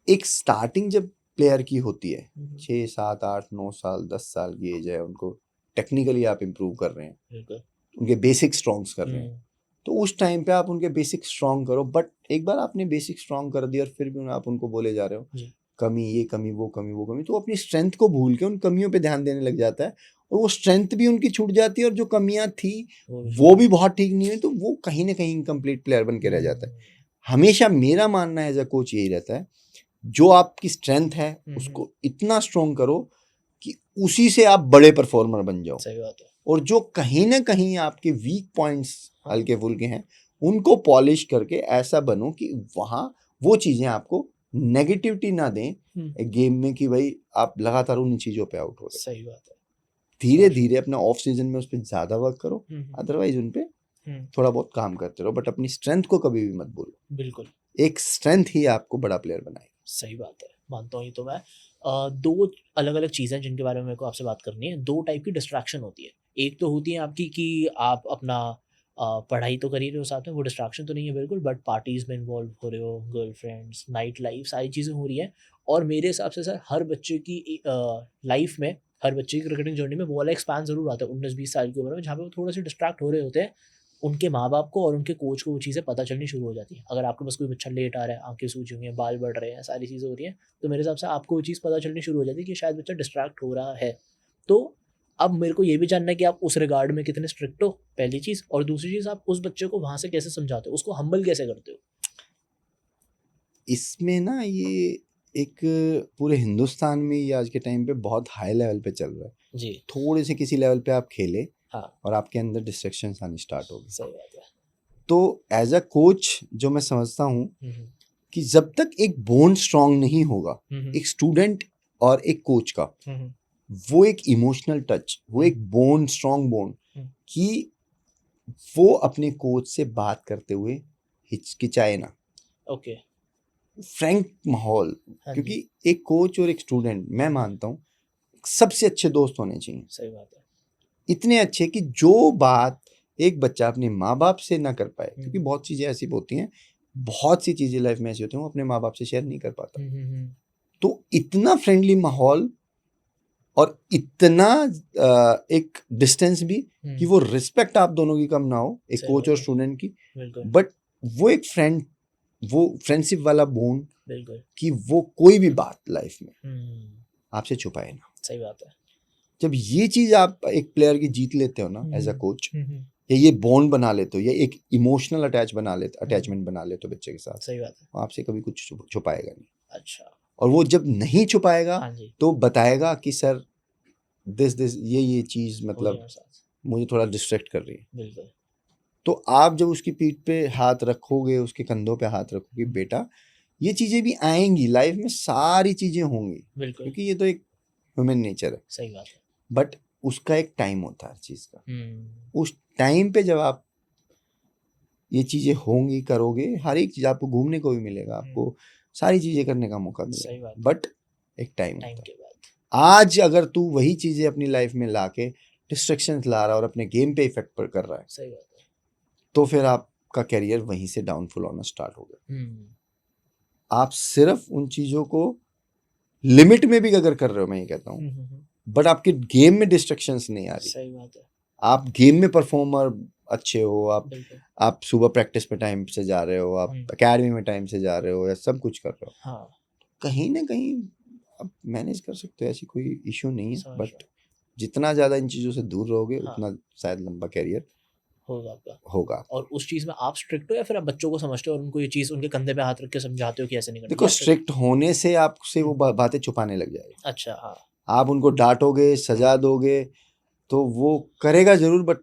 एक स्टार्टिंग जब प्लेयर की होती है, हम्म, 6, 7, 8, 9 साल, 10 साल की एज है, उनको टेक्निकली आप इम्प्रूव कर रहे हैं, बिल्कुल, उनके बेसिक स्ट्रॉन्ग्स कर रहे हैं, हम्म, तो उस टाइम पे आप उनके बेसिक स्ट्रॉन्ग करो। बट एक बार आपने बेसिक स्ट्रॉन्ग कर दिया और फिर भी आप उनको बोले जा रहे हो जी, कमी, ये कमी, वो कमी, वो कमी, तो अपनी स्ट्रेंथ को भूल के उन कमियों पे ध्यान देने लग जाता है, और वो स्ट्रेंथ भी उनकी छूट जाती है, और जो कमियां थी वो भी वो भी बहुत ठीक नहीं हुई, तो वो कहीं ना कहीं इनकम्प्लीट प्लेयर बन के रह जाता है। हमेशा मेरा मानना एज अ कोच यही रहता है, जो आपकी स्ट्रेंथ है उसको इतना स्ट्रॉन्ग करो कि उसी से आप बड़े परफॉर्मर बन जाओ, सही बात है, और जो कहीं ना कहीं आपके वीक पॉइंट्स हाँ, हल्के फुल्के हैं उनको पॉलिश करके ऐसा बनो कि वहाँ वो चीज़ें आपको नेगेटिविटी ना दें एक गेम में, कि भाई आप लगातार उन चीज़ों पे आउट हो रहे। सही बात है, धीरे और धीरे अपना ऑफ सीजन में उस पर ज़्यादा वर्क करो, अदरवाइज उन पे थोड़ा बहुत काम करते रहो, बट अपनी स्ट्रेंथ को कभी भी मत भूलो। बिल्कुल, एक स्ट्रेंथ ही आपको बड़ा प्लेयर बनाएगी। सही बात है, मानता हूँ ये तो मैं। 2 अलग-अलग चीज़ें जिनके बारे में मेरे को आपसे बात करनी है, 2 टाइप की डिस्ट्रैक्शन होती है। एक तो होती है आपकी कि आप अपना पढ़ाई तो कर ही रहे हो साथ में, वो डिस्ट्रैक्शन तो नहीं है बिल्कुल, बट पार्टीज़ में इन्वॉल्व हो रहे हो, गर्लफ्रेंड्स, नाइट लाइफ़, सारी चीज़ें हो रही हैं। और मेरे हिसाब से सर हर बच्चे की लाइफ़ में, हर बच्चे की क्रिकेटिंग जर्नी में वो वाला एक स्पैन ज़रूर आता है 19-20 साल की उम्र में, जहाँ पे वो थोड़े-से डिस्ट्रैक्ट हो रहे होते हैं। उनके माँ-बाप को और उनके कोच को वो चीज़ें पता चलनी शुरू हो जाती हैं। अगर आपके पास कोई बच्चा लेट आ रहा है, आँखें सूजी हुई हैं, बाल बढ़ रहे हैं, सारी चीज़ें हो रही हैं, तो मेरे हिसाब से आपको वो चीज़ पता चलनी शुरू हो जाती है कि शायद बच्चा डिस्ट्रैक्ट हो रहा है। तो अब मेरे को ये भी जानना है कि आप उस रिगार्ड में कितने स्ट्रिक्ट हो, पहली चीज़, और दूसरी चीज़ आप उस बच्चे को वहाँ से कैसे समझाते हो? उसको हम्बल कैसे करते हो? इसमें ना ये एक पूरे हिंदुस्तान में ये आज के टाइम पे बहुत हाई लेवल पे चल रहा है। जी। थोड़े से किसी लेवल पे आप खेले हाँ। और आपके अंदर डिस्ट्रैक्शंस आनी स्टार्ट हो गई। सही बात है। तो एज अ कोच जो मैं समझता हूँ हम्म, कि जब तक एक बॉन्ड स्ट्रांग नहीं होगा हम्म, एक स्टूडेंट और एक कोच का, हम्म, वो एक इमोशनल टच, वो एक बॉन्ड, स्ट्रांग बॉन्ड हम्म। कि वो अपने कोच से बात करते हुए हिचकिचाए ना, ओके। फ्रैंक माहौल। हाँ क्योंकि जी। एक कोच और एक स्टूडेंट मैं मानता हूँ सबसे अच्छे दोस्त होने चाहिए। सही बात है। इतने अच्छे कि जो बात एक बच्चा अपने माँ बाप से ना कर पाए, क्योंकि हम्म, बहुत चीज़ें ऐसी होती हैं, बहुत सी चीज़ें लाइफ में ऐसी होती हैं वो अपने माँ बाप से शेयर नहीं कर पाता। तो इतना फ्रेंडली माहौल और इतना एक डिस्टेंस भी कि वो रिस्पेक्ट आप दोनों की कम ना हो, एक सही कोच बात और है। स्टूडेंट की, बिल्कुल बट वो एक फ्रेंड, वो फ्रेंडशिप वाला बॉन्ड बिल्कुल। कि वो कोई भी बात लाइफ में हम्म, आपसे छुपाए ना। सही बात है। जब ये चीज़ आप एक प्लेयर की जीत लेते हो ना एज अ कोच, या ये बॉन्ड बना लेते हो, या एक इमोशनल अटैचमेंट बना लेते हो बच्चे के साथ, सही बात है। वो आपसे कभी कुछ छुपाएगा नहीं। अच्छा। और वो जब नहीं छुपाएगा हाँ जी। तो बताएगा कि सर दिस ये चीज़ हो गया मतलब मेरे साथ। मुझे थोड़ा डिस्ट्रैक्ट कर रही है। बिल्कुल। तो आप जब उसकी पीठ पे हाथ रखोगे, उसके कंधों पे हाथ रखोगे, बेटा ये चीज़ें भी आएंगी लाइफ में, सारी चीज़ें होंगी, बिल्कुल क्योंकि ये तो एक ह्यूमन नेचर है। सही बात है। बट उसका एक टाइम होता है हर चीज़ का। उस टाइम पे जब आप ये चीज़ें होंगी, करोगे, हर एक चीज़ आपको घूमने को भी मिलेगा, आपको सारी चीज़ें करने का मौका सही मिलेगा, बात है। बट एक टाइम टाइम होता के है। बाद। आज अगर तू वही चीज़ें अपनी लाइफ में लाके डिस्ट्रैक्शंस ला रहा है और अपने गेम पे इफेक्ट पर कर रहा है, सही बात है। तो फिर आपका करियर वहीं से डाउनफॉल होना स्टार्ट हो गया। आप सिर्फ उन चीज़ों को लिमिट में भी अगर कर रहे हो, मैं ये कहता हूँ, बट आपके गेम में डिस्ट्रैक्शंस नहीं आ रही, सही बात है। आप गेम में परफॉर्मर अच्छे हो, बिल्कुल। आप सुबह प्रैक्टिस पे टाइम से जा रहे हो, आप एकेडमी में टाइम से जा रहे हो, या सब कुछ कर रहे हो, हाँ। कहीं ना कहीं आप मैनेज कर सकते हो, ऐसी कोई इश्यू नहीं है। समझ बट रहा जितना ज़्यादा इन चीज़ों से दूर रहोगे हाँ। उतना शायद लंबा कैरियर होगा आपका। होगा। और उस चीज़ में आप स्ट्रिक्ट हो या फिर आप बच्चों को समझते हो और उनको ये चीज़ उनके कंधे पे हाथ रख के समझाते हो कि ऐसे नहीं करना, देखो, या फिर स्ट्रिक्ट होने से आपसे वो बातें छुपाने लग जाएगी। अच्छा हाँ। आप उनको डांटोगे, सजा दोगे, तो वो करेगा जरूर, बट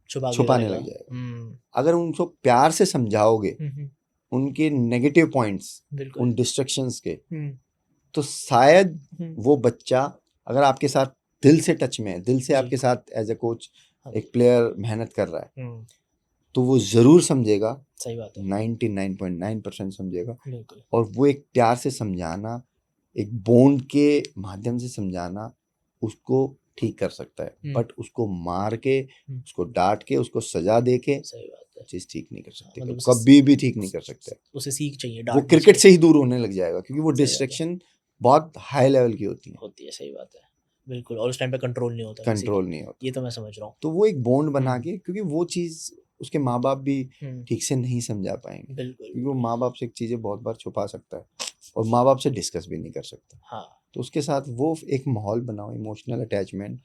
छुपा के छुपाने करेगा। लग जाएगा। अगर उनको प्यार से समझाओगे उनके नेगेटिव पॉइंट्स, बिल्कुल। उन डिस्ट्रैक्शंस के, तो शायद वो बच्चा अगर आपके साथ दिल से टच में है, दिल से जी। आपके साथ एज ए कोच हाँ। एक प्लेयर मेहनत कर रहा है, तो वो जरूर समझेगा, सही बात है। 99.9% समझेगा। बिल्कुल। और वो एक प्यार से समझाना, एक बॉन्ड के माध्यम से समझाना उसको ठीक कर सकता है, बट उसको मार के, उसको डांट के, उसको सजा दे के सही बात है। चीज ठीक नहीं कर सकते, मतलब कभी भी ठीक नहीं कर सकते। उसे सीख चाहिए, वो डांटने क्रिकेट से से ही दूर होने लग जाएगा, क्योंकि वो सही बात है। डिस्ट्रैक्शन बहुत हाई लेवल की होती है, होती है। सही बात है। बिल्कुल। और उस टाइम पे कंट्रोल नहीं होता किसी का। कंट्रोल नहीं होता। ये तो मैं समझ रहा हूँ। तो वो एक बॉन्ड बना के, क्योंकि वो चीज उसके माँ बाप भी हम्म, ठीक से नहीं समझा पाएंगे, बिल्कुल। क्योंकि वो माँ बाप से एक चीजें बहुत बार छुपा सकता है और माँ बाप से डिस्कस भी नहीं कर सकता। हाँ। तो उसके साथ वो एक माहौल बनाओ, इमोशनल अटैचमेंट,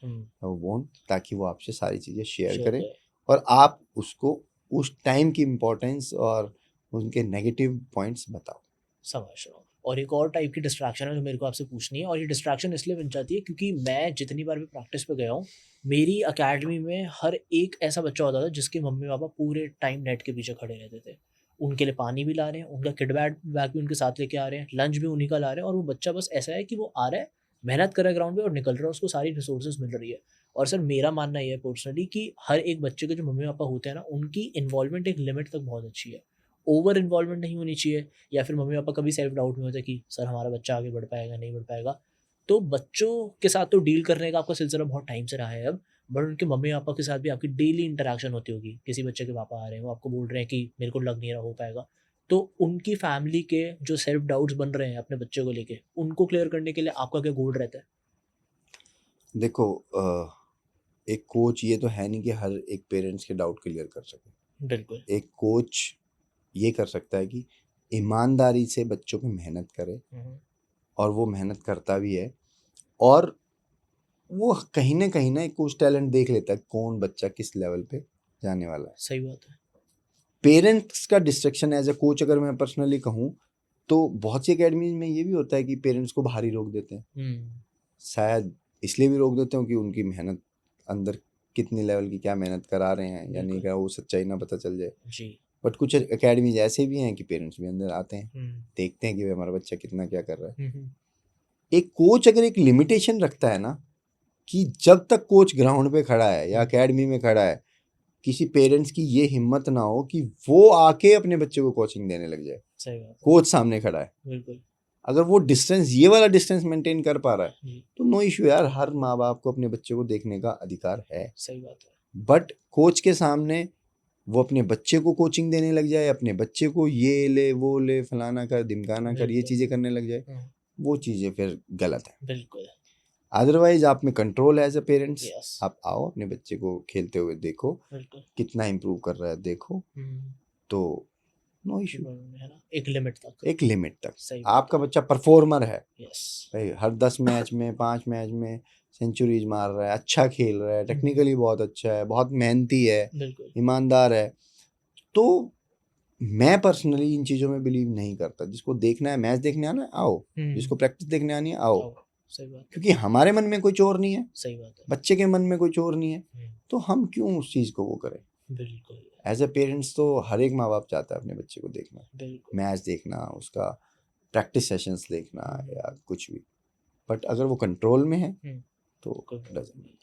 बॉन्ड, ताकि वो आपसे सारी चीज़ें शेयर करे और आप उसको उस टाइम की इम्पोर्टेंस और उनके नेगेटिव पॉइंट्स बताओ। समझ रहा हूँ। और एक और टाइप की डिस्ट्रैक्शन है जो मेरे को आपसे पूछनी है, और ये डिस्ट्रैक्शन इसलिए बन जाती है क्योंकि मैं जितनी बार भी प्रैक्टिस पे गया हूँ, मेरी अकेडमी में हर एक ऐसा बच्चा होता था जिसके मम्मी पापा पूरे टाइम नेट के पीछे खड़े रहते थे। उनके लिए पानी भी ला रहे हैं, उनका किट बैग भी उनके साथ लेके आ रहे हैं, लंच भी उन्हीं का ला रहे हैं, और वो बच्चा बस ऐसा है कि वो आ रहा है, मेहनत कर रहा है ग्राउंड पे और निकल रहा है, उसको सारी रिसोर्सेज मिल रही है। और सर मेरा मानना ये है पर्सनली कि हर एक बच्चे के जो मम्मी पापा होते हैं ना, उनकी इन्वॉल्वमेंट एक लिमिट तक बहुत अच्छी है। ओवर इन्वॉल्वमेंट नहीं होनी चाहिए, या फिर मम्मी पापा कभी सेल्फ डाउट में होता है कि सर हमारा बच्चा आगे बढ़ पाएगा नहीं बढ़ पाएगा। तो बच्चों के साथ तो डील करने का आपका सिलसिला बहुत टाइम से रहा है अब, बट उनके मम्मी पापा के साथ भी आपकी डेली इंटरेक्शन होती होगी। किसी बच्चे के पापा आ रहे हैं, वो आपको बोल रहे हैं कि मेरे को लग नहीं रहा हो पाएगा, तो उनकी फैमिली के जो सेल्फ डाउट्स बन रहे हैं अपने बच्चे को लेके, उनको क्लियर करने के लिए आपका क्या गोल रहता है? देखो, एक कोच ये तो है नहीं कि हर एक पेरेंट्स के डाउट क्लियर कर सके। बिल्कुल। एक कोच ये कर सकता है कि ईमानदारी से बच्चों पे मेहनत करे, और वो मेहनत करता भी है, और वो कहीं ना एक कोच टैलेंट देख लेता है कौन बच्चा किस लेवल पे जाने वाला है। सही बात है। पेरेंट्स का डिस्ट्रैक्शन एज ए कोच, अगर मैं पर्सनली कहूँ, तो बहुत सी एकेडमीज में ये भी होता है कि पेरेंट्स को बाहर ही रोक देते हैं। शायद इसलिए भी रोक देते हो कि उनकी मेहनत अंदर कितनी लेवल की क्या मेहनत करा रहे हैं या नहीं बिल्कुल। करा, वो सच्चाई ना पता चल जाए। जी। बट कुछ एकेडमीज ऐसे भी हैं कि पेरेंट्स भी अंदर आते हैं, देखते हैं कि भाई हमारा बच्चा कितना क्या कर रहा है। एक कोच अगर एक लिमिटेशन रखता है ना कि जब तक कोच ग्राउंड पे खड़ा है या एकेडमी में खड़ा है, किसी पेरेंट्स की ये हिम्मत ना हो कि वो आके अपने बच्चे को कोचिंग देने लग जाए। सही बात है। कोच सामने खड़ा है, बिल्कुल। अगर वो डिस्टेंस, ये वाला डिस्टेंस मेंटेन कर पा रहा है जी। तो नो इशू यार, हर माँ बाप को अपने बच्चे को देखने का अधिकार है। सही बात है। बट कोच के सामने वो अपने बच्चे को कोचिंग देने लग जाए, अपने बच्चे को ये ले वो ले फलाना कर ढिमकाना कर, ये बिल्कुल। चीज़ें करने लग जाए, वो चीज़ें फिर गलत है। बिल्कुल। अदरवाइज आप में कंट्रोल है एज अ पेरेंट्स, यस। आप आओ अपने बच्चे को खेलते हुए देखो, बिल्कुल। कितना इम्प्रूव कर रहा है देखो, तो नो इशू, है ना, एक लिमिट तक। एक लिमिट तक। सही बात आपका बच्चा परफॉर्मर है, यस। भाई हर 10 मैच में 5 मैच में सेंचुरीज मार रहा है, अच्छा खेल रहा है, टेक्निकली बहुत अच्छा है, बहुत मेहनती है, बिल्कुल। ईमानदार है, तो मैं पर्सनली इन चीज़ों में बिलीव नहीं करता। जिसको देखना है, मैच देखने आना है आओ, जिसको प्रैक्टिस देखने आनी है आओ, सही बात। क्योंकि हमारे मन में कोई चोर नहीं है, सही बात है। बच्चे के मन में कोई चोर नहीं है, तो हम क्यों उस चीज़ को वो करें। बिल्कुल। एज ए पेरेंट्स तो हर एक माँ बाप चाहता है अपने बच्चे को देखना, बिल्कुल। मैच देखना, उसका प्रैक्टिस सेशंस देखना या कुछ भी। बट अगर वो कंट्रोल में है तो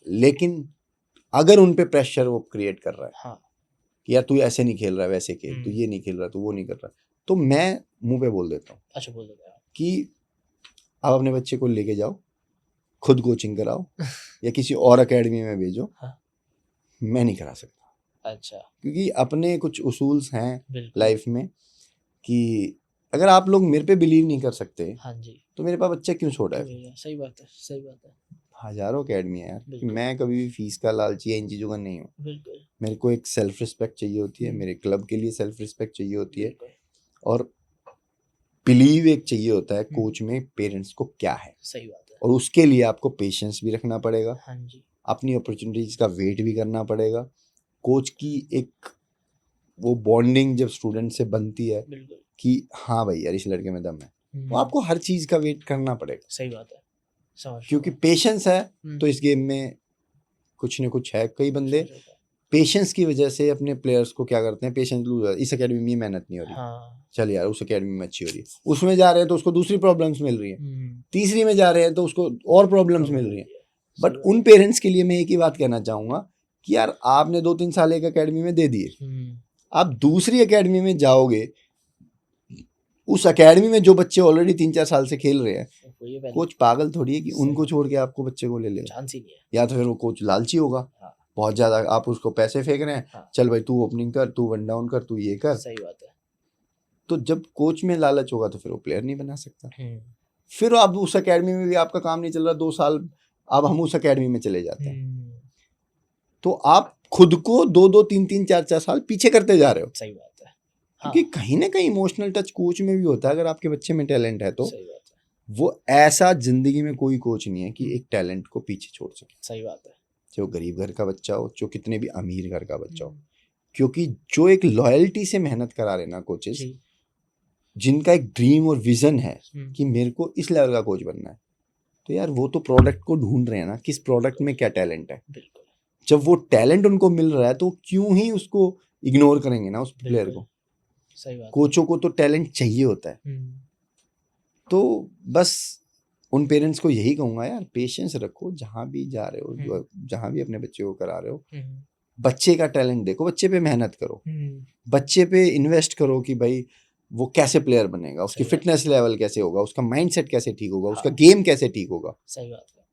लेकिन अगर उन पे प्रेशर वो क्रिएट कर रहा है, हाँ, कि यार तू ऐसे नहीं खेल रहा है, वैसे खेल, तू ये नहीं खेल रहा, तू वो नहीं कर रहा, तो मैं मुंह पे बोल देता हूँ। अच्छा, बोल देता हूँ कि आप अपने बच्चे को लेके जाओ, खुद कोचिंग कराओ या किसी और एकेडमी में भेजो। हाँ। मैं नहीं करा सकता। अच्छा। क्योंकि अपने कुछ उसूल्स हैं बिल्कुल। लाइफ में कि अगर आप लोग मेरे पे बिलीव नहीं कर सकते, हाँ जी, तो मेरे पास बच्चा क्यों छोड़ा है। सही बात है, सही बात है। हजारों एकेडमी है यार, बिल्कुल। मैं कभी भी फीस का लालची या इन चीज़ों का नहीं हूँ। बिल्कुल। मेरे को एक सेल्फ रिस्पेक्ट चाहिए होती है, मेरे क्लब के लिए सेल्फ रिस्पेक्ट चाहिए होती है, बिल्कुल। और बिलीव एक चाहिए होता है कोच में पेरेंट्स को क्या है। सही बात है। और उसके लिए आपको पेशेंस भी रखना पड़ेगा, हाँ जी, अपनी अपॉर्चुनिटीज का वेट भी करना पड़ेगा। कोच की एक वो बॉन्डिंग जब स्टूडेंट से बनती है बिल्कुल। कि हाँ भाई यार इस लड़के में दम है, तो आपको हर चीज़ का वेट करना पड़ेगा। सही बात है, समझ। क्योंकि पेशेंस है तो इस गेम में कुछ न कुछ है। कई बंदे पेशेंस की वजह से अपने प्लेयर्स को क्या करते हैं, पेशेंस लूज, इस एकेडमी में मेहनत नहीं हो रही, हाँ। चल यार उस एकेडमी में अच्छी हो रही है, उसमें जा रहे हैं तो उसको दूसरी प्रॉब्लम्स मिल रही हैं, तीसरी में जा रहे हैं तो उसको और प्रॉब्लम्स मिल रही हैं। बट उन पेरेंट्स के लिए मैं एक ही बात कहना चाहूँगा कि यार आपने 2-3 साल एक एकेडमी में दे दिए, आप दूसरी एकेडमी में जाओगे, उस एकेडमी में जो बच्चे ऑलरेडी 3-4 साल से खेल रहे हैं, कोच पागल थोड़ी है कि उनको छोड़ के आपको बच्चे को ले लेगा। चांस ही नहीं है। या तो फिर वो कोच लालची होगा, बहुत ज़्यादा आप उसको पैसे फेंक रहे हैं, चल भाई तू ओपनिंग कर, तू वन डाउन कर, तू ये कर। सही बात है। तो जब कोच में लालच होगा तो फिर वो प्लेयर नहीं बना सकता। फिर अब उस एकेडमी में भी आपका काम नहीं चल रहा 2 साल, अब हम उस एकेडमी में चले जाते हैं, तो आप खुद को 2-2, 3-3, 4-4 साल पीछे करते जा रहे हो। सही बात है। क्योंकि कहीं ना कहीं इमोशनल टच कोच में भी होता है। अगर आपके बच्चे में टैलेंट है तो सही बात है। वो ऐसा जिंदगी में कोई कोच नहीं है कि एक टैलेंट को पीछे छोड़ सके। सही बात है। चाहे वो गरीब घर का बच्चा हो, जो कितने भी अमीर घर का बच्चा हो, क्योंकि जो एक लॉयल्टी से मेहनत करा रहे ना कोचेस, जिनका एक ड्रीम और विजन है कि मेरे को इस लेवल का कोच बनना है, तो यार वो तो प्रोडक्ट को ढूंढ रहे हैं ना, किस प्रोडक्ट में क्या टैलेंट है। जब वो टैलेंट उनको मिल रहा है तो क्यों ही उसको इग्नोर करेंगे ना उस प्लेयर को। सही बात। कोचों को तो टैलेंट चाहिए होता है। तो बस उन पेरेंट्स को यही कहूँगा यार, पेशेंस रखो, जहाँ भी जा रहे हो, जहाँ भी अपने बच्चे को करा रहे हो, बच्चे का टैलेंट देखो, बच्चे पे मेहनत करो, बच्चे पे इन्वेस्ट करो कि भाई वो कैसे प्लेयर बनेगा, उसकी फिटनेस लेवल कैसे होगा, उसका माइंडसेट कैसे ठीक होगा, उसका गेम कैसे ठीक होगा। सही बात है,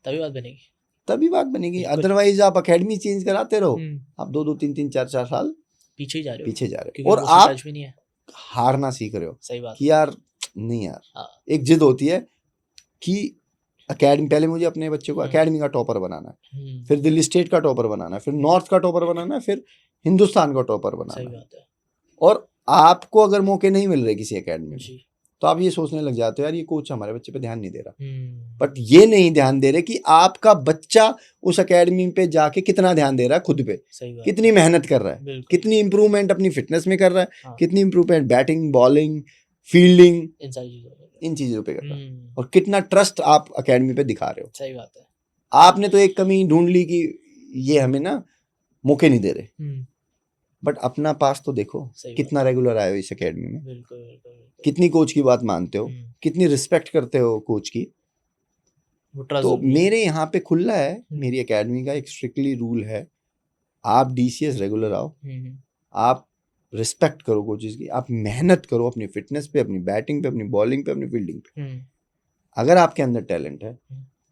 तभी बात बनेगी, तभी बात बनेगी। अदरवाइज आप अकेडमी चेंज कराते रहो, आप 2-2, 3-3, 4-4 साल पीछे ही जा रहे हो और आप हारना सीख रहे हो। सही बात कि यार नहीं यार, एक जिद होती है कि अकेडमी, पहले मुझे अपने बच्चे को अकेडमी का टॉपर बनाना है, फिर दिल्ली स्टेट का टॉपर बनाना है, फिर नॉर्थ का टॉपर बनाना है, फिर हिंदुस्तान का टॉपर बनाना है। और आपको अगर मौके नहीं मिल रहे किसी अकेडमी में, तो आप ये सोचने लग जाते हो यार ये कोच हमारे बच्चे पे ध्यान नहीं दे रहा। बट ये नहीं ध्यान दे रहे कि आपका बच्चा उस एकेडमी पे जाके कितना ध्यान दे रहा है खुद पे, कितनी मेहनत कर रहा है, कितनी इंप्रूवमेंट अपनी फिटनेस में कर रहा है, कितनी इंप्रूवमेंट बैटिंग, बॉलिंग, फील्डिंग, इन सारी चीजों पे। इन चीज़ों पे कर रहा है। और कितना ट्रस्ट आप अकेडमी पे दिखा रहे हो। सही बात है। आपने तो एक कमी ढूंढ ली कि ये हमें ना मौके नहीं दे रहे, बट अपना पास तो देखो, सही बात कितना रेगुलर आए हो इस अकेडमी में, बिल्कुल बिल्कुल बिल्कुल। कितनी कोच की बात मानते हो, हम्म, कितनी रिस्पेक्ट करते हो कोच की। वो ट्रस्ट तो जरूरी है। मेरे यहाँ पे खुला है, मेरी एकेडमी का एक स्ट्रिक्टली रूल है, आप DCS रेगुलर आओ, आप रिस्पेक्ट करो कोचेस की, आप मेहनत करो अपनी फिटनेस पे, अपनी बैटिंग पे, अपनी बॉलिंग पे, अपनी फील्डिंग पे। अगर आपके अंदर टैलेंट है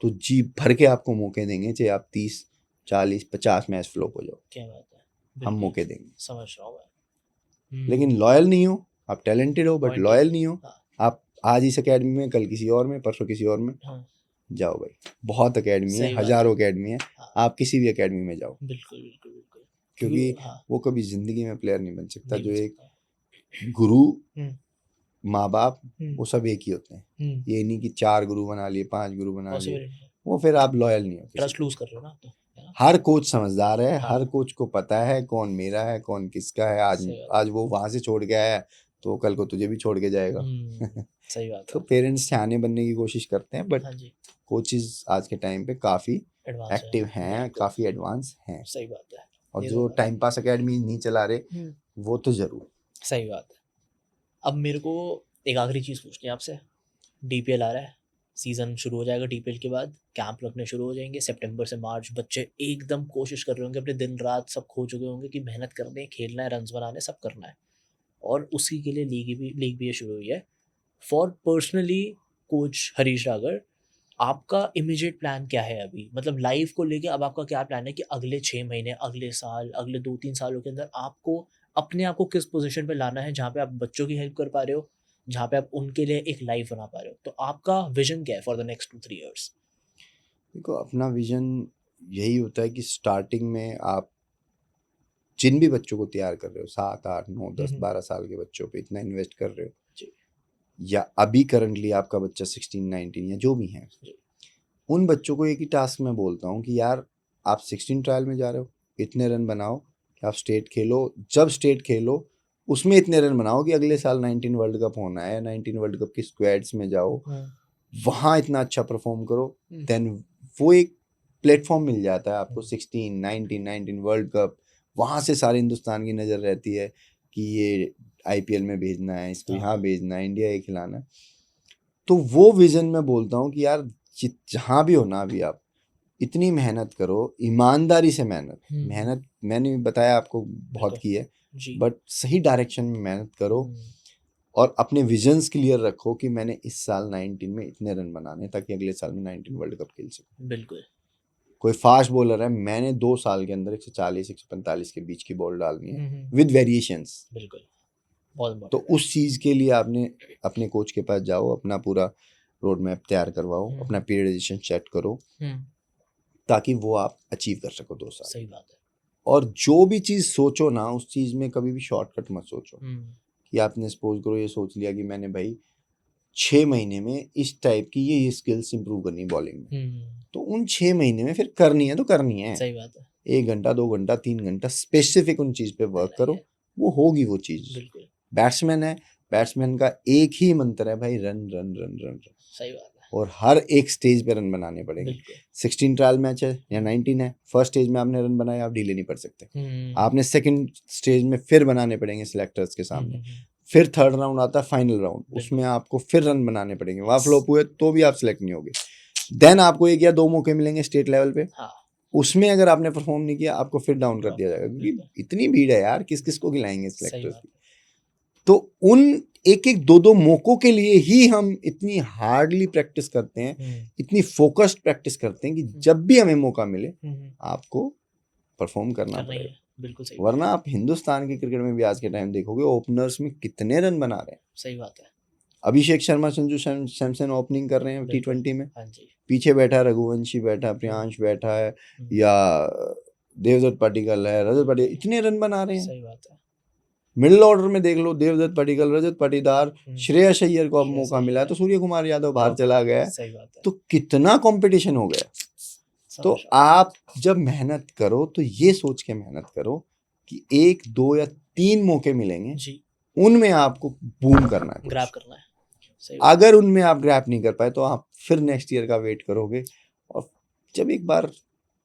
तो जी भर के आपको मौके देंगे, चाहे आप 30 40 50 मैच फ्लॉप हो जाओ, क्या बात है, हम बिल्कुल मौके देंगे। समझ रहा हूँ मैं। लेकिन लॉयल नहीं हो, आप टैलेंटेड हो बट Point लॉयल है। नहीं हो, हाँ, आप आज इस एकेडमी में, कल किसी और में, परसों किसी और में, हाँ, जाओ भाई। बहुत एकेडमी है, सही बात हजारों है। एकेडमी है, हाँ, आप किसी भी एकेडमी में जाओ, बिल्कुल बिल्कुल बिल्कुल। क्योंकि हाँ, वो कभी जिंदगी में प्लेयर नहीं बन सकता। नहीं जो बन एक सकता। गुरु, हम्म, माँ बाप, हम्म, वो सब एक ही होते हैं। ये नहीं कि 4 गुरु बना लिए, 5 गुरु बना लिए, पॉसिबल नहीं है। वो फिर आप लॉयल नहीं हो किसी ट्रस्ट के। लूज कर रहे हो ना आप तो, है ना? हर कोच समझदार है, हाँ, हर कोच को पता है कौन मेरा है, कौन किसका है। आज सही बात आज वो वहां से छोड़ के आया है, तो कल को तुझे भी छोड़ के जाएगा। सही बात तो है। पेरेंट्स सियाने बनने की कोशिश करते हैं, बट हाँ जी, कोचेस आज के टाइम पे काफ़ी एडवांस है। एक्टिव हैं, बिल्कुल, काफ़ी एडवांस हैं। सही बात है। और ये जो तो टाइम पास एकेडमी नहीं चला रहे, हम्म, वो तो ज़रूर। सही बात है। अब मेरे को एक आखिरी चीज़ पूछनी है आपसे। DPL आ रहा है, सीज़न शुरू हो जाएगा, DPL के बाद कैंप लगने शुरू हो जाएंगे सितंबर से मार्च। बच्चे एकदम कोशिश कर रहे होंगे, अपने दिन रात सब खो चुके होंगे कि मेहनत करनी है, खेलना है, रन्स बनाने, सब करना है। और उसी के लिए लीग भी ये शुरू हुई है। फॉर पर्सनली कोच हरीश रागर, आपका इमीडिएट प्लान क्या है अभी? मतलब लाइफ को लेके अब आपका क्या प्लान है कि अगले 6 महीने, अगले साल, अगले 2-3 सालों के अंदर आपको अपने आप को किस पोजीशन पे लाना है जहाँ पे आप बच्चों की हेल्प कर पा रहे हो, जहाँ पे आप उनके लिए एक लाइफ बना पा रहे हो? तो आपका विजन क्या है फॉर द नेक्स्ट 2-3 ईयर्स? देखो, अपना विजन यही होता है कि स्टार्टिंग में आप जिन भी बच्चों को तैयार कर रहे हो, 7 8 9 10 12 साल के बच्चों पे इतना इन्वेस्ट कर रहे हो, जी, या अभी करंटली आपका बच्चा 16 19 या जो भी है, जी, उन बच्चों को एक ही टास्क में बोलता हूँ कि यार, आप 16 ट्रायल में जा रहे हो, इतने रन बनाओ कि आप स्टेट खेलो। जब स्टेट खेलो उसमें इतने रन बनाओ कि अगले साल 19 वर्ल्ड कप होना है, 19 वर्ल्ड कप की स्क्वाड्स में जाओ, वहाँ इतना अच्छा परफॉर्म करो। देन वो एक प्लेटफॉर्म मिल जाता है आपको, 16 19 वर्ल्ड कप, वहाँ से सारे हिंदुस्तान की नज़र रहती है कि ये IPL में भेजना है, इसको यहाँ भेजना है, इंडिया ये खिलाना है। तो वो विजन मैं बोलता हूँ कि यार, जहाँ भी हो ना, अभी आप इतनी मेहनत करो, ईमानदारी से मेहनत मैंने बताया आपको बहुत की है, बट सही डायरेक्शन में मेहनत करो और अपने विजन्स क्लियर रखो कि मैंने इस साल 19 में इतने रन बनाने, ताकि अगले साल में 19 वर्ल्ड कप खेल सकूं। बिल्कुल। कोई फास्ट बॉलर है, मैंने 2 साल के अंदर 140 145 के बीच की बॉल डालनी है विद वेरिएशंस। बिल्कुल, बहुत तो important उस चीज़ के लिए आपने अपने कोच के पास जाओ, अपना पूरा रोड मैप तैयार करवाओ, अपना पीरियडाइजेशन सेट करो, ताकि वो आप अचीव कर सको 2 साल। सही बात है। और जो भी चीज़ सोचो ना, उस चीज़ में कभी भी शॉर्टकट मत सोचो। कि आपने सपोज करो ये सोच लिया कि मैंने भाई 6 महीने में इस टाइप की ये स्किल्स इंप्रूव करनी बॉलिंग में, तो उन 6 महीने में फिर करनी है तो करनी है। सही बात है। 1 घंटा 2 घंटा 3 घंटा स्पेसिफिक उन चीज़ पे वर्क करो, वो होगी वो चीज़। बिल्कुल, बैट्समैन है, बैट्समैन का एक ही मंत्र है भाई, run run run run run. सही बात है। और हर एक स्टेज पे रन बनाने पड़ेंगे। 16 ट्रायल मैच है या 19 है, फर्स्ट स्टेज में आपने रन बनाया, आप ढीले नहीं पड़ सकते। आपने सेकंड स्टेज में फिर बनाने पड़ेंगे सिलेक्टर्स के सामने, फिर थर्ड राउंड आता है फाइनल राउंड, उसमें आपको फिर रन बनाने पड़ेंगे, वहाँ फ्लॉप हुए तो भी आप सिलेक्ट नहीं होगे। देन आपको 1 या 2 मौके मिलेंगे स्टेट लेवल पे, उसमें अगर आपने परफॉर्म नहीं किया, आपको फिर डाउन कर दिया जाएगा, क्योंकि इतनी भीड़ है यार, किस किस को खिलाएंगे सिलेक्टर्स की। तो उन एक एक 2 2 मौकों के लिए ही हम इतनी हार्डली प्रैक्टिस करते हैं, इतनी फोकस्ड प्रैक्टिस करते हैं कि जब भी हमें मौका मिले आपको परफॉर्म करना पड़ेगा। बिल्कुल सही। वरना आप हिंदुस्तान की क्रिकेट में भी आज के टाइम देखोगे, ओपनर्स में कितने रन बना रहे हैं। सही बात है। अभिषेक शर्मा, संजू सैमसन ओपनिंग कर रहे हैं T20 में, हाँ जी। पीछे बैठा रघुवंशी बैठा, प्रियांश बैठा है, या देवदत्त पडिक्कल है, रजत पाटीदार, इतने रन बना रहे हैं। सही बात है। मिडिल ऑर्डर में देख लो, देवदत्त पडिक्कल, रजत पाटीदार, श्रेयस अय्यर को अब मौका मिला है, तो सूर्य कुमार यादव बाहर चला गया है। सही बात है। तो कितना कंपटीशन हो गया। तो आप जब मेहनत करो तो ये सोच के मेहनत करो कि 1 2 या 3 मौके मिलेंगे जी, उनमें आपको बूम करना है कुछ। ग्रैब करना है। सही बात। अगर उनमें आप ग्रैप नहीं कर पाए तो आप फिर नेक्स्ट ईयर का वेट करोगे, और जब एक बार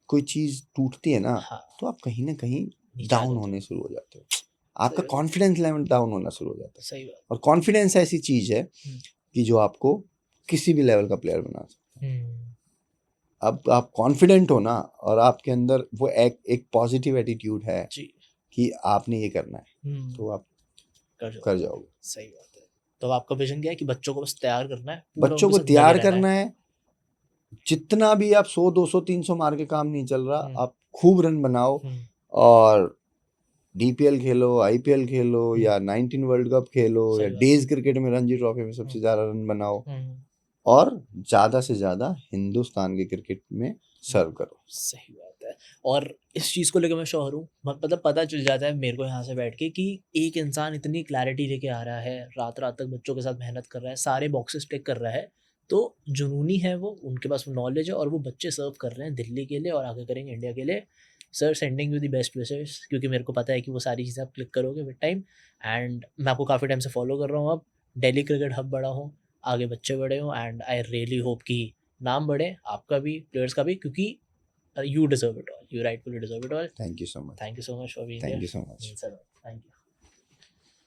कोई चीज टूटती है ना, हाँ, तो आप कहीं ना कहीं नीचे आ डाउन जाते हो। होने शुरू हो जाते हो, सही आपका बात। कॉन्फिडेंस लेवल डाउन होना शुरू हो जाता है। सही बात। और कॉन्फिडेंस ऐसी चीज है हम्म। कि जो आपको किसी भी लेवल का प्लेयर बना सकता है। हम्म। अब आप कॉन्फिडेंट हो ना, और आपके अंदर वो एक पॉजिटिव एटीट्यूड है जी। कि आपने ये करना है, हम्म। तो आप कर जाओ। कर जाओगे। सही बात है। तो अब आपका विजन क्या है कि बच्चों को बस तैयार करना है, पूरा बच्चों उनके को साथ लगे तैयार रहना करना है, जितना भी आप 100 200 300 मार के काम नहीं चल रहा, आप खूब रन बनाओ, हम्म। और डीपीएल खेलो, आईपीएल खेलो, हम्म। या 19 वर्ल्ड कप खेलो, या सही बात। डेज क्रिकेट में रणजी ट्रॉफी में सबसे ज्यादा रन बनाओ, हम्म। और ज्यादा से ज्यादा हिंदुस्तान के क्रिकेट में सर्व करो। सही बात है। और इस चीज़ को लेकर मैं श्योर हूँ, मतलब पता चल जाता है मेरे को यहाँ से बैठ के कि एक इंसान इतनी क्लैरिटी लेके आ रहा है, रात रात तक बच्चों के साथ मेहनत कर रहा है, सारे बॉक्सेस टिक कर रहा है, तो जुनूनी है वो, उनके पास वो नॉलेज है, और वो बच्चे सर्व कर रहे हैं दिल्ली के लिए और आगे करेंगे इंडिया के लिए। Sir, sending you the best wishes, क्योंकि मेरे को पता है कि वो सारी चीज़ें आप क्लिक करोगे विद टाइम। एंड मैं आपको काफ़ी टाइम से फॉलो कर रहा हूँ, अब दिल्ली क्रिकेट हब बड़ा हो, आगे बच्चे बड़े हों, एंड आई रियली होप कि नाम बढ़े, आपका भी, प्लेयर्स का भी, क्योंकि you deserve it all. You rightfully deserve it all. Thank you so much. Thank you so much for being thank here. You so much. Sir, thank you.